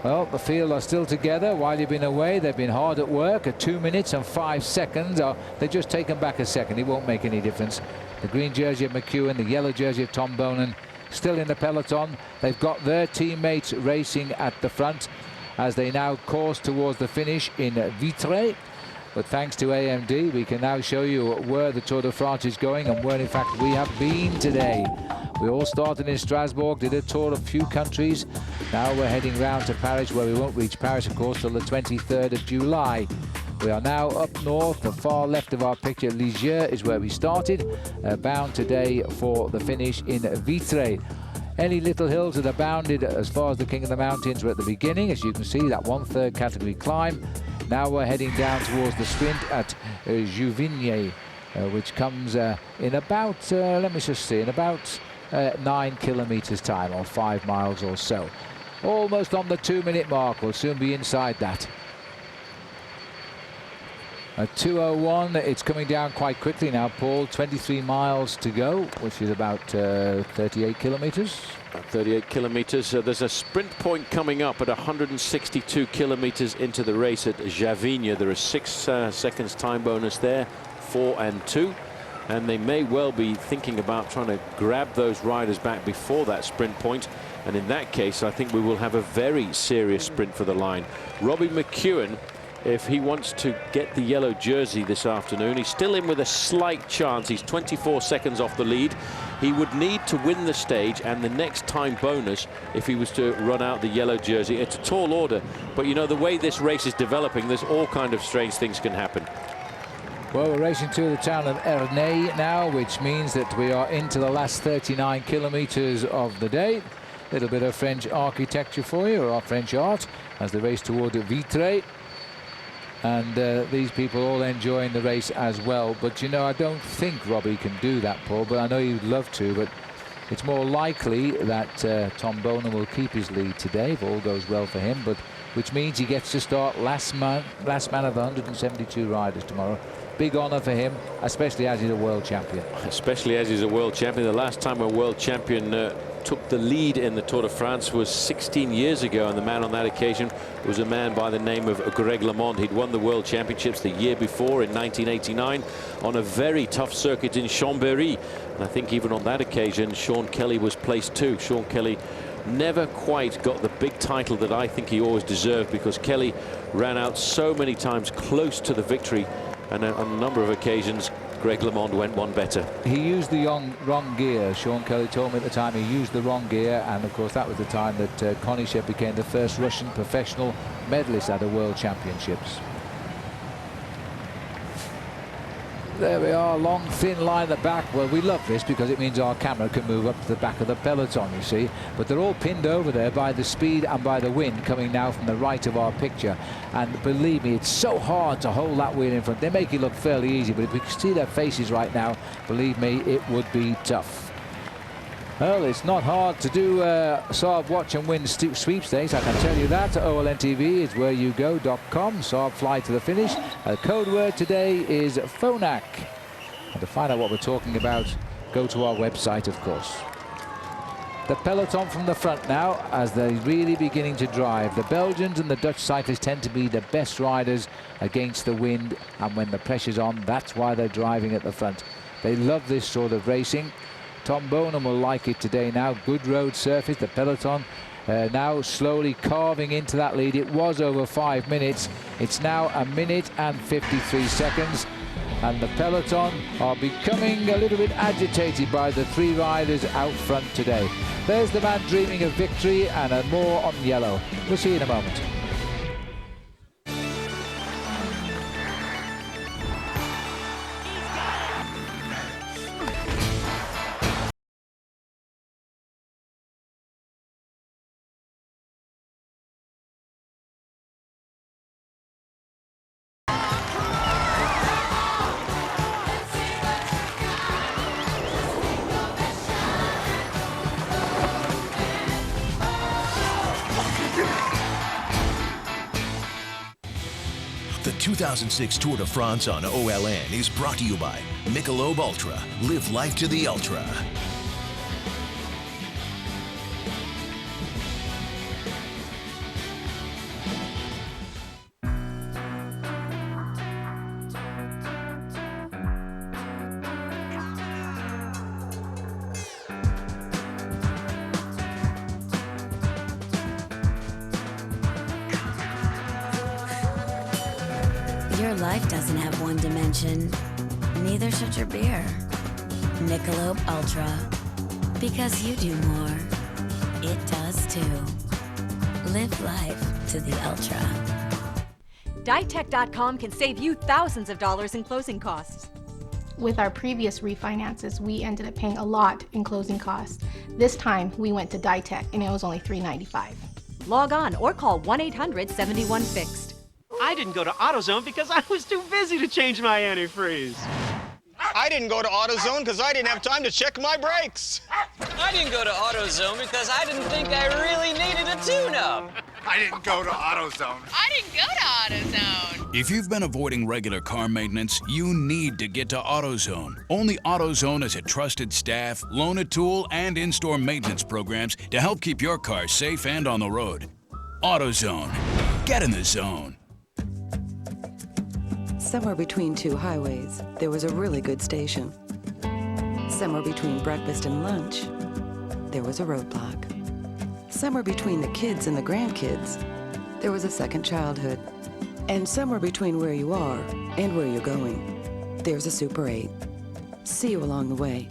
Well, the field are still together. While you've been away, they've been hard at work at 2 minutes and 5 seconds. They've just taken back a second. It won't make any difference. The green jersey of McEwen, the yellow jersey of Tom Bonan, still in the peloton. They've got their teammates racing at the front as they now course towards the finish in Vitré. But thanks to AMD, we can now show you where the Tour de France is going and where, in fact, we have been today. We all started in Strasbourg, did a tour of a few countries. Now we're heading round to Paris, where we won't reach Paris, of course, till the 23rd of July. We are now up north. The far left of our picture, Lisieux, is where we started, bound today for the finish in Vitré. Any little hills that are bounded as far as the King of the Mountains were at the beginning, as you can see, that 1/3 category climb. Now we're heading down towards the sprint at Jouvigny, which comes in about, let me just see, in about 9 kilometers time, or 5 miles or so. Almost on the 2-minute mark. We'll soon be inside that. At 2:01, it's coming down quite quickly now, Paul. 23 miles to go, which is about 38 kilometers. About 38 kilometers. There's a sprint point coming up at 162 kilometers into the race at Jouvigny. There are 6 seconds time bonus there, 4 and 2. And they may well be thinking about trying to grab those riders back before that sprint point. And in that case, I think we will have a very serious sprint for the line. Robbie McEwen, if he wants to get the yellow jersey this afternoon, he's still in with a slight chance. He's 24 seconds off the lead. He would need to win the stage and the next time bonus if he was to run out the yellow jersey. It's a tall order, but you know, the way this race is developing, there's all kind of strange things can happen. Well, we're racing to the town of Ernay now, which means that we are into the last 39 kilometers of the day. A little bit of French architecture for you, or French art, as they race toward Vitré. And these people all enjoying the race as well. But, you know, I don't think Robbie can do that, Paul, but I know he'd love to. But it's more likely that Tom Bonan will keep his lead today, if all goes well for him. But which means he gets to start last man of the 172 riders tomorrow. Big honor for him, especially as he's a world champion. Especially as he's a world champion. The last time a world champion took the lead in the Tour de France was 16 years ago, and the man on that occasion was a man by the name of Greg LeMond. He'd won the World Championships the year before in 1989 on a very tough circuit in Chambéry. And I think even on that occasion, Sean Kelly was placed too. Sean Kelly never quite got the big title that I think he always deserved, because Kelly ran out so many times close to the victory, and on a number of occasions Greg LeMond went one better. He used the wrong gear. Sean Kelly told me at the time he used the wrong gear, and of course that was the time that Konishev became the first Russian professional medalist at the World Championships. There we are, long thin line at the back. Well, we love this because it means our camera can move up to the back of the peloton, you see. But they're all pinned over there by the speed and by the wind coming now from the right of our picture. And believe me, it's so hard to hold that wheel in front. They make it look fairly easy, but if we could see their faces right now, believe me, it would be tough. Well, it's not hard to do Saab Watch and Win sweepstakes, I can tell you that. OLNTV is where you go.com. Saab Fly to the Finish. The code word today is Phonak. And to find out what we're talking about, go to our website, of course. The peloton from the front now, as they're really beginning to drive. The Belgians and the Dutch cyclists tend to be the best riders against the wind, and when the pressure's on, that's why they're driving at the front. They love this sort of racing. Tom Bonan will like it today now. Good road surface. The peloton now slowly carving into that lead. It was over 5 minutes. It's now 1 minute and 53 seconds. And the peloton are becoming a little bit agitated by the 3 riders out front today. There's the man dreaming of victory, and more on yellow. We'll see you in a moment. The 2006 Tour de France on OLN is brought to you by Michelob Ultra. Live life to the ultra. Your life doesn't have one dimension. Neither should your beer. Michelob Ultra. Because you do more. It does too. Live life to the ultra. Ditech.com can save you thousands of dollars in closing costs. With our previous refinances, we ended up paying a lot in closing costs. This time, we went to Ditech, and it was only $395. Log on or call 1-800-71-FIXED. I didn't go to AutoZone because I was too busy to change my antifreeze. I didn't go to AutoZone because I didn't have time to check my brakes. I didn't go to AutoZone because I didn't think I really needed a tune-up. I didn't go to AutoZone. I didn't go to AutoZone. If you've been avoiding regular car maintenance, you need to get to AutoZone. Only AutoZone has a trusted staff, loan-a-tool, and in-store maintenance programs to help keep your car safe and on the road. AutoZone. Get in the zone. Somewhere between two highways, there was a really good station. Somewhere between breakfast and lunch, there was a roadblock. Somewhere between the kids and the grandkids, there was a second childhood. And somewhere between where you are and where you're going, there's a Super 8. See you along the way.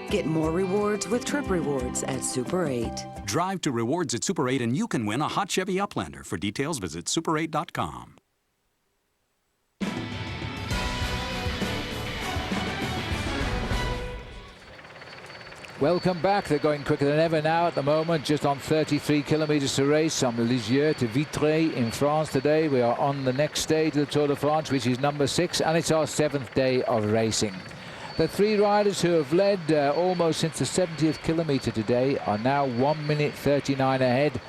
Get more rewards with Trip Rewards at Super 8. Drive to rewards at Super 8 and you can win a hot Chevy Uplander. For details, visit super8.com. Welcome back. They're going quicker than ever now at the moment, just on 33 kilometres to race from Lisieux to Vitré in France today. We are on the next stage of the Tour de France, which is number 6, and it's our 7th day of racing. The 3 riders who have led almost since the 70th kilometre today are now 1 minute 39 ahead.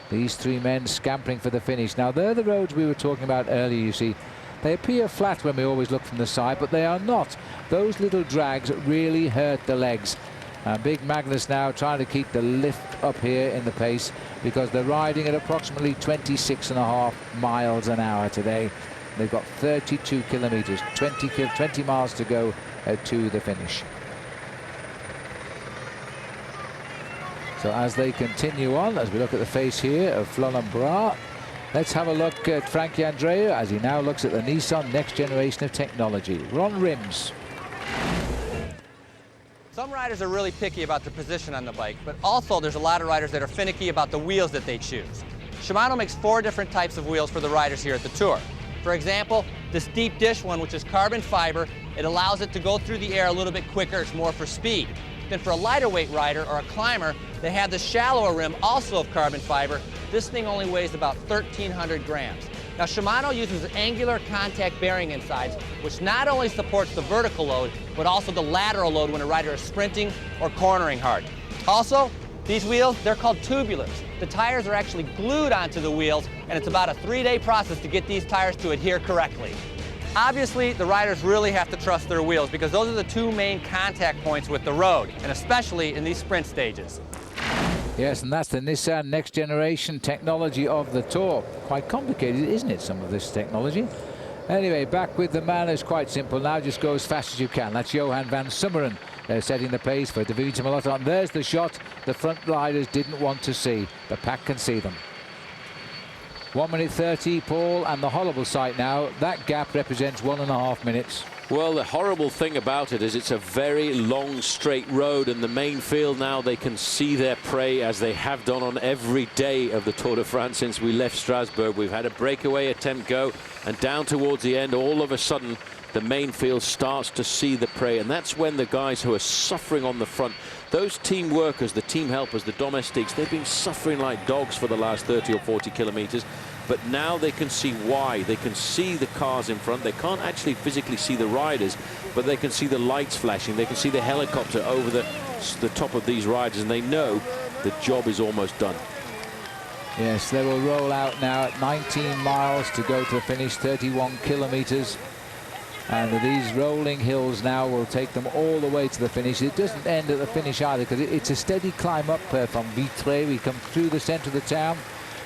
These 3 men scampering for the finish. Now, they're the roads we were talking about earlier, you see. They appear flat when we always look from the side, but they are not. Those little drags really hurt the legs. Big Magnus now trying to keep the lift up here in the pace because they're riding at approximately 26.5 miles an hour today. They've got 32 kilometres, 20 miles to go to the finish. So as they continue on, as we look at the face here of Florent Bras, let's have a look at Frankie Andreu as he now looks at the Nissan next generation of technology. Ron Rims. Some riders are really picky about the position on the bike, but also there's a lot of riders that are finicky about the wheels that they choose. Shimano makes 4 different types of wheels for the riders here at the Tour. For example, this deep dish one, which is carbon fiber, it allows it to go through the air a little bit quicker. It's more for speed. Then for a lighter weight rider or a climber, they have the shallower rim, also of carbon fiber. This thing only weighs about 1,300 grams. Now, Shimano uses angular contact bearing insides, which not only supports the vertical load, but also the lateral load when a rider is sprinting or cornering hard. Also, these wheels, they're called tubulars. The tires are actually glued onto the wheels, and it's about a 3-day process to get these tires to adhere correctly. Obviously, the riders really have to trust their wheels because those are the 2 main contact points with the road, and especially in these sprint stages. Yes, and that's the Nissan next generation technology of the Tour. Quite complicated, isn't it, some of this technology? Anyway, back with the man is quite simple now. Just go as fast as you can. That's Johan van Summeren setting the pace for Davide Malotto. And there's the shot the front riders didn't want to see. The pack can see them. 1 minute 30, Paul, and the horrible sight now, that gap represents 1.5 minutes. Well, the horrible thing about it is it's a very long straight road, and the main field now, they can see their prey as they have done on every day of the Tour de France since we left Strasbourg. We've had a breakaway attempt go, and down towards the end, all of a sudden the main field starts to see the prey, and that's when the guys who are suffering on the front, those team workers, the team helpers, the domestiques, they've been suffering like dogs for the last 30 or 40 kilometers. But now they can see why. They can see the cars in front. They can't actually physically see the riders, but they can see the lights flashing. They can see the helicopter over the top of these riders, and they know the job is almost done. Yes, they will roll out now at 19 miles to go to the finish, 31 kilometers. And these rolling hills now will take them all the way to the finish. It doesn't end at the finish either, because it's a steady climb up from Vitré. We come through the centre of the town,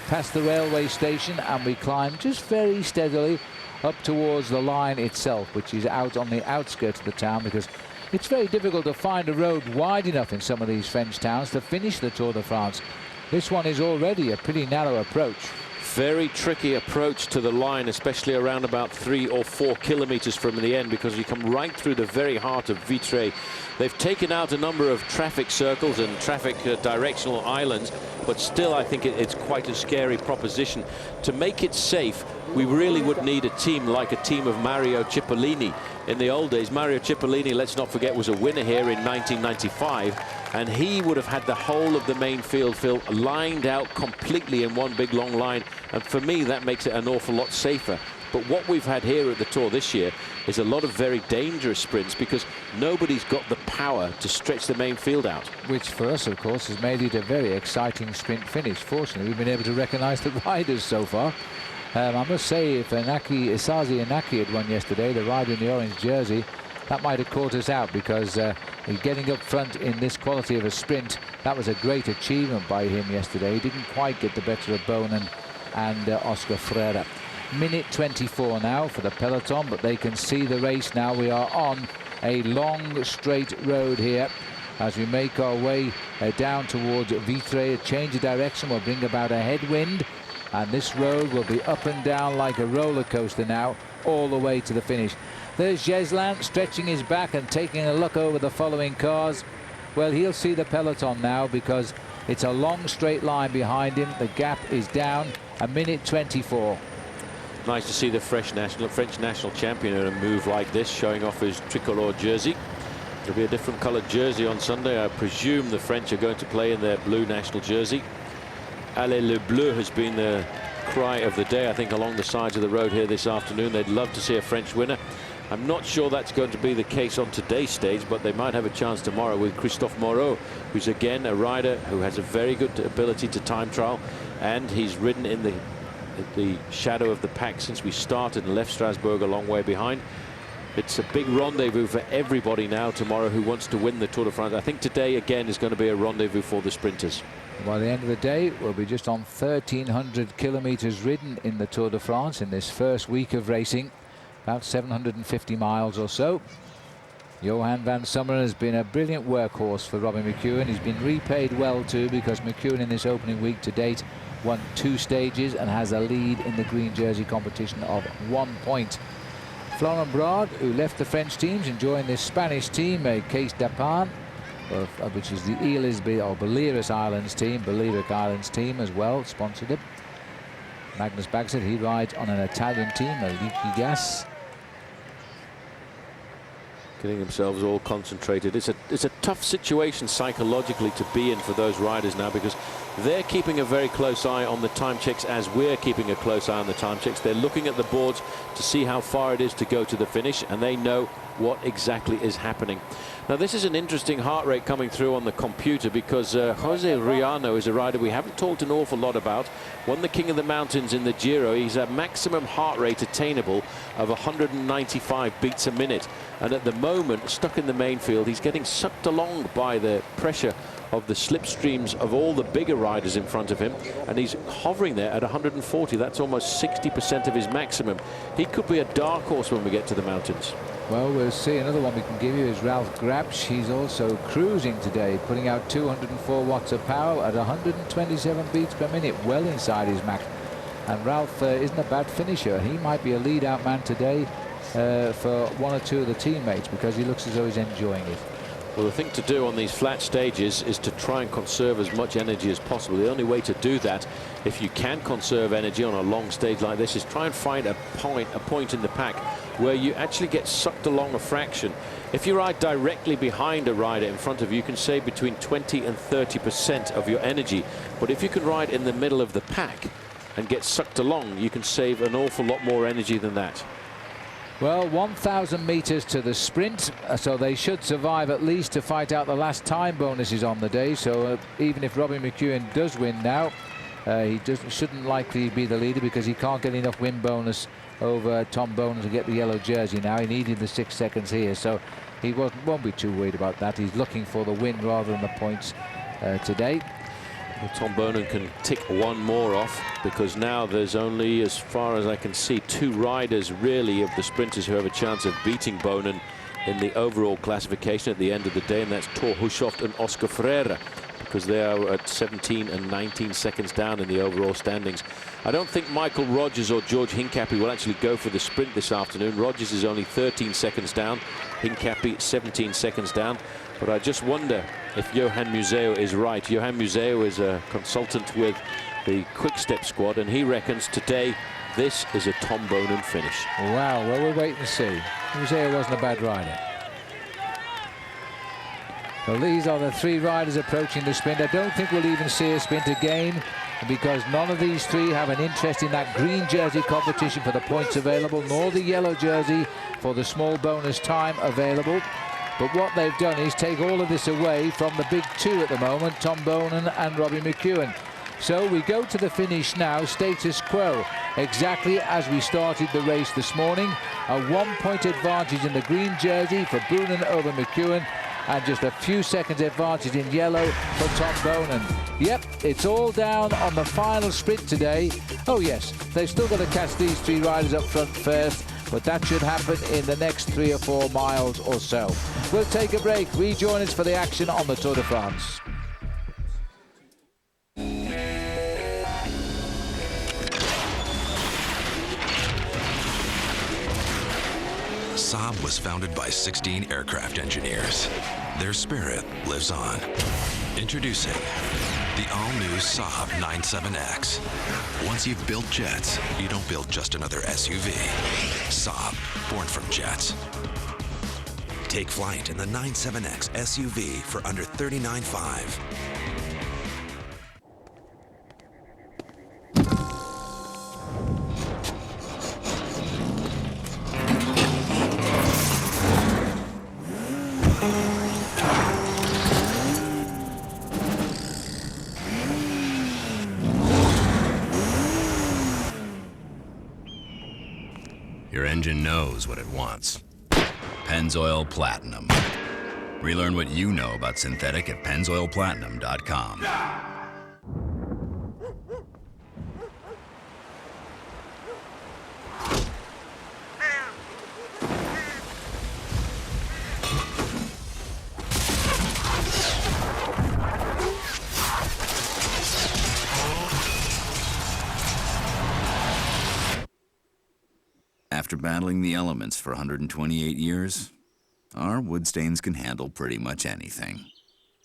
past the railway station, and we climb just very steadily up towards the line itself, which is out on the outskirts of the town, because it's very difficult to find a road wide enough in some of these French towns to finish the Tour de France. This one is already a pretty narrow approach. Very tricky approach to the line, especially around about 3 or 4 kilometers from the end, because you come right through the very heart of Vitré. They've taken out a number of traffic circles and traffic directional islands, but still I think it's quite a scary proposition. To make it safe, we really would need a team like a team of Mario Cipollini. In the old days, Mario Cipollini, let's not forget, was a winner here in 1995, and he would have had the whole of the main field lined out completely in one big long line, and for me that makes it an awful lot safer. But what we've had here at the Tour this year is a lot of very dangerous sprints, because nobody's got the power to stretch the main field out. Which for us, of course, has made it a very exciting sprint finish. Fortunately, we've been able to recognise the riders so far. I must say, if Isazi Inaki had won yesterday, the rider in the orange jersey, that might have caught us out, because getting up front in this quality of a sprint, that was a great achievement by him yesterday. He didn't quite get the better of Bonen and Oscar Freire. Minute 24 now for the peloton, but they can see the race now. We are on a long straight road here as we make our way down towards Vitré. A change of direction will bring about a headwind, and this road will be up and down like a roller coaster now, all the way to the finish. There's Jeslan stretching his back and taking a look over the following cars. Well, he'll see the peloton now, because it's a long straight line behind him. The gap is down a minute 24. Nice to see the French national champion in a move like this, showing off his tricolor jersey. There'll be a different coloured jersey on Sunday. I presume the French are going to play in their blue national jersey. Allez le bleu has been the cry of the day, I think, along the sides of the road here this afternoon. They'd love to see a French winner. I'm not sure that's going to be the case on today's stage, but they might have a chance tomorrow with Christophe Moreau, who's again a rider who has a very good ability to time trial, and he's ridden in the shadow of the pack since we started and left Strasbourg a long way behind. It's a big rendezvous for everybody now tomorrow who wants to win the Tour de France. I think today again is going to be a rendezvous for the sprinters. By the end of the day, we'll be just on 1,300 kilometers ridden in the Tour de France in this first week of racing, about 750 miles or so. Johan van Summeren has been a brilliant workhorse for Robbie McEwen. He's been repaid well too, because McEwen in this opening week to date won 2 stages and has a lead in the green jersey competition of 1 point. Florent Brard, who left the French teams and joined this Spanish team, Case d'Apan, which is the Balearic Islands team as well, sponsored him. Magnus Bagsted, he rides on an Italian team, Liquigas. Getting themselves all concentrated. It's a tough situation psychologically to be in for those riders now, because they're keeping a very close eye on the time checks as we're keeping a close eye on the time checks. They're looking at the boards to see how far it is to go to the finish, and they know what exactly is happening. Now, this is an interesting heart rate coming through on the computer, because Jose Riano is a rider we haven't talked an awful lot about. Won the King of the Mountains in the Giro. He's a maximum heart rate attainable of 195 beats a minute. And at the moment, stuck in the main field, he's getting sucked along by the pressure of the slipstreams of all the bigger riders in front of him, and he's hovering there at 140. That's almost 60% of his maximum. He could be a dark horse when we get to the mountains. Well, we'll see. Another one we can give you is Ralph Grabsch. He's also cruising today, putting out 204 watts of power at 127 beats per minute, well inside his max. And Ralph isn't a bad finisher. He might be a lead-out man today for one or two of the teammates, because he looks as though he's enjoying it. Well, the thing to do on these flat stages is to try and conserve as much energy as possible. The only way to do that, if you can conserve energy on a long stage like this, is try and find a point in the pack where you actually get sucked along a fraction. If you ride directly behind a rider in front of you, you can save between 20 and 30% of your energy. But if you can ride in the middle of the pack and get sucked along, you can save an awful lot more energy than that. Well, 1,000 meters to the sprint, so they should survive at least to fight out the last time bonuses on the day. So even if Robbie McEwen does win now, He shouldn't likely be the leader because he can't get enough win bonus over Tom Bonan to get the yellow jersey now. He needed the 6 seconds here, so he won't be too worried about that. He's looking for the win rather than the points today. Well, Tom Bonan can tick one more off because now there's only, as far as I can see, 2 riders really of the sprinters who have a chance of beating Bonan in the overall classification at the end of the day, and that's Thor Hushovd and Oscar Freire, because they are at 17 and 19 seconds down in the overall standings. I don't think Michael Rogers or George Hincapie will actually go for the sprint this afternoon. Rogers is only 13 seconds down, Hincapie 17 seconds down. But I just wonder if Johan Museo is right. Johan Museo is a consultant with the Quick Step squad, and he reckons today this is a Tom Bonan finish. Wow, well, we'll wait and see. Museo wasn't a bad rider. Well, these are the 3 riders approaching the sprint. I don't think we'll even see a sprint again, because none of these 3 have an interest in that green jersey competition for the points available, nor the yellow jersey for the small bonus time available. But what they've done is take all of this away from the big 2 at the moment, Tom Bonan and Robbie McEwen. So we go to the finish now, status quo, exactly as we started the race this morning. A 1-point advantage in the green jersey for Bonan over McEwen, and just a few seconds advantage in yellow for Tom Bonan. Yep, it's all down on the final sprint today. Oh yes, they've still got to catch these 3 riders up front first, but that should happen in the next 3 or 4 miles or so. We'll take a break. Rejoin us for the action on the Tour de France. Saab was founded by 16 aircraft engineers. Their spirit lives on. Introducing the all-new Saab 97X. Once you've built jets, you don't build just another SUV. Saab, born from jets. Take flight in the 97X SUV for under $39,500. Your engine knows what it wants. Pennzoil Platinum. Relearn what you know about synthetic at pennzoilplatinum.com. After battling the elements for 128 years, our wood stains can handle pretty much anything.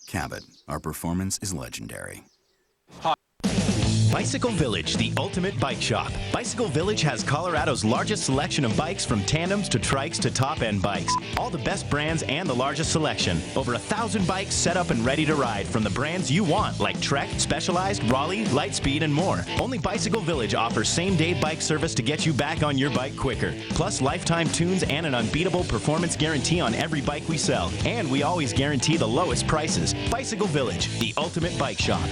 Cabot, our performance is legendary. Bicycle Village, the ultimate bike shop. Bicycle Village has Colorado's largest selection of bikes, from tandems to trikes to top-end bikes. All the best brands and the largest selection. Over 1,000 bikes set up and ready to ride from the brands you want, like Trek, Specialized, Raleigh, Lightspeed, and more. Only Bicycle Village offers same-day bike service to get you back on your bike quicker. Plus lifetime tunes and an unbeatable performance guarantee on every bike we sell. And we always guarantee the lowest prices. Bicycle Village, the ultimate bike shop.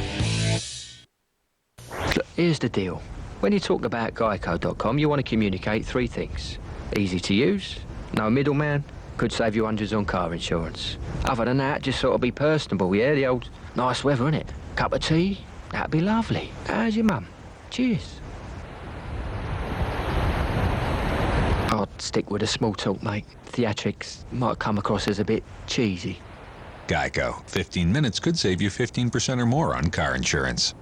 Look, here's the deal. When you talk about Geico.com, you want to communicate 3 things. Easy to use, no middleman, could save you hundreds on car insurance. Other than that, just sort of be personable, yeah? The old nice weather, innit? Cup of tea? That'd be lovely. How's your mum? Cheers. I'd stick with a small talk, mate. Theatrics might come across as a bit cheesy. Geico. 15 minutes could save you 15% or more on car insurance.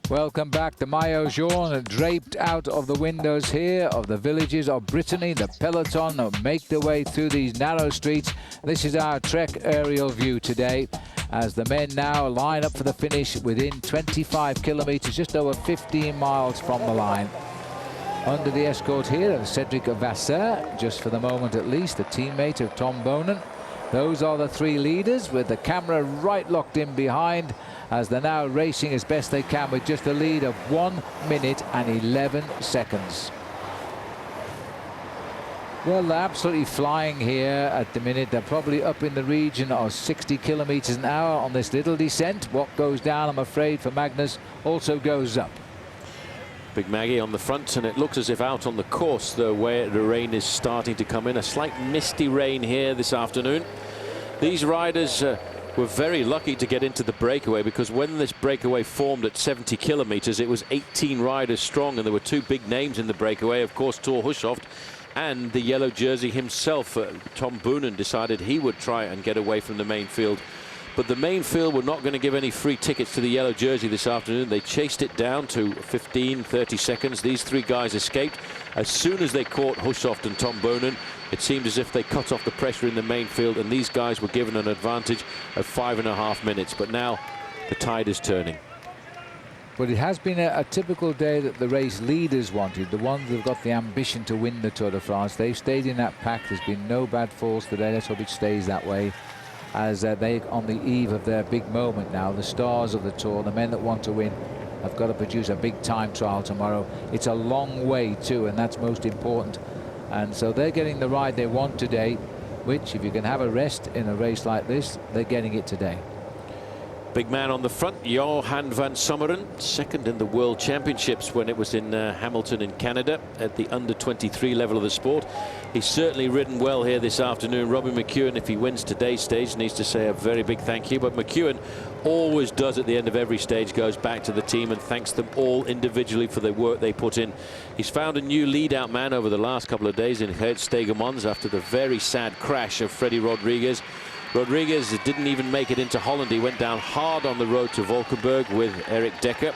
Welcome back. The Maillot Jaune draped out of the windows here of the villages of Brittany. The peloton make their way through these narrow streets. This is our Trek aerial view today as the men now line up for the finish within 25 kilometers, just over 15 miles from the line. Under the escort here of Cedric Vasseur, just for the moment at least, a teammate of Tom Bonan. Those are the 3 leaders with the camera right locked in behind as they're now racing as best they can with just a lead of 1 minute and 11 seconds. Well, they're absolutely flying here at the minute. They're probably up in the region of 60 kilometers an hour on this little descent. What goes down, I'm afraid, for Magnus also goes up. Big Maggie on the front, and it looks as if out on the course, the rain is starting to come in. A slight misty rain here this afternoon. These riders were very lucky to get into the breakaway, because when this breakaway formed at 70 kilometers, it was 18 riders strong, and there were two big names in the breakaway. Of course, Thor Hushovd and the yellow jersey himself. Tom Boonen decided he would try and get away from the main field. But the main field were not going to give any free tickets to the yellow jersey this afternoon. They chased it down to 15, 30 seconds. These three guys escaped. As soon as they caught Hushovd and Tom Boonen, it seemed as if they cut off the pressure in the main field, and these guys were given an advantage of 5.5 minutes. But now the tide is turning. But it has been a typical day that the race leaders wanted, the ones that have got the ambition to win the Tour de France. They've stayed in that pack. There's been no bad falls today. Let's hope it stays that way, as they on the eve of their big moment now. The stars of the Tour, the men that want to win, have got to produce a big time trial tomorrow. It's a long way too, and that's most important. And so they're getting the ride they want today, which, if you can have a rest in a race like this, they're getting it today. Big man on the front, Johan van Sommeren, second in the World Championships when it was in Hamilton in Canada at the under-23 level of the sport. He's certainly ridden well here this afternoon. Robbie McEwen, if he wins today's stage, needs to say a very big thank you. But McEwen always does at the end of every stage, goes back to the team and thanks them all individually for the work they put in. He's found a new lead-out man over the last couple of days in Gert Steegmans after the very sad crash of Freddie Rodriguez. Rodriguez didn't even make it into Holland. He went down hard on the road to Valkenburg with Eric Decker.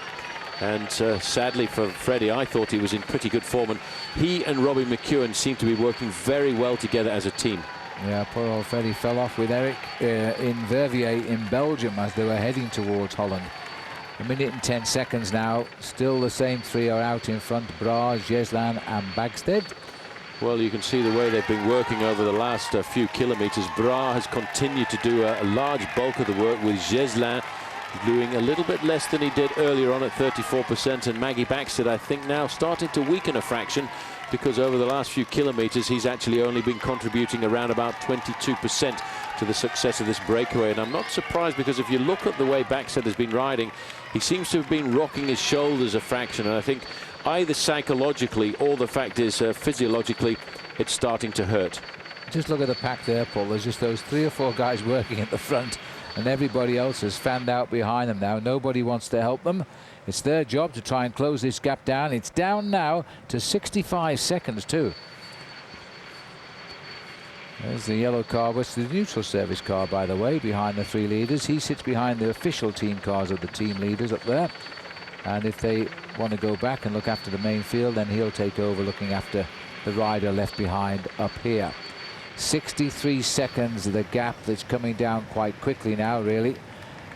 And sadly for Freddie, I thought he was in pretty good form. And he and Robbie McEwen seem to be working very well together as a team. Yeah, poor old Freddie fell off with Eric in Verviers in Belgium as they were heading towards Holland. A minute and 10 seconds now. Still the same three are out in front: Bras, Jeslan and Bagstedt. Well, you can see the way they've been working over the last few kilometers. Bras has continued to do a large bulk of the work, with Jeslan doing a little bit less than he did earlier on at 34%. And Maggie Bagstedt, I think, now starting to weaken a fraction, because over the last few kilometers he's actually only been contributing around about 22% to the success of this breakaway. And I'm not surprised, because if you look at the way Bagstedt has been riding, he seems to have been rocking his shoulders a fraction. And I think either psychologically or, the fact is, physiologically, it's starting to hurt. Just look at the pack there, Paul. There's just those 3 or 4 guys working at the front, and everybody else has fanned out behind them now. Nobody wants to help them. It's their job to try and close this gap down. It's down now to 65 seconds too. There's the yellow car, which is the neutral service car, by the way, behind the 3 leaders. He sits behind the official team cars of the team leaders up there. And if they want to go back and look after the main field, then he'll take over looking after the rider left behind up here. 63 seconds, the gap that's coming down quite quickly now, really.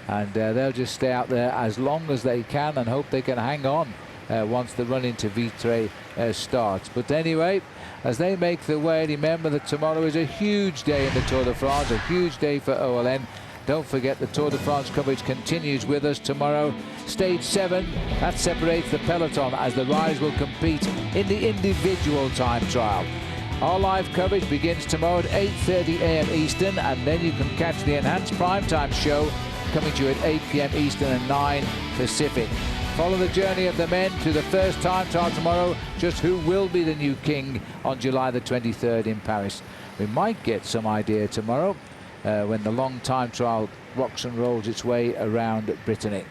And they'll just stay out there as long as they can and hope they can hang on once the run into Vitré starts. But anyway, as they make their way, remember that tomorrow is a huge day in the Tour de France, a huge day for OLN. Don't forget, the Tour de France coverage continues with us tomorrow. Stage 7, that separates the peloton as the riders will compete in the individual time trial. Our live coverage begins tomorrow at 8:30 a.m. Eastern, and then you can catch the enhanced primetime show coming to you at 8 p.m. Eastern and 9 Pacific. Follow the journey of the men to the first time trial tomorrow, just who will be the new king on July the 23rd in Paris. We might get some idea tomorrow when the long time trial rocks and rolls its way around Brittany.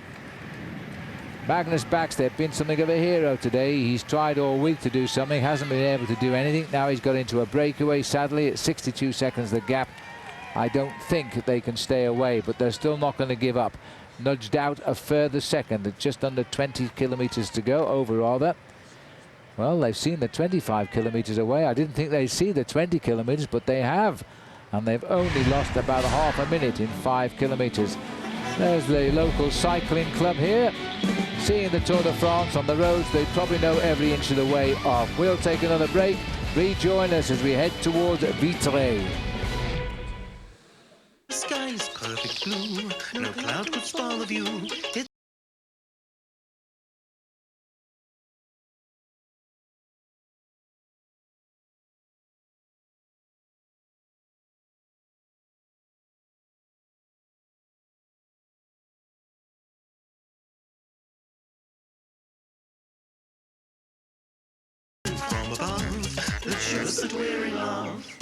Magnus Bagstedt been something of a hero today. He's tried all week to do something, hasn't been able to do anything. Now he's got into a breakaway, sadly, at 62 seconds the gap. I don't think they can stay away, but they're still not going to give up. Nudged out a further second at just under 20 kilometers to go, over rather. Well, they've seen the 25 kilometers away. I didn't think they'd see the 20 kilometers, but they have. And they've only lost about half a minute in 5 kilometers. There's the local cycling club here. Seeing the Tour de France on the roads, they probably know every inch of the way off. We'll take another break. Rejoin us as we head towards Vitré. The sky is perfect blue, no cloud could spoil the view. above that shows that we're in love.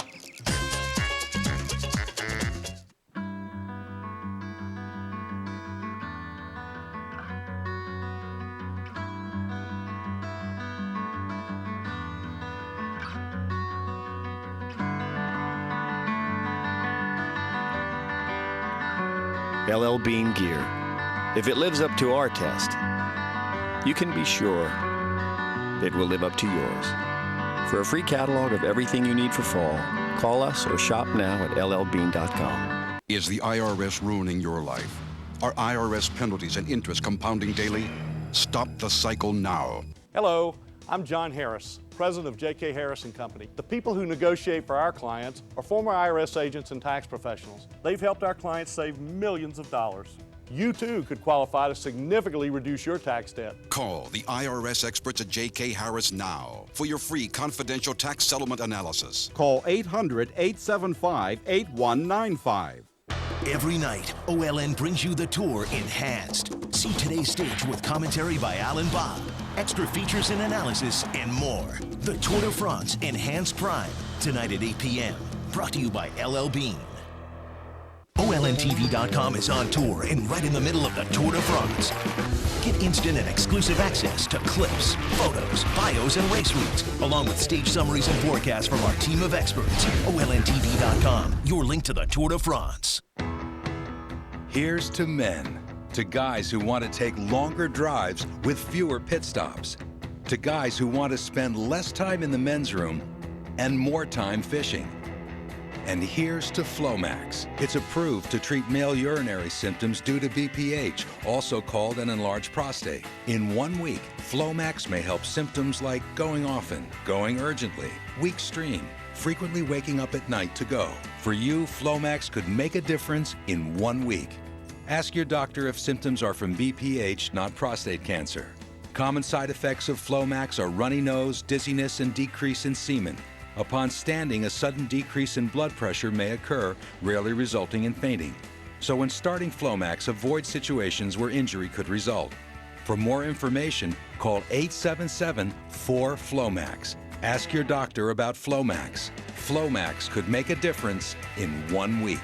L.L.Bean gear. If it lives up to our test, you can be sure it will live up to yours. For a free catalog of everything you need for fall, call us or shop now at LLBean.com. Is the IRS ruining your life? Are IRS penalties and interest compounding daily? Stop the cycle now. Hello, I'm John Harris, president of J.K. Harris & Company. The people who negotiate for our clients are former IRS agents and tax professionals. They've helped our clients save millions of dollars. You too could qualify to significantly reduce your tax debt. Call the IRS experts at J.K. Harris now for your free confidential tax settlement analysis. Call 800-875-8195. Every night, OLN brings you the tour enhanced. See today's stage with commentary by L.L.Bean, extra features and analysis, and more. The Tour de France Enhanced Prime, tonight at 8 p.m. Brought to you by L.L.Bean. OLNTV.com is on tour and right in the middle of the Tour de France. Get instant and exclusive access to clips, photos, bios, and race routes, along with stage summaries and forecasts from our team of experts. OLNTV.com, your link to the Tour de France. Here's to men, to guys who want to take longer drives with fewer pit stops, to guys who want to spend less time in the men's room and more time fishing. And here's to Flomax. It's approved to treat male urinary symptoms due to BPH, also called an enlarged prostate. In 1 week, Flomax may help symptoms like going often, going urgently, weak stream, frequently waking up at night to go. For you, Flomax could make a difference in 1 week. Ask your doctor if symptoms are from BPH, not prostate cancer. Common side effects of Flomax are runny nose, dizziness, and decrease in semen. Upon standing, a sudden decrease in blood pressure may occur, rarely resulting in fainting. So when starting Flomax, avoid situations where injury could result. For more information, call 877-4FLOMAX. Ask your doctor about Flomax. Flomax could make a difference in 1 week.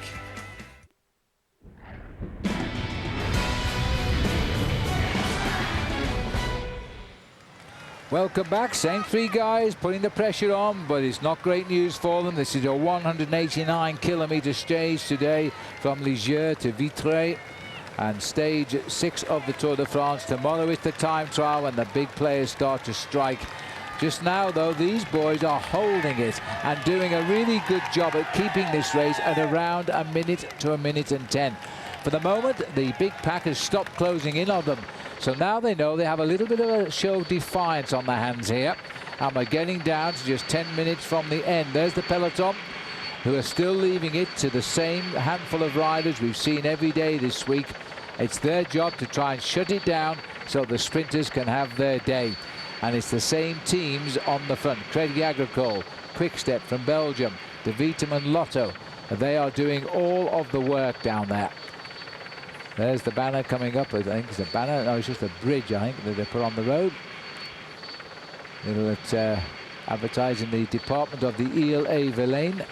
Welcome back. Same three guys putting the pressure on, but it's not great news for them. This is a 189-kilometre stage today from Lisieux to Vitré, and stage 6 of the Tour de France. Tomorrow is the time trial when the big players start to strike. Just now, though, these boys are holding it and doing a really good job at keeping this race at around a minute to a minute and 10. For the moment, the big pack has stopped closing in on them. So now they know they have a little bit of a show of defiance on their hands here. And we're getting down to just 10 minutes from the end. There's the peloton, who are still leaving it to the same handful of riders we've seen every day this week. It's their job to try and shut it down so the sprinters can have their day. And it's the same teams on the front. Crédit Agricole, Quick-Step from Belgium, De Vitam and Lotto. They are doing all of the work down there. There's the banner coming up. I think it's a banner. No, it's just a bridge, I think, that they put on the road. It'll advertising the department of the Île-et-Vilaine.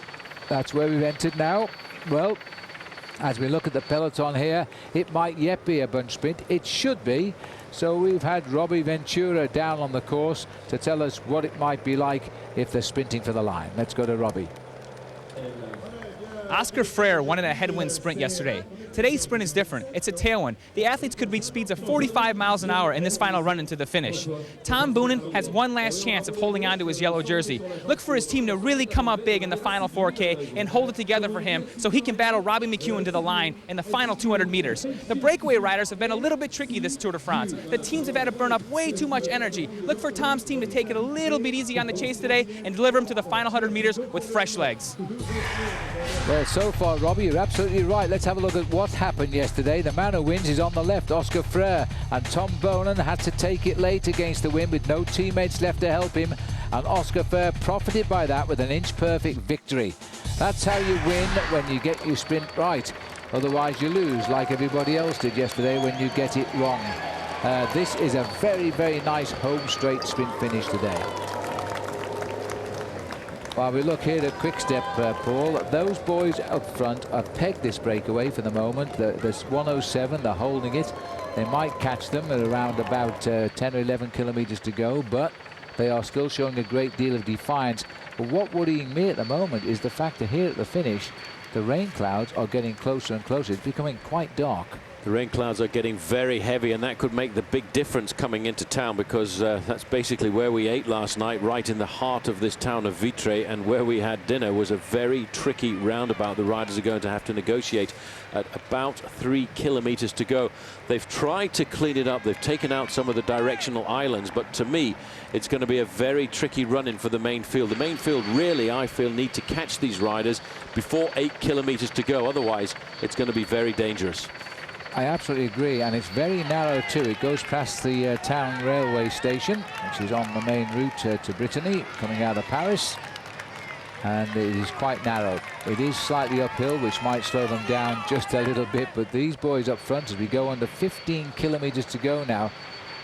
That's where we've entered now. Well, as we look at the peloton here, it might yet be a bunch sprint. It should be. So we've had Robbie Ventura down on the course to tell us what it might be like if they're sprinting for the line. Let's go to Robbie. Oscar Freire won in a headwind sprint yesterday. Today's sprint is different. It's a tailwind. The athletes could reach speeds of 45 miles an hour in this final run into the finish. Tom Boonen has one last chance of holding on to his yellow jersey. Look for his team to really come up big in the final 4K and hold it together for him so he can battle Robbie McEwen to the line in the final 200 meters. The breakaway riders have been a little bit tricky this Tour de France. The teams have had to burn up way too much energy. Look for Tom's team to take it a little bit easy on the chase today and deliver him to the final 100 meters with fresh legs. Well, so far, Robbie, you're absolutely right. Let's have a look at what happened yesterday. The man who wins is on the left, Oscar Freire, and Tom Boonen had to take it late against the wind with no teammates left to help him, and Oscar Freire profited by that with an inch-perfect victory. That's how you win, when you get your sprint right. Otherwise, you lose, like everybody else did yesterday when you get it wrong. This is a very, very nice home straight sprint finish today. While we look here at Quick Step, Paul, those boys up front have pegged this breakaway for the moment. There's 107, they're holding it. They might catch them at around about 10 or 11 kilometers to go, but they are still showing a great deal of defiance. But what worrying me at the moment is the fact that here at the finish, the rain clouds are getting closer and closer. It's becoming quite dark. The rain clouds are getting very heavy, and that could make the big difference coming into town, because that's basically where we ate last night, right in the heart of this town of Vitré, and where we had dinner was a very tricky roundabout. The riders are going to have to negotiate at about 3 kilometers to go. They've tried to clean it up. They've taken out some of the directional islands, but to me, it's going to be a very tricky run-in for the main field. The main field really, I feel, need to catch these riders before 8 kilometers to go. Otherwise, it's going to be very dangerous. I absolutely agree, and it's very narrow too. It goes past the town railway station, which is on the main route to Brittany, coming out of Paris, and it is quite narrow. It is slightly uphill, which might slow them down just a little bit, but these boys up front, as we go under 15 kilometers to go now,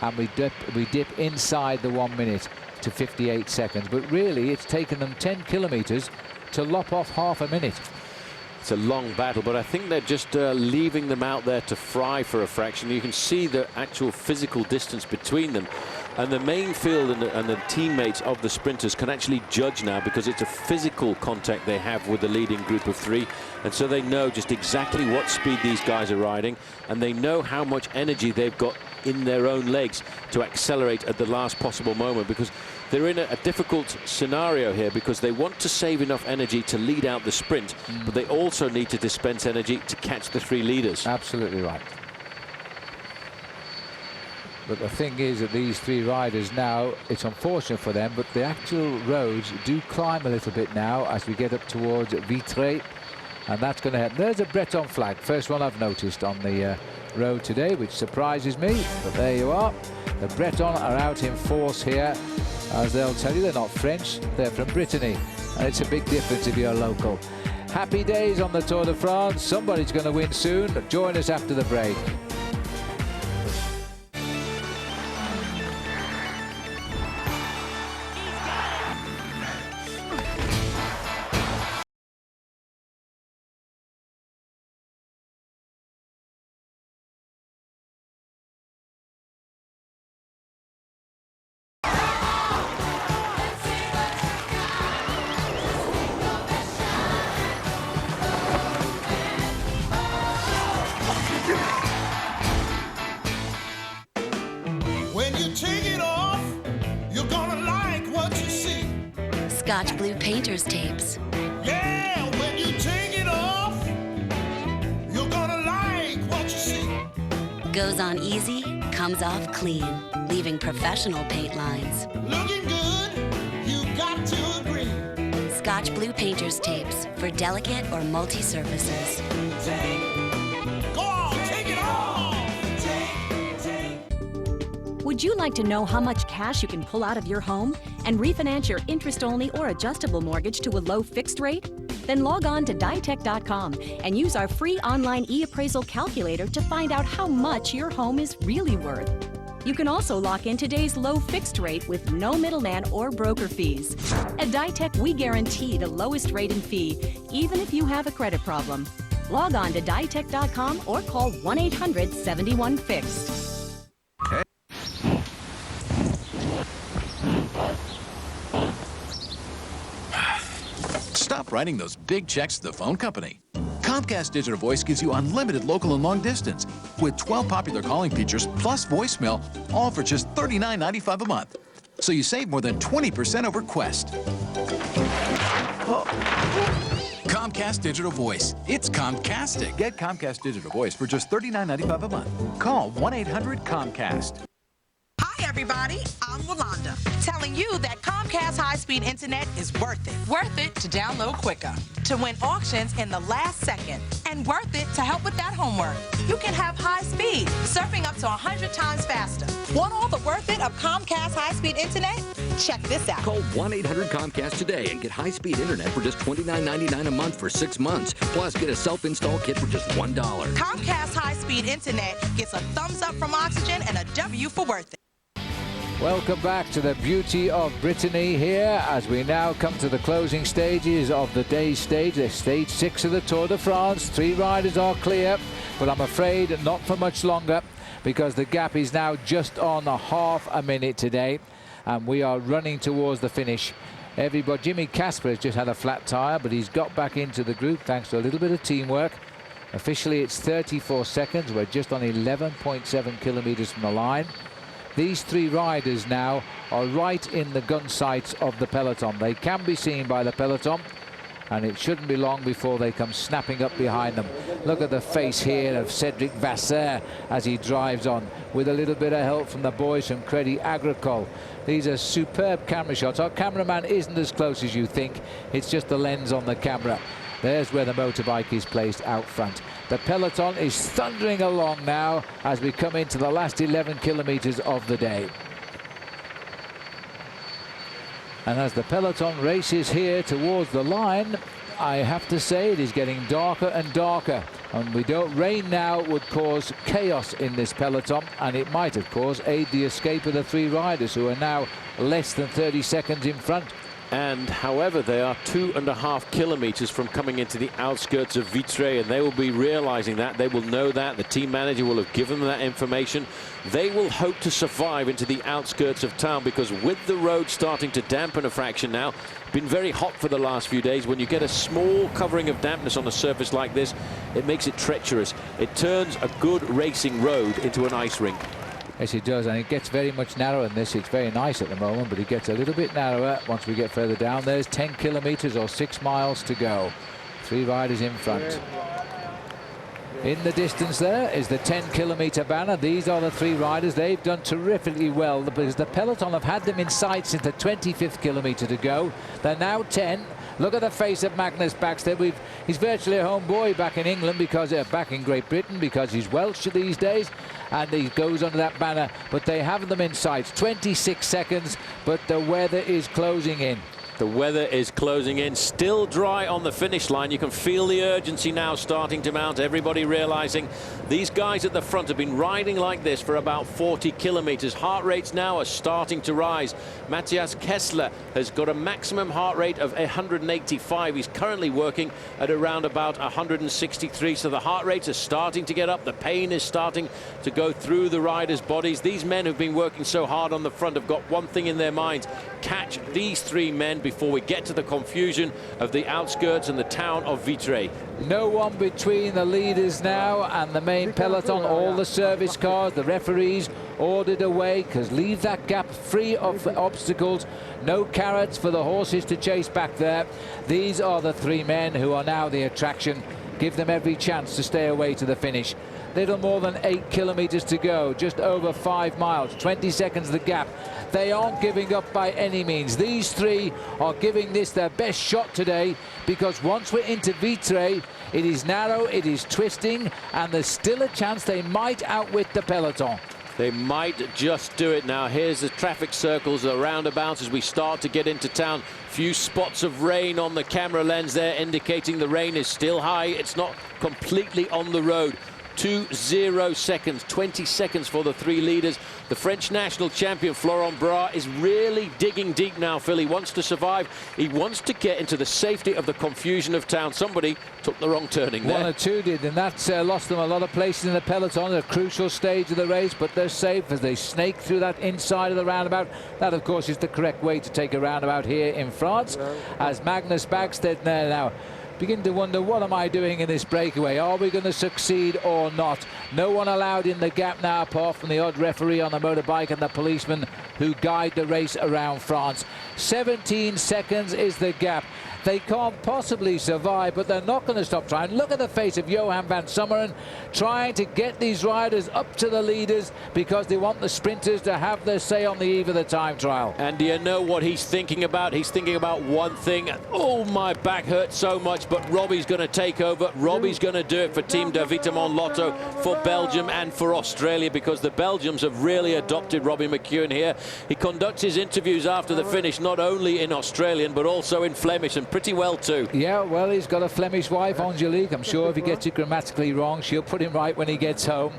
and we dip inside the 1 minute to 58 seconds, but really it's taken them 10 kilometers to lop off half a minute. It's a long battle, but I think they're just leaving them out there to fry for a fraction. You can see the actual physical distance between them, and the main field and the teammates of the sprinters can actually judge now, because it's a physical contact they have with the leading group of 3, and so they know just exactly what speed these guys are riding, and they know how much energy they've got in their own legs to accelerate at the last possible moment, because they're in a difficult scenario here, because they want to save enough energy to lead out the sprint, but they also need to dispense energy to catch the 3 leaders. Absolutely right. But the thing is that these 3 riders now, it's unfortunate for them, but the actual roads do climb a little bit now as we get up towards Vitré, and that's going to happen. There's a Breton flag, first one I've noticed on the road today, which surprises me, but there you are. The Breton are out in force here. As they'll tell you, they're not French, they're from Brittany, and it's a big difference if you're local. Happy days on the Tour de France. Somebody's going to win soon. Join us after the break. Scotch Blue Painter's tapes. Yeah, when you take it off, you're gonna like what you see. Goes on easy, comes off clean, leaving professional paint lines. Looking good, you got to agree. Scotch Blue Painter's tapes for delicate or multi-surfaces. Go on, take it off. Would you like to know how much cash you can pull out of your home and refinance your interest-only or adjustable mortgage to a low fixed rate? Then log on to ditech.com and use our free online e-appraisal calculator to find out how much your home is really worth. You can also lock in today's low fixed rate with no middleman or broker fees. At Ditech, we guarantee the lowest rate and fee, even if you have a credit problem. Log on to ditech.com or call 1-800-71-FIXED. Stop writing those big checks to the phone company. Comcast Digital Voice gives you unlimited local and long distance with 12 popular calling features plus voicemail, all for just $39.95 a month. So you save more than 20% over Quest. Comcast Digital Voice. It's Comcastic. Get Comcast Digital Voice for just $39.95 a month. Call 1-800-COMCAST. Hi, everybody. I'm Walanda, telling you that Comcast high-speed internet is worth it. Worth it to download quicker, to win auctions in the last second, and worth it to help with that homework. You can have high speed, surfing up to 100 times faster. Want all the worth it of Comcast high-speed internet? Check this out. Call 1-800-COMCAST today and get high-speed internet for just $29.99 a month for 6 months. Plus, get a self-install kit for just $1. Comcast high-speed internet gets a thumbs up from Oxygen and a W for worth it. Welcome back to the beauty of Brittany here as we now come to the closing stages of the day's stage. There's stage 6 of the Tour de France. 3 riders are clear, but I'm afraid not for much longer because the gap is now just on a half a minute today and we are running towards the finish. Everybody, Jimmy Casper has just had a flat tyre, but he's got back into the group thanks to a little bit of teamwork. Officially it's 34 seconds. We're just on 11.7 kilometers from the line. These 3 riders now are right in the gun sights of the peloton. They can be seen by the peloton, and it shouldn't be long before they come snapping up behind them. Look at the face here of Cedric Vasseur as he drives on, with a little bit of help from the boys from Crédit Agricole. These are superb camera shots. Our cameraman isn't as close as you think. It's just the lens on the camera. There's where the motorbike is placed out front. The peloton is thundering along now as we come into the last 11 kilometers of the day. And as the peloton races here towards the line, I have to say it is getting darker and darker. And rain now would cause chaos in this peloton, and it might, of course, aid the escape of the 3 riders who are now less than 30 seconds in front. And however, they are 2.5 kilometers from coming into the outskirts of Vitré, and they will be realizing that. They will know that. The team manager will have given them that information. They will hope to survive into the outskirts of town, because with the road starting to dampen a fraction now, been very hot for the last few days. When you get a small covering of dampness on a surface like this, it makes it treacherous. It turns a good racing road into an ice rink. Yes, it does, and it gets very much narrower than this. It's very nice at the moment, but it gets a little bit narrower once we get further down. There's 10 kilometers or 6 miles to go. 3 riders in front. In the distance there is the 10-kilometer banner. These are the 3 riders. They've done terrifically well because the peloton have had them in sight since the 25th kilometer to go. They're now 10. Look at the face of Magnus Baxter. He's virtually a home boy back in England, because back in Great Britain, because he's Welsh these days, and he goes under that banner. But they have them in sight. 26 seconds, but the weather is closing in. The weather is closing in. Still dry on the finish line. You can feel the urgency now starting to mount. Everybody realizing these guys at the front have been riding like this for about 40 kilometers. Heart rates now are starting to rise. Matthias Kessler has got a maximum heart rate of 185. He's currently working at around about 163. So the heart rates are starting to get up. The pain is starting to go through the riders' bodies. These men who've been working so hard on the front have got one thing in their minds: catch these 3 men before we get to the confusion of the outskirts and the town of Vitré. No one between the leaders now and the main peloton. All the service cars, the referees ordered away, because leave that gap free of obstacles. No carrots for the horses to chase back there. These are the 3 men who are now the attraction. Give them every chance to stay away to the finish. Little more than 8 kilometers to go, just over 5 miles, 20 seconds the gap. They aren't giving up by any means. These 3 are giving this their best shot today, because once we're into Vitré, it is narrow, it is twisting, and there's still a chance they might outwit the peloton. They might just do it now. Here's the traffic circles, the roundabouts as we start to get into town. Few spots of rain on the camera lens there, indicating the rain is still high. It's not completely on the road. 20 seconds, 20 seconds for the 3 leaders. The French national champion Florent Bras is really digging deep now, Phil. He wants to survive. He wants to get into the safety of the confusion of town. Somebody took the wrong turning there. 1 or 2 did, and that's lost them a lot of places in the peloton at a crucial stage of the race, but they're safe as they snake through that inside of the roundabout. That, of course, is the correct way to take a roundabout here in France, as Magnus Baxter now begin to wonder, what am I doing in this breakaway? Are we going to succeed or not? No one allowed in the gap now, apart from the odd referee on the motorbike and the policeman who guide the race around France. 17 seconds is the gap. They can't possibly survive, but they're not going to stop trying. Look at the face of Johan van Summeren, trying to get these riders up to the leaders, because they want the sprinters to have their say on the eve of the time trial. And do you know what he's thinking about? He's thinking about one thing. Oh, my back hurts so much, but Robbie's going to take over. Robbie's going to do it for Team Davitamon Lotto, for Belgium and for Australia, because the Belgians have really adopted Robbie McEwen here. He conducts his interviews after the finish, not only in Australian, but also in Flemish, and pretty well too. Yeah, well, he's got a Flemish wife, Angelique. I'm sure if he gets it grammatically wrong, she'll put him right when he gets home.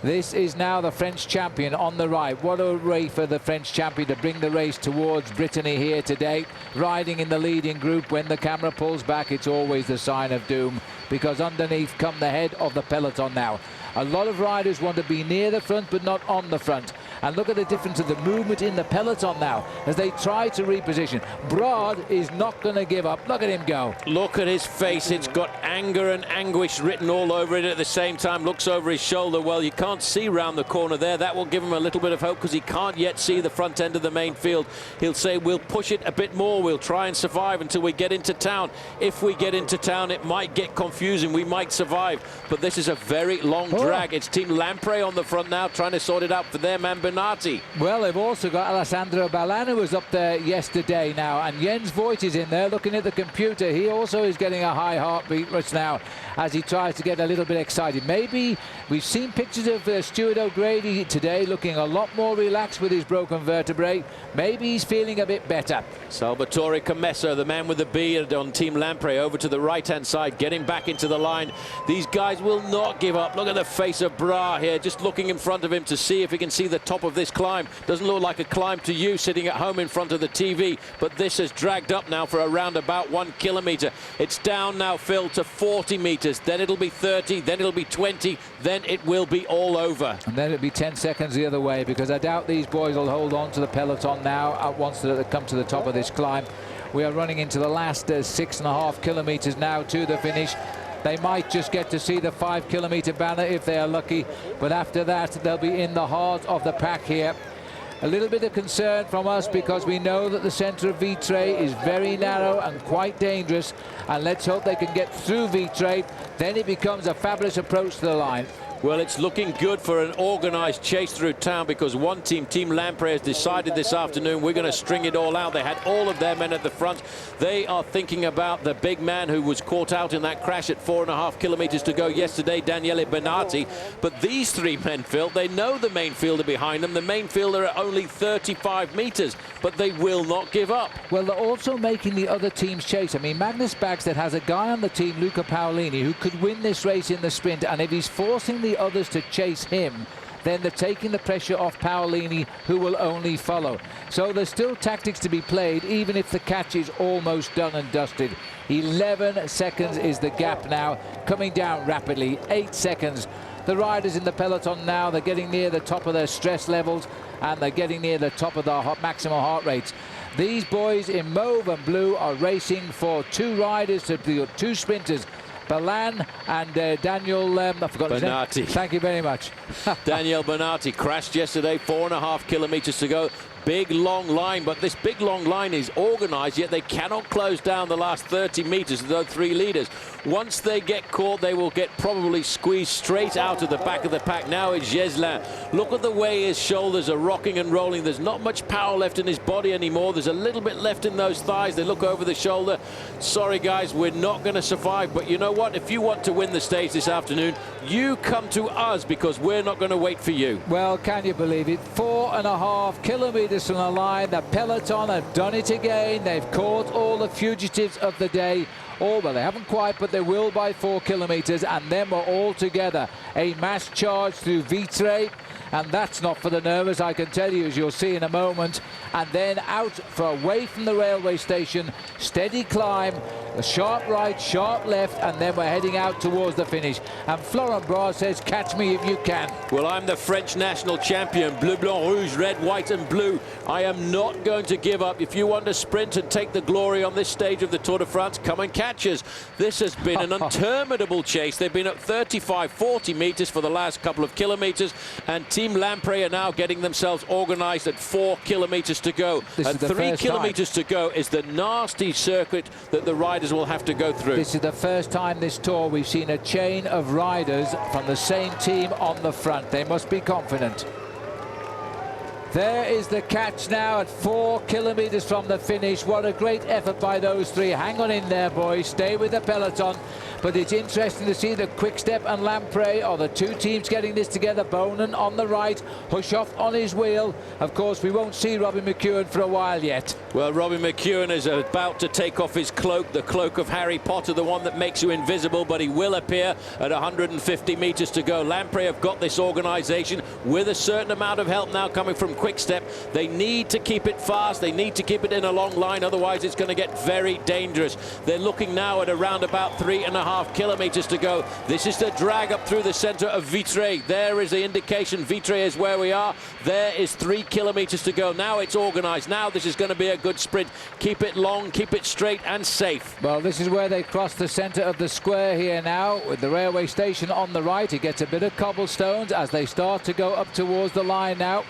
This is now the French champion on the right. What a way for the French champion to bring the race towards Brittany here today. Riding in the leading group. When the camera pulls back, it's always the sign of doom, because underneath come the head of the peloton now. A lot of riders want to be near the front but not on the front. And look at the difference of the movement in the peloton now as they try to reposition. Brad is not going to give up. Look at him go. Look at his face. It's got anger and anguish written all over it. At the same time, looks over his shoulder. Well, you can't see round the corner there. That will give him a little bit of hope because he can't yet see the front end of the main field. He'll say, we'll push it a bit more. We'll try and survive until we get into town. If we get into town, it might get confusing. We might survive. But this is a very long drag. It's Team Lamprey on the front now, trying to sort it out for their man Bernardi. Well, they've also got Alessandro Ballan, who was up there yesterday now, and Jens Voigt is in there looking at the computer. He also is getting a high heartbeat just now as he tries to get a little bit excited. Maybe we've seen pictures of Stuart O'Grady today looking a lot more relaxed with his broken vertebrae. Maybe he's feeling a bit better. Salvatore Commesso, the man with the beard on Team Lamprey, over to the right-hand side, getting back into the line. These guys will not give up. Look at the face of Bra here, just looking in front of him to see if he can see the top of this climb. Doesn't look like a climb to you sitting at home in front of the TV, but this has dragged up now for around about 1 kilometre. It's down now, Phil, to 40 metres. Then it'll be 30, then it'll be 20, then it will be all over. And then it'll be 10 seconds the other way, because I doubt these boys will hold on to the peloton now once they come to the top of this climb. We are running into the last 6.5 kilometres now to the finish. They might just get to see the 5 kilometre banner if they are lucky, but after that they'll be in the heart of the pack here. A little bit of concern from us because we know that the centre of Vitré is very narrow and quite dangerous, and let's hope they can get through Vitré. Then it becomes a fabulous approach to the line. Well, it's looking good for an organised chase through town, because one team, Team Lamprey, has decided this afternoon we're going to string it all out. They had all of their men at the front. They are thinking about the big man who was caught out in that crash at 4.5 kilometres to go yesterday, Daniele Bernardi. But these three men, Phil, they know the main fielder behind them. The main fielder are only 35 metres, but they will not give up. Well, they're also making the other teams chase. I mean, Magnus Bagstedt has a guy on the team, Luca Paolini, who could win this race in the sprint, and if he's forcing the others to chase him, then they're taking the pressure off Paolini, who will only follow. So there's still tactics to be played, even if the catch is almost done and dusted. 11 seconds is the gap now, coming down rapidly. 8 seconds. The riders in the peloton now, they're getting near the top of their stress levels, and they're getting near the top of their maximum heart rates. These boys in mauve and blue are racing for two riders, two sprinters, Ballan and Daniel, I forgot his name. Bernardi. Thank you very much. Daniel Bernardi crashed yesterday, 4.5 kilometres to go. Big long line, but this big long line is organised, yet they cannot close down the last 30 metres of those three leaders. Once they get caught, they will get probably squeezed straight out of the back of the pack. Now it's Geslin. Look at the way his shoulders are rocking and rolling. There's not much power left in his body anymore. There's a little bit left in those thighs. They look over the shoulder. Sorry, guys, we're not going to survive. But you know what? If you want to win the stage this afternoon, you come to us, because we're not going to wait for you. Well, can you believe it? 4.5 kilometres from the line. The peloton have done it again. They've caught all the fugitives of the day. Oh, well, they haven't quite, but they will by 4 kilometres, and then we're all together. A mass charge through Vitré, and that's not for the nervous, I can tell you, as you'll see in a moment. And then out for away from the railway station, steady climb, a sharp right, sharp left, and then we're heading out towards the finish. And Florent Bras says, catch me if you can. Well, I'm the French national champion, bleu, blanc, rouge, red, white and blue. I am not going to give up. If you want to sprint and take the glory on this stage of the Tour de France, come and catch us. This has been an interminable chase. They've been at 35, 40 metres for the last couple of kilometres, and Team Lamprey are now getting themselves organised at 4 kilometres to go. And 3 kilometres to go is the nasty circuit that the riders will have to go through. This is the first time this tour we've seen a chain of riders from the same team on the front. They must be confident. There is the catch now at 4 kilometers from the finish. What a great effort by those three. Hang on in there, boys. Stay with the peloton. But it's interesting to see that Quickstep and Lamprey are the two teams getting this together. Bonan on the right, Hushoff on his wheel. Of course, we won't see Robbie McEwen for a while yet. Well, Robbie McEwen is about to take off his cloak, the cloak of Harry Potter, the one that makes you invisible, but he will appear at 150 meters to go. Lamprey have got this organization with a certain amount of help now coming from Quickstep. They need to keep it fast. They need to keep it in a long line. Otherwise, it's going to get very dangerous. They're looking now at around about 3.5 kilometers to go. This is the drag up through the center of Vitré. There is the indication. Vitré is where we are. There is 3 kilometers to go. Now it's organized. Now this is going to be a good sprint. Keep it long, keep it straight and safe. Well, this is where they cross the center of the square here now, with the railway station on the right. It gets a bit of cobblestones as they start to go up towards the line now.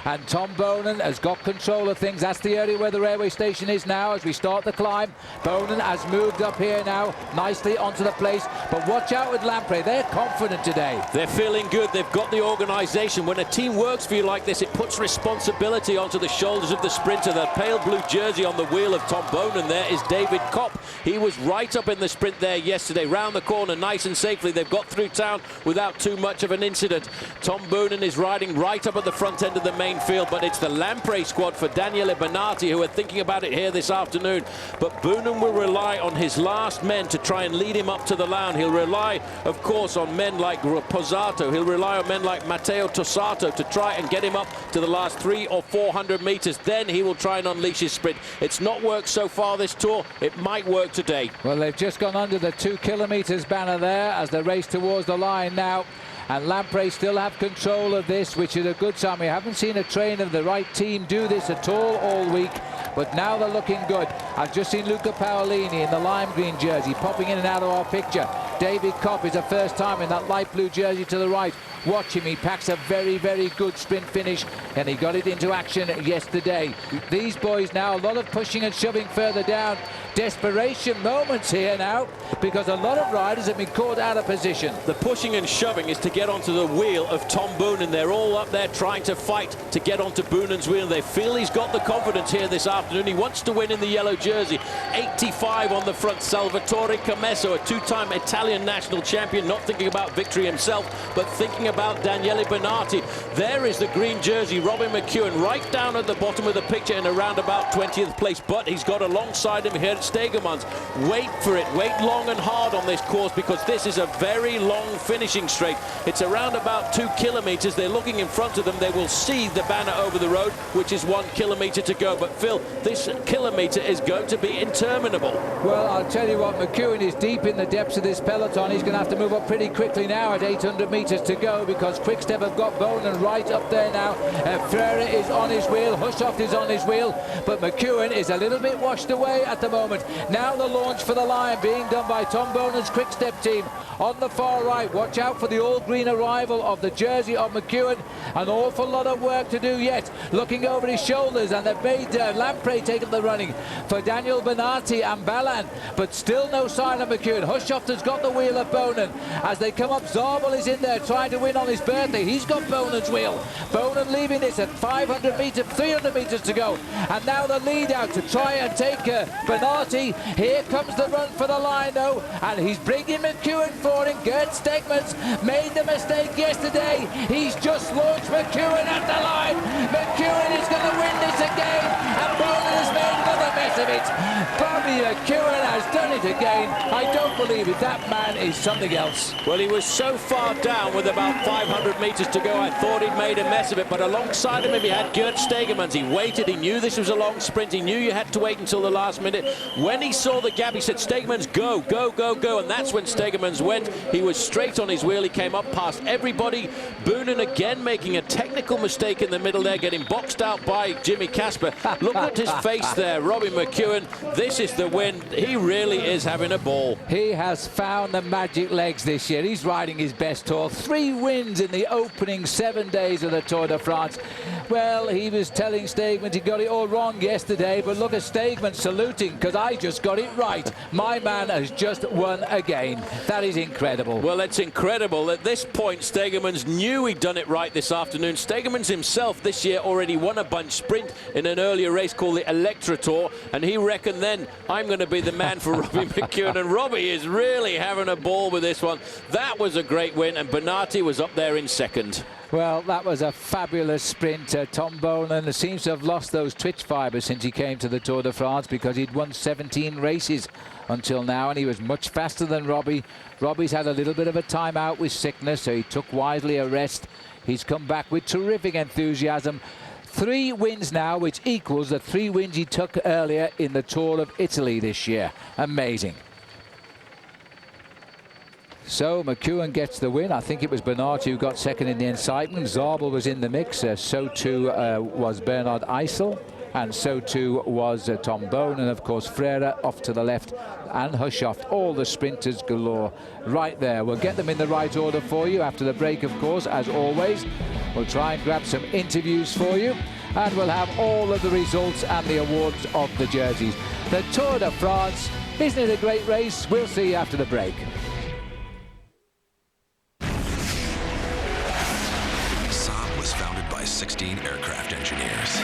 And Tom Bonan has got control of things. That's the area where the railway station is now as we start the climb. Bonan has moved up here now nicely onto the place. But watch out with Lamprey. They're confident today. They're feeling good. They've got the organization. When a team works for you like this, it puts responsibility onto the shoulders of the sprinter. The pale blue jersey on the wheel of Tom Bonan there is David Kopp. He was right up in the sprint there yesterday. Round the corner nice and safely. They've got through town without too much of an incident. Tom Bonan is riding right up at the front end of the main field, but it's the Lamprey squad for Daniele Benati who are thinking about it here this afternoon. But Bonan will rely on his last men to try and lead him up to the line. He'll rely, of course, on men like Pozzato. He'll rely on men like Matteo Tossato to try and get him up to the last 300 or 400 meters. Then he will try and unleash his sprint. It's not worked so far this tour. It might work today. Well, they've just gone under the 2 kilometers banner there as they race towards the line now. And Lamprey still have control of this, which is a good sign. We haven't seen a train of the right team do this at all week, but now they're looking good. I've just seen Luca Paolini in the lime green jersey popping in and out of our picture. David Kopp is the first time in that light blue jersey to the right. Watch him, he packs a very good sprint finish, and he got it into action yesterday. These boys now, a lot of pushing and shoving further down. Desperation moments here now, because a lot of riders have been caught out of position. The pushing and shoving is to get onto the wheel of Tom Bonan. They're all up there trying to fight to get onto Boonan's wheel. They feel he's got the confidence here this afternoon. He wants to win in the yellow jersey. 85 on the front, Salvatore Commesso, a 2-time Italian national champion, not thinking about victory himself, but thinking about Daniele Benati. There is the green jersey, Robbie McEwen, right down at the bottom of the picture in around about 20th place, but he's got alongside him here at Stegemans. Wait for it, wait long and hard on this course, because this is a very long finishing straight. It's around about 2 kilometers. They're looking in front of them. They will see the banner over the road, which is 1 kilometer to go. But Phil, this kilometer is going to be interminable. Well, I'll tell you what, McEwen is deep in the depths of this peloton. He's going to have to move up pretty quickly now at 800 meters to go, because Quickstep have got Bonan right up there now. Frere is on his wheel, Hushoff is on his wheel, but McEwen is a little bit washed away at the moment. Now the launch for the line being done by Tom Bonan's Quickstep team on the far right. Watch out for the all-green arrival of the jersey of McEwen. An awful lot of work to do yet. Looking over his shoulders, and they've made Lamprey take up the running for Daniel Benati and Balan, but still no sign of McEwen. Hushoff has got the wheel of Bonan. As they come up, Zabel is in there trying to win on his birthday. He's got Bonan's wheel. Bonan leaving this at 500 meters, 300 meters to go. And now the lead out to try and take Benati. Here comes the run for the line though, and he's bringing McEwen for him. Gert Stegmans made the mistake yesterday. He's just launched McEwen at the line. McEwen is going to win this again, and Bonan has made another mess of it. Bobby McEwen has done it again. I don't believe it. That man is something else. Well, he was so far down with about 500 meters to go, I thought he'd made a mess of it, but alongside him he had Gert Stegemans. He waited, he knew this was a long sprint, he knew you had to wait until the last minute. When he saw the gap, he said, Stegemans, go, go, go, go, and that's when Stegemans went. He was straight on his wheel, he came up past everybody. Bonan again making a technical mistake in the middle there, getting boxed out by Jimmy Casper. Look at his face there, Robbie McEwen. This is the win. He really is having a ball. He has found the magic legs this year. He's riding his best tour. 3 wins in the opening 7 days of the Tour de France. Well, he was telling Stegman he got it all wrong yesterday, but look at Stegman saluting, because I just got it right. My man has just won again. That is incredible. Well, it's incredible. At this point, Stegemans knew he'd done it right this afternoon. Stegemans himself this year already won a bunch sprint in an earlier race called the Electra Tour, and he reckoned then, I'm going to be the man for Robbie McEwen, and Robbie is really having a ball with this one. That was a great win, and Bernardi was up there in second. Well, that was a fabulous sprint. Tom Bowlen seems to have lost those twitch fibres since he came to the Tour de France, because he'd won 17 races until now, and he was much faster than Robbie. Robbie's had a little bit of a time out with sickness, so he took wisely a rest. He's come back with terrific enthusiasm. 3 wins now, which equals the 3 wins he took earlier in the Tour of Italy this year. Amazing. So McEwen gets the win. I think it was Bernard who got second in the incitement. Zabel was in the mix. So too was Bernard Eisel. And so too was Tom Bone. And of course Frere off to the left. And Hushoft. All the sprinters galore right there. We'll get them in the right order for you after the break, of course, as always. We'll try and grab some interviews for you. And we'll have all of the results and the awards of the jerseys. The Tour de France. Isn't it a great race? We'll see you after the break. Saab was founded by 16 aircraft engineers.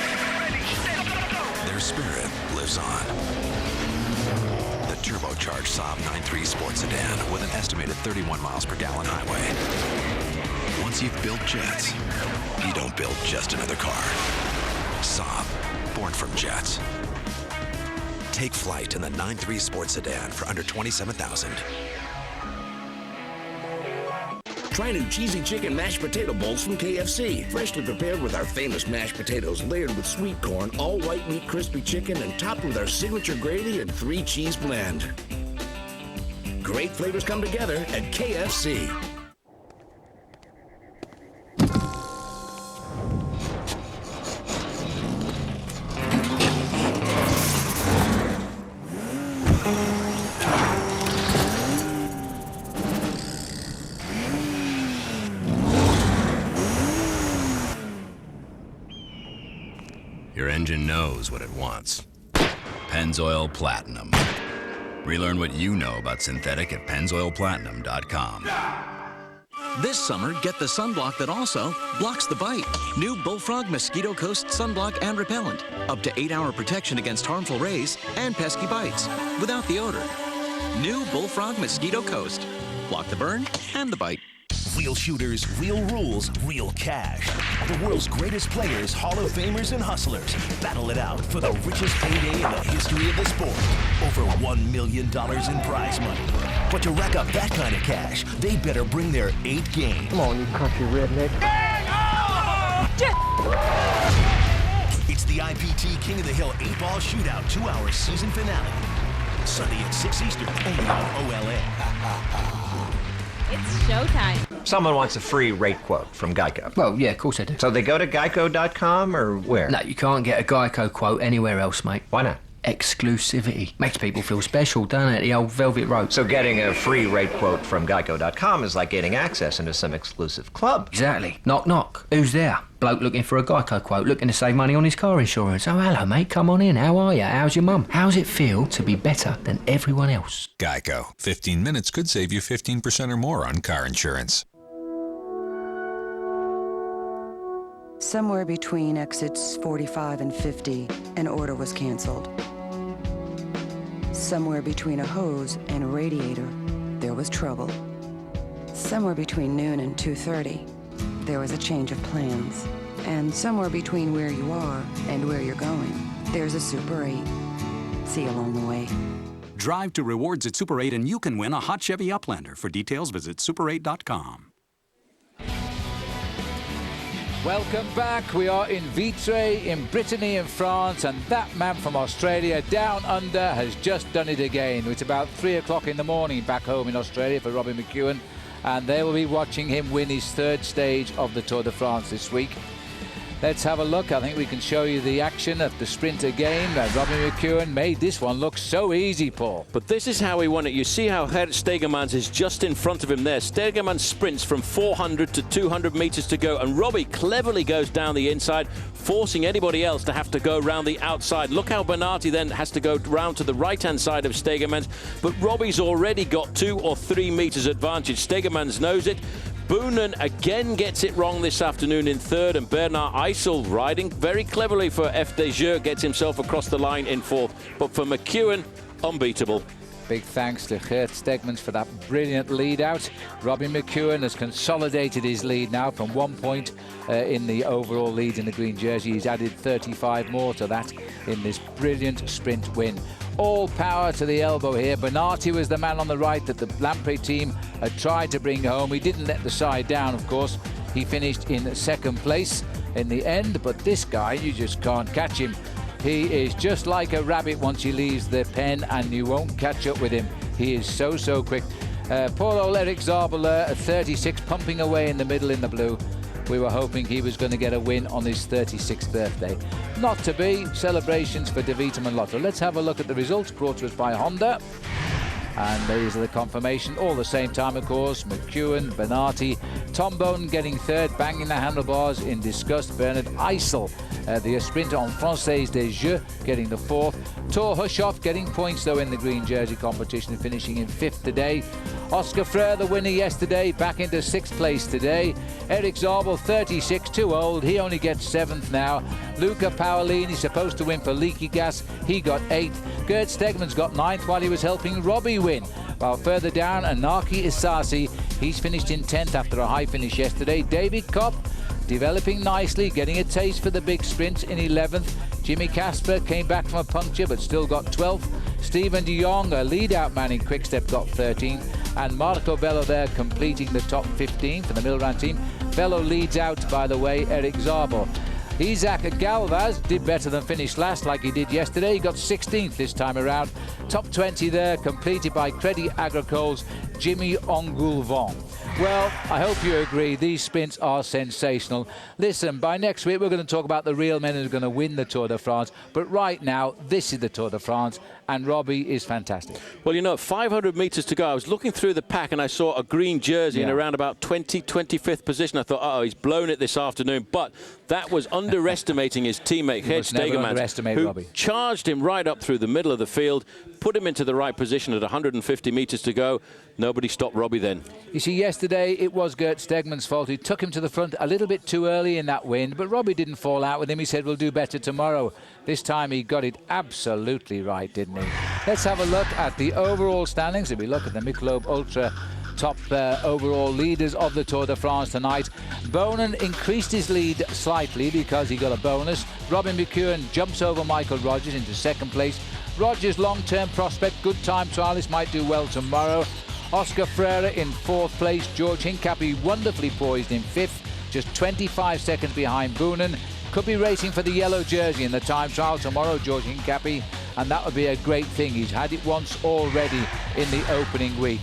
Their spirit lives on. The turbocharged Saab 9.3 sports sedan with an estimated 31 miles per gallon highway. Once you've built jets, you don't build just another car. Saab, born from jets. Take flight in the 9.3 sports sedan for under $27,000. Try new cheesy chicken mashed potato bowls from KFC. Freshly prepared with our famous mashed potatoes, layered with sweet corn, all white meat crispy chicken, and topped with our signature gravy and 3-cheese blend. Great flavors come together at KFC. Your engine knows what it wants. Pennzoil Platinum. Relearn what you know about synthetic at pennzoilplatinum.com. This summer, get the sunblock that also blocks the bite. New Bullfrog Mosquito Coast Sunblock and Repellent. Up to 8-hour protection against harmful rays and pesky bites without the odor. New Bullfrog Mosquito Coast. Block the burn and the bite. Real shooters, real rules, real cash. The world's greatest players, Hall of Famers, and hustlers battle it out for the richest payday in the history of the sport. Over $1 million in prize money. But to rack up that kind of cash, they better bring their 8 game. Come on, you country redneck. It's the IPT King of the Hill 8-ball shootout 2-hour season finale. Sunday at 6 Eastern, only on OLN. It's showtime. Someone wants a free rate quote from Geico. Well, yeah, of course I do. So they go to geico.com or where? No, you can't get a Geico quote anywhere else, mate. Why not? Exclusivity. Makes people feel special, doesn't it? The old velvet rope. So getting a free rate quote from geico.com is like getting access into some exclusive club. Exactly. Knock, knock. Who's there? Bloke looking for a Geico quote, looking to save money on his car insurance. Oh, hello, mate. Come on in. How are you? How's your mum? How's it feel to be better than everyone else? Geico. 15 minutes could save you 15% or more on car insurance. Somewhere between exits 45 and 50, an order was canceled. Somewhere between a hose and a radiator, there was trouble. Somewhere between noon and 2:30, there was a change of plans. And somewhere between where you are and where you're going, there's a Super 8. See you along the way. Drive to rewards at Super 8 and you can win a hot Chevy Uplander. For details, visit super8.com. Welcome back. We are in Vitré in Brittany in France, and that man from Australia down under has just done it again. It's about 3 o'clock in the morning back home in Australia for Robbie McEwen, and they will be watching him win his 3rd stage of the Tour de France this week. Let's have a look. I think we can show you the action of the sprint again. Robbie McEwen made this one look so easy, Paul. But this is how he won it. You see how Stegermans is just in front of him there. Stegermans sprints from 400 to 200 meters to go, and Robbie cleverly goes down the inside, forcing anybody else to have to go round the outside. Look how Bernardi then has to go round to the right-hand side of Stegermans, but Robbie's already got 2 or 3 meters advantage. Stegermans knows it. Boonen again gets it wrong this afternoon in third, and Bernard Eisel, riding very cleverly for FDJ, gets himself across the line in fourth. But for McEwen, unbeatable. Big thanks to Geert Stegmans for that brilliant lead out. Robbie McEwen has consolidated his lead now from 1 point in the overall lead in the green jersey. He's added 35 more to that in this brilliant sprint win. All power to the elbow here. Bernardi was the man on the right that the Lamprey team had tried to bring home. He didn't let the side down, of course. He finished in second place in the end, but this guy, you just can't catch him. He is just like a rabbit once he leaves the pen, and you won't catch up with him. He is so quick. Poor old Eric Zabel at 36, pumping away in the middle in the blue. We were hoping he was going to get a win on his 36th birthday. Not to be. Celebrations for De Vitamin Lotto. Let's have a look at the results brought to us by Honda. And these are the confirmation. All the same time, of course. McEwen, Bernardi, Tom Bone getting third, banging the handlebars in disgust. Bernard Eisel, the sprinter en Française des Jeux, getting the fourth. Thor Hushoff getting points, though, in the green jersey competition, finishing in fifth today. Oscar Freire, the winner yesterday, back into sixth place today. Eric Zabel, 36, too old. He only gets seventh now. Luca Paolini, supposed to win for Leaky Gas. He got eighth. Geert Stegmans got ninth while he was helping Robbie win. While further down, Anaki Isasi, he's finished in 10th after a high finish yesterday. David Kopp, developing nicely, getting a taste for the big sprint in 11th. Jimmy Casper came back from a puncture but still got 12th. Stephen de Jong, a lead-out man in Quickstep, got 13th. And Marco Bello there completing the top 15 for the Milran team. Bello leads out, by the way, Eric Zabel. Isaac Galvaz did better than finish last like he did yesterday. He got 16th this time around. Top 20 there, completed by Credit Agricole's Jimmy Ongoulvent. Well, I hope you agree, these sprints are sensational. Listen, by next week we're going to talk about the real men who are going to win the Tour de France. But right now, this is the Tour de France, and Robbie is fantastic. Well, you know, 500 metres to go. I was looking through the pack and I saw a green jersey in around about 25th position. I thought, oh, he's blown it this afternoon. But that was underestimating his teammate, Geert Stegmans, who Robbie charged him right up through the middle of the field, put him into the right position at 150 metres to go. Nobody stopped Robbie then. You see, yesterday it was Geert Stegmans' fault. He took him to the front a little bit too early in that wind, but Robbie didn't fall out with him. He said, we'll do better tomorrow. This time he got it absolutely right, didn't he? Let's have a look at the overall standings. If we look at the Michelob Ultra top overall leaders of the Tour de France tonight, Boonen increased his lead slightly because he got a bonus. Robin McEwen jumps over Michael Rogers into second place. Rogers, long-term prospect, good time trialist, might do well tomorrow. Oscar Freire in fourth place. George Hincapie wonderfully poised in fifth, just 25 seconds behind Boonen. Could be racing for the yellow jersey in the time trial tomorrow, George Hincapie, and that would be a great thing. He's had it once already in the opening week.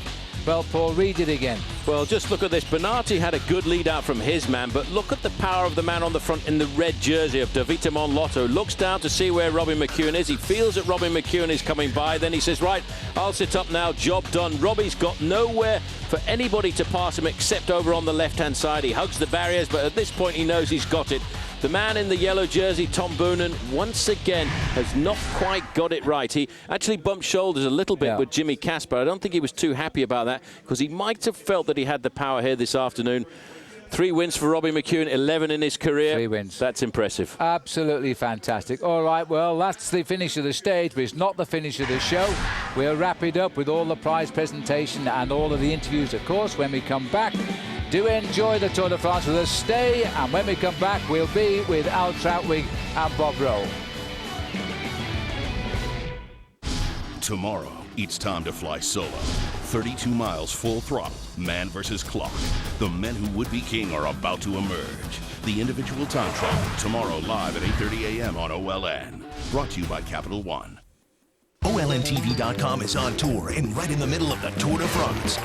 Well, Paul, read it again. Well, just look at this. Bernardi had a good lead out from his man, but look at the power of the man on the front in the red jersey of De Vitamin Lotto. Looks down to see where Robbie McEwen is. He feels that Robbie McEwen is coming by. Then he says, right, I'll sit up now. Job done. Robbie's got nowhere for anybody to pass him except over on the left-hand side. He hugs the barriers, but at this point he knows he's got it. The man in the yellow jersey, Tom Boonen, once again has not quite got it right. He actually bumped shoulders a little bit with Jimmy Casper. I don't think he was too happy about that because he might have felt that he had the power here this afternoon. 3 wins for Robbie McEwen, 11 in his career. 3 wins. That's impressive. Absolutely fantastic. All right, well, that's the finish of the stage, but it's not the finish of the show. We'll wrap it up with all the prize presentation and all of the interviews, of course, when we come back. Do enjoy the Tour de France with us. Stay, and when we come back, we'll be with Al Trautwig and Bob Roll. Tomorrow, it's time to fly solo. 32 miles full throttle, man versus clock. The men who would be king are about to emerge. The individual time trial, tomorrow live at 8:30 a.m. on OLN. Brought to you by Capital One. OLNTV.com is on tour and right in the middle of the Tour de France.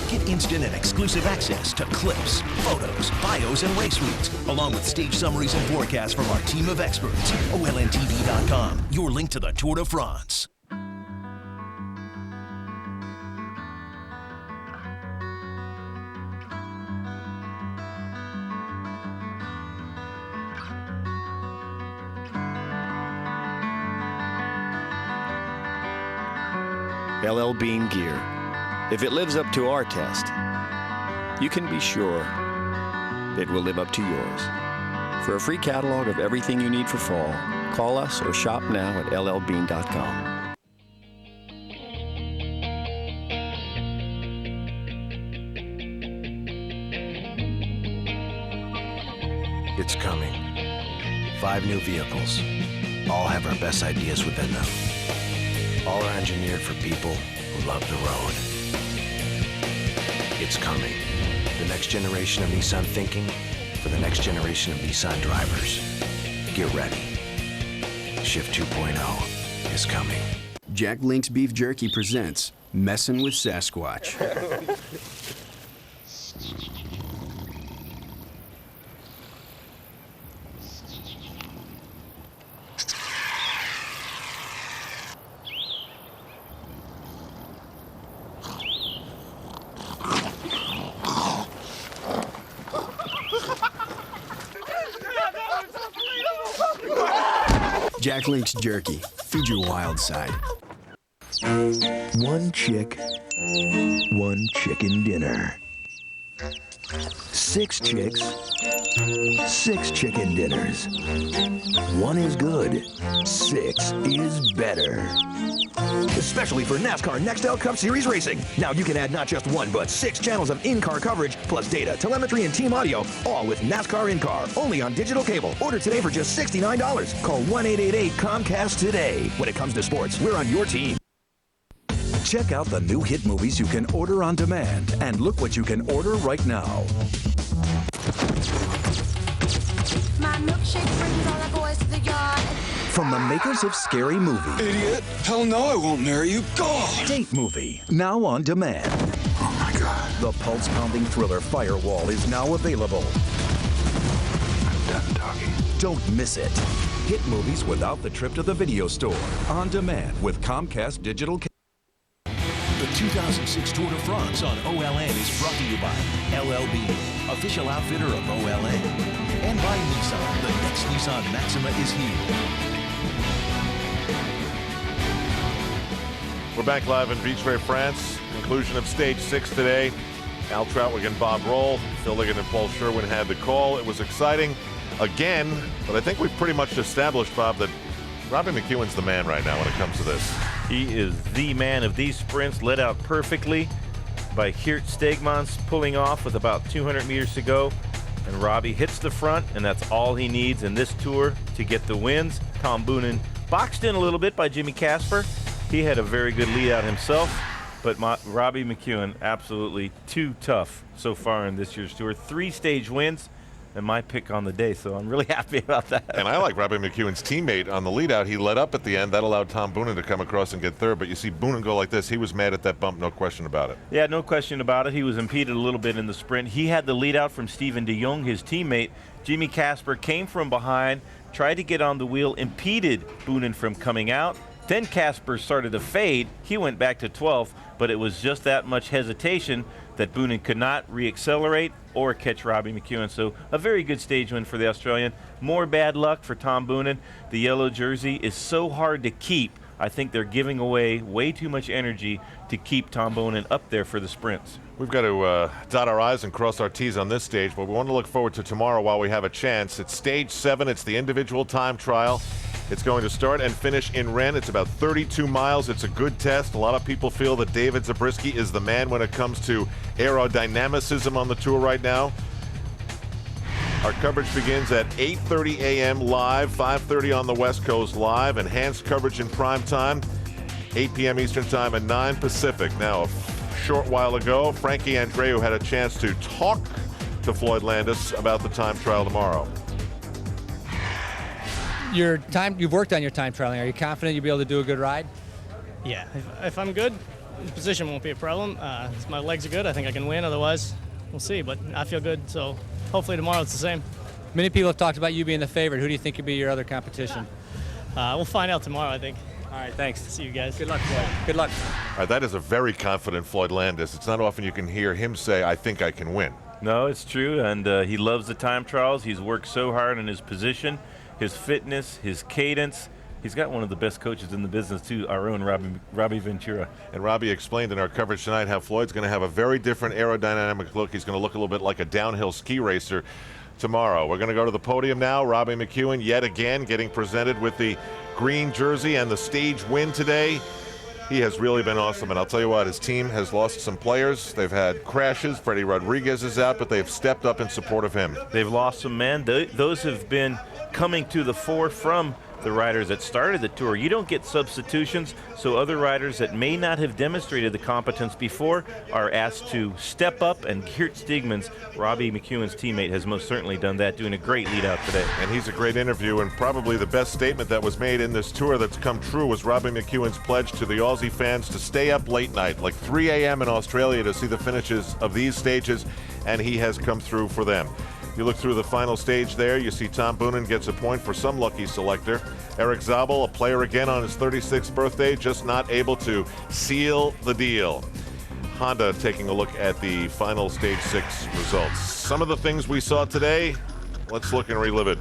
Get instant and exclusive access to clips, photos, bios, and race routes, along with stage summaries and forecasts from our team of experts. OLNTV.com, your link to the Tour de France. L.L.Bean gear. If it lives up to our test, you can be sure it will live up to yours. For a free catalog of everything you need for fall, call us or shop now at LLBean.com. It's coming. 5 new vehicles. All have our best ideas within them. All are engineered for people who love the road. It's coming. The next generation of Nissan thinking for the next generation of Nissan drivers. Get ready. Shift 2.0 is coming. Jack Link's Beef Jerky presents Messin' with Sasquatch. Jack Link's Jerky. Feed your wild side. One chick, one chicken dinner. 6 chicks, 6 chicken dinners. 1 is good, 6 is better. Especially for NASCAR Nextel Cup Series racing. Now you can add not just 1, but 6 channels of in-car coverage, plus data, telemetry, and team audio, all with NASCAR in-car, only on digital cable. Order today for just $69. Call 1-888-COMCAST today. When it comes to sports, we're on your team. Check out the new hit movies you can order on demand, and look what you can order right now. My milkshake brings all the boys to the yard. From the makers of Scary Movie. Idiot. Hell no, I won't marry you. God. Date Movie, now on demand. Oh my God. The pulse-pounding thriller Firewall is now available. I'm done talking. Don't miss it. Hit movies without the trip to the video store. On demand with Comcast Digital. The 2006 Tour de France on OLN is brought to you by L.L.Bean, official outfitter of OLN, and by Nissan. The next Nissan Maxima is here. We're back live in Vitré, France. Conclusion of Stage 6 today. Al Trautwig and Bob Roll. Phil Liggett and Paul Sherwen had the call. It was exciting again, but I think we've pretty much established, Bob, that Robbie McEwen's the man right now when it comes to this. He is the man of these sprints, led out perfectly by Geert Stegmans, pulling off with about 200 meters to go. And Robbie hits the front, and that's all he needs in this tour to get the wins. Tom Boonen boxed in a little bit by Jimmy Casper. He had a very good lead out himself, but Robbie McEwen absolutely too tough so far in this year's tour. 3 stage wins. And my pick on the day, so I'm really happy about that. And I like Robbie McEwen's teammate on the lead out. He led up at the end. That allowed Tom Boonen to come across and get third. But you see Boonen go like this. He was mad at that bump, no question about it. Yeah, no question about it. He was impeded a little bit in the sprint. He had the lead out from Steven de Jong, his teammate. Jimmy Casper came from behind, tried to get on the wheel, impeded Boonen from coming out. Then Casper started to fade. He went back to 12th, but it was just that much hesitation that Boonen could not re-accelerate or catch Robbie McEwen. So a very good stage win for the Australian. More bad luck for Tom Boonen. The yellow jersey is so hard to keep. I think they're giving away way too much energy to keep Tom Boonen up there for the sprints. We've got to dot our I's and cross our T's on this stage, but we want to look forward to tomorrow while we have a chance. It's Stage 7. It's the individual time trial. It's going to start and finish in Rennes. It's about 32 miles. It's a good test. A lot of people feel that David Zabriskie is the man when it comes to aerodynamicism on the tour right now. Our coverage begins at 8:30 a.m. live, 5:30 on the West Coast live. Enhanced coverage in prime time, 8 p.m. Eastern time and 9 Pacific. Now, a short while ago, Frankie Andreu had a chance to talk to Floyd Landis about the time trial tomorrow. You've worked on your time trialing. Are you confident you'll be able to do a good ride? Yeah, if I'm good, the position won't be a problem. If my legs are good, I think I can win. Otherwise, we'll see. But I feel good, so hopefully tomorrow it's the same. Many people have talked about you being the favorite. Who do you think could be your other competition? We'll find out tomorrow, I think. All right, thanks. See you guys. Good luck, Floyd. Good luck. All right, that is a very confident Floyd Landis. It's not often you can hear him say, I think I can win. No, it's true, and he loves the time trials. He's worked so hard on his position, his fitness, his cadence. He's got one of the best coaches in the business, too, our own Robbie Ventura. And Robbie explained in our coverage tonight how Floyd's going to have a very different aerodynamic look. He's going to look a little bit like a downhill ski racer tomorrow. We're going to go to the podium now. Robbie McEwen yet again getting presented with the green jersey and the stage win today. He has really been awesome, and I'll tell you what, his team has lost some players. They've had crashes. Freddie Rodriguez is out, but they've stepped up in support of him. They've lost some men. Those have been coming to the fore from the riders that started the tour. You don't get substitutions, so other riders that may not have demonstrated the competence before are asked to step up, and Geert Stigmans, Robbie McEwen's teammate, has most certainly done that, doing a great lead out today. And he's a great interview, and probably the best statement that was made in this tour that's come true was Robbie McEwen's pledge to the Aussie fans to stay up late night, like 3 a.m. in Australia, to see the finishes of these stages, and he has come through for them. You look through the final stage there, you see Tom Boonen gets a point for some lucky selector. Eric Zabel, a player again on his 36th birthday, just not able to seal the deal. Honda taking a look at the final stage 6 results. Some of the things we saw today, let's look and relive it.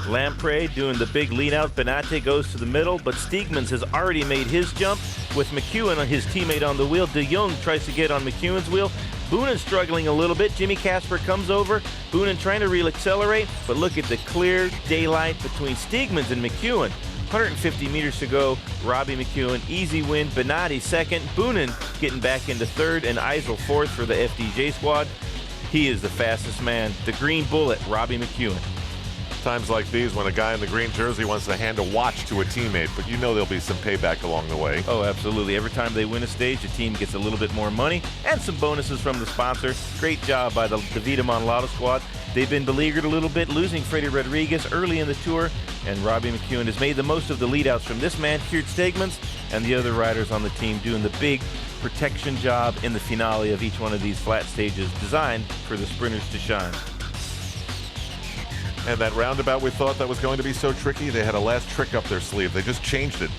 Lamprey doing the big lead out. Benate goes to the middle, but Stigmans has already made his jump with McEwen, his teammate, on the wheel. De Jong tries to get on McEwen's wheel. Boonen struggling a little bit. Jimmy Casper comes over. Boonen trying to re-accelerate, but look at the clear daylight between Stigmans and McEwen. 150 meters to go. Robbie McEwen, easy win. Benatti second. Boonen getting back into third, and Eisel fourth for the FDJ squad. He is the fastest man. The green bullet, Robbie McEwen. Times like these when a guy in the green jersey wants to hand a watch to a teammate, but you know there'll be some payback along the way. Oh, absolutely. Every time they win a stage, the team gets a little bit more money and some bonuses from the sponsor. Great job by the Vita Monlotto squad. They've been beleaguered a little bit, losing Freddie Rodriguez early in the tour, and Robbie McEwen has made the most of the leadouts from this man, Geert Stigmans, and the other riders on the team doing the big protection job in the finale of each one of these flat stages designed for the sprinters to shine. And that roundabout we thought that was going to be so tricky, they had a last trick up their sleeve. They just changed it.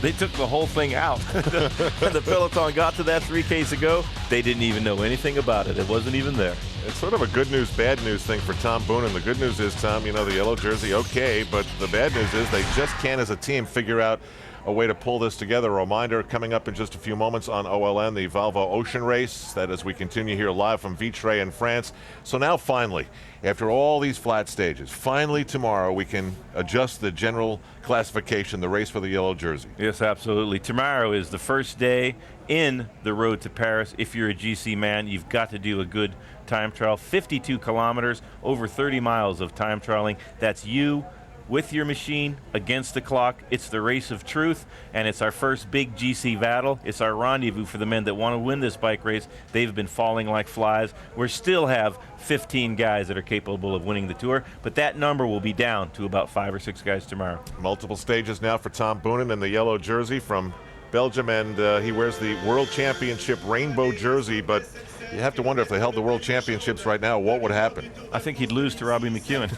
They took the whole thing out. When the peloton got to that 3Ks ago, they didn't even know anything about it. It wasn't even there. It's sort of a good news, bad news thing for Tom Boonen. The good news is, Tom, you know, the yellow jersey, okay, but the bad news is they just can't, as a team, figure out a way to pull this together. A reminder coming up in just a few moments on OLN, the Volvo Ocean Race. That as we continue here live from Vitré in France. So now finally, after all these flat stages, finally tomorrow we can adjust the general classification, the race for the yellow jersey. Yes, absolutely. Tomorrow is the first day in the road to Paris. If you're a GC man, you've got to do a good time trial. 52 kilometers, over 30 miles of time trialing. That's you with your machine against the clock. It's the race of truth, and it's our first big GC battle. It's our rendezvous for the men that want to win this bike race. They've been falling like flies. We still have 15 guys that are capable of winning the tour, but that number will be down to about 5 or 6 guys tomorrow. Multiple stages now for Tom Boonen in the yellow jersey from Belgium, and he wears the World Championship rainbow jersey, but you have to wonder if they held the World Championships right now, what would happen? I think he'd lose to Robbie McEwen.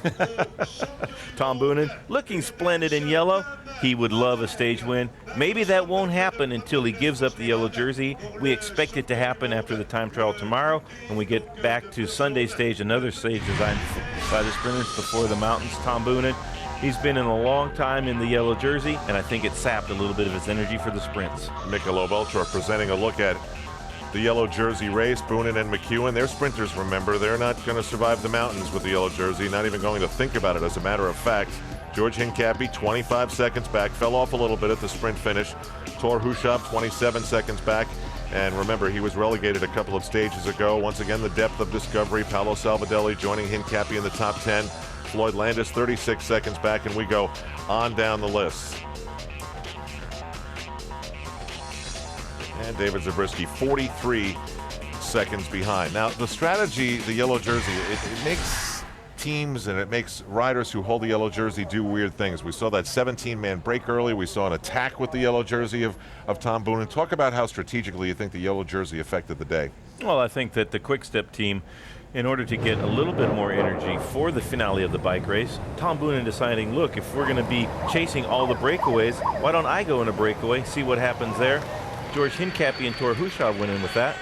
Tom Boonen, looking splendid in yellow. He would love a stage win. Maybe that won't happen until he gives up the yellow jersey. We expect it to happen after the time trial tomorrow, and we get back to Sunday stage, another stage designed by the sprinters before the mountains. Tom Boonen, he's been in a long time in the yellow jersey, and I think it sapped a little bit of his energy for the sprints. Michelob Ultra presenting a look at the yellow jersey race. Boonen and McEwen, they're sprinters, remember. They're not going to survive the mountains with the yellow jersey, not even going to think about it, as a matter of fact. George Hincapie, 25 seconds back, fell off a little bit at the sprint finish. Thor Hushovd, 27 seconds back. And remember, he was relegated a couple of stages ago. Once again, the depth of discovery. Paolo Salvadelli joining Hincapie in the top 10. Floyd Landis, 36 seconds back, and we go on down the list. And David Zabriskie, 43 seconds behind. Now, the strategy, the yellow jersey, it makes teams, and it makes riders who hold the yellow jersey do weird things. We saw that 17-man break early. We saw an attack with the yellow jersey of Tom Boonen. Talk about how strategically you think the yellow jersey affected the day. Well, I think that the Quick Step team, in order to get a little bit more energy for the finale of the bike race, Tom Boonen deciding, look, if we're going to be chasing all the breakaways, why don't I go in a breakaway, see what happens there? George Hincapie and Tor Hushovd went in with that.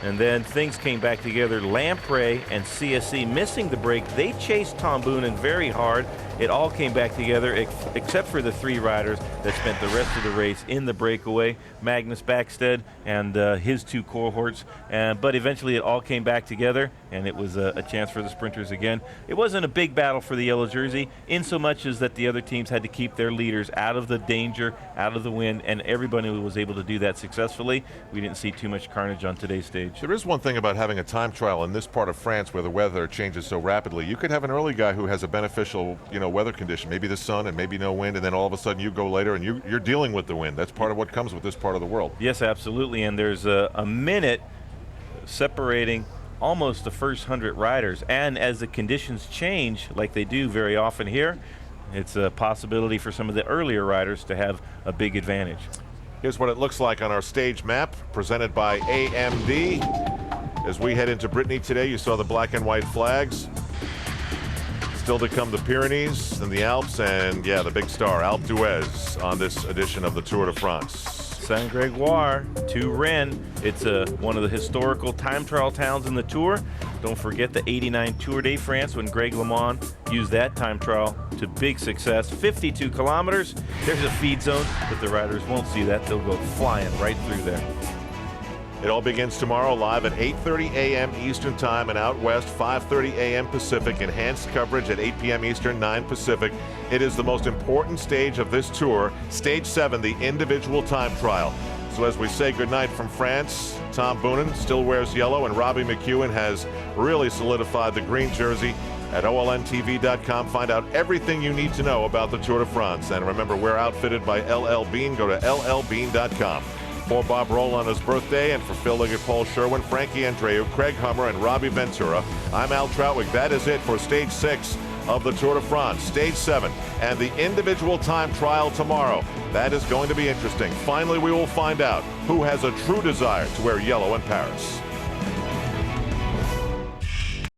And then things came back together. Lamprey and CSC missing the break. They chased Tom Boonen very hard. It all came back together except for the 3 riders that spent the rest of the race in the breakaway, Magnus Backstedt and his 2 cohorts. But eventually it all came back together, and it was a chance for the sprinters again. It wasn't a big battle for the yellow jersey, in so much as that the other teams had to keep their leaders out of the danger, out of the wind, and everybody was able to do that successfully. We didn't see too much carnage on today's stage. There is one thing about having a time trial in this part of France where the weather changes so rapidly. You could have an early guy who has a beneficial, weather condition, maybe the sun and maybe no wind, and then all of a sudden you go later and you're dealing with the wind. That's part of what comes with this part of the world. Yes, absolutely, and there's a minute separating almost the first 100 riders, and as the conditions change, like they do very often here, it's a possibility for some of the earlier riders to have a big advantage. Here's what it looks like on our stage map, presented by AMD. As we head into Brittany today, you saw the black and white flags. Still to come, the Pyrenees and the Alps, and yeah, the big star, Alpe d'Huez, on this edition of the Tour de France. Saint-Grégoire to Rennes. It's one of the historical time trial towns in the Tour. Don't forget the '89 Tour de France when Greg LeMond used that time trial to big success. 52 kilometers. There's a feed zone, but the riders won't see that. They'll go flying right through there. It all begins tomorrow live at 8:30 a.m. Eastern Time and out west 5:30 a.m. Pacific. Enhanced coverage at 8 p.m. Eastern, 9 Pacific. It is the most important stage of this tour, Stage 7, the individual time trial. So as we say goodnight from France, Tom Boonen still wears yellow, and Robbie McEwen has really solidified the green jersey. At OLNTV.com, find out everything you need to know about the Tour de France. And remember, we're outfitted by L.L.Bean. Go to LL.Bean.com. For Bob Roll on his birthday, and for Phil Liggett, Paul Sherwen, Frankie Andreu, Craig Hummer, and Robbie Ventura, I'm Al Trautwig. That is it for Stage 6 of the Tour de France. Stage 7 and the individual time trial tomorrow. That is going to be interesting. Finally, we will find out who has a true desire to wear yellow in Paris.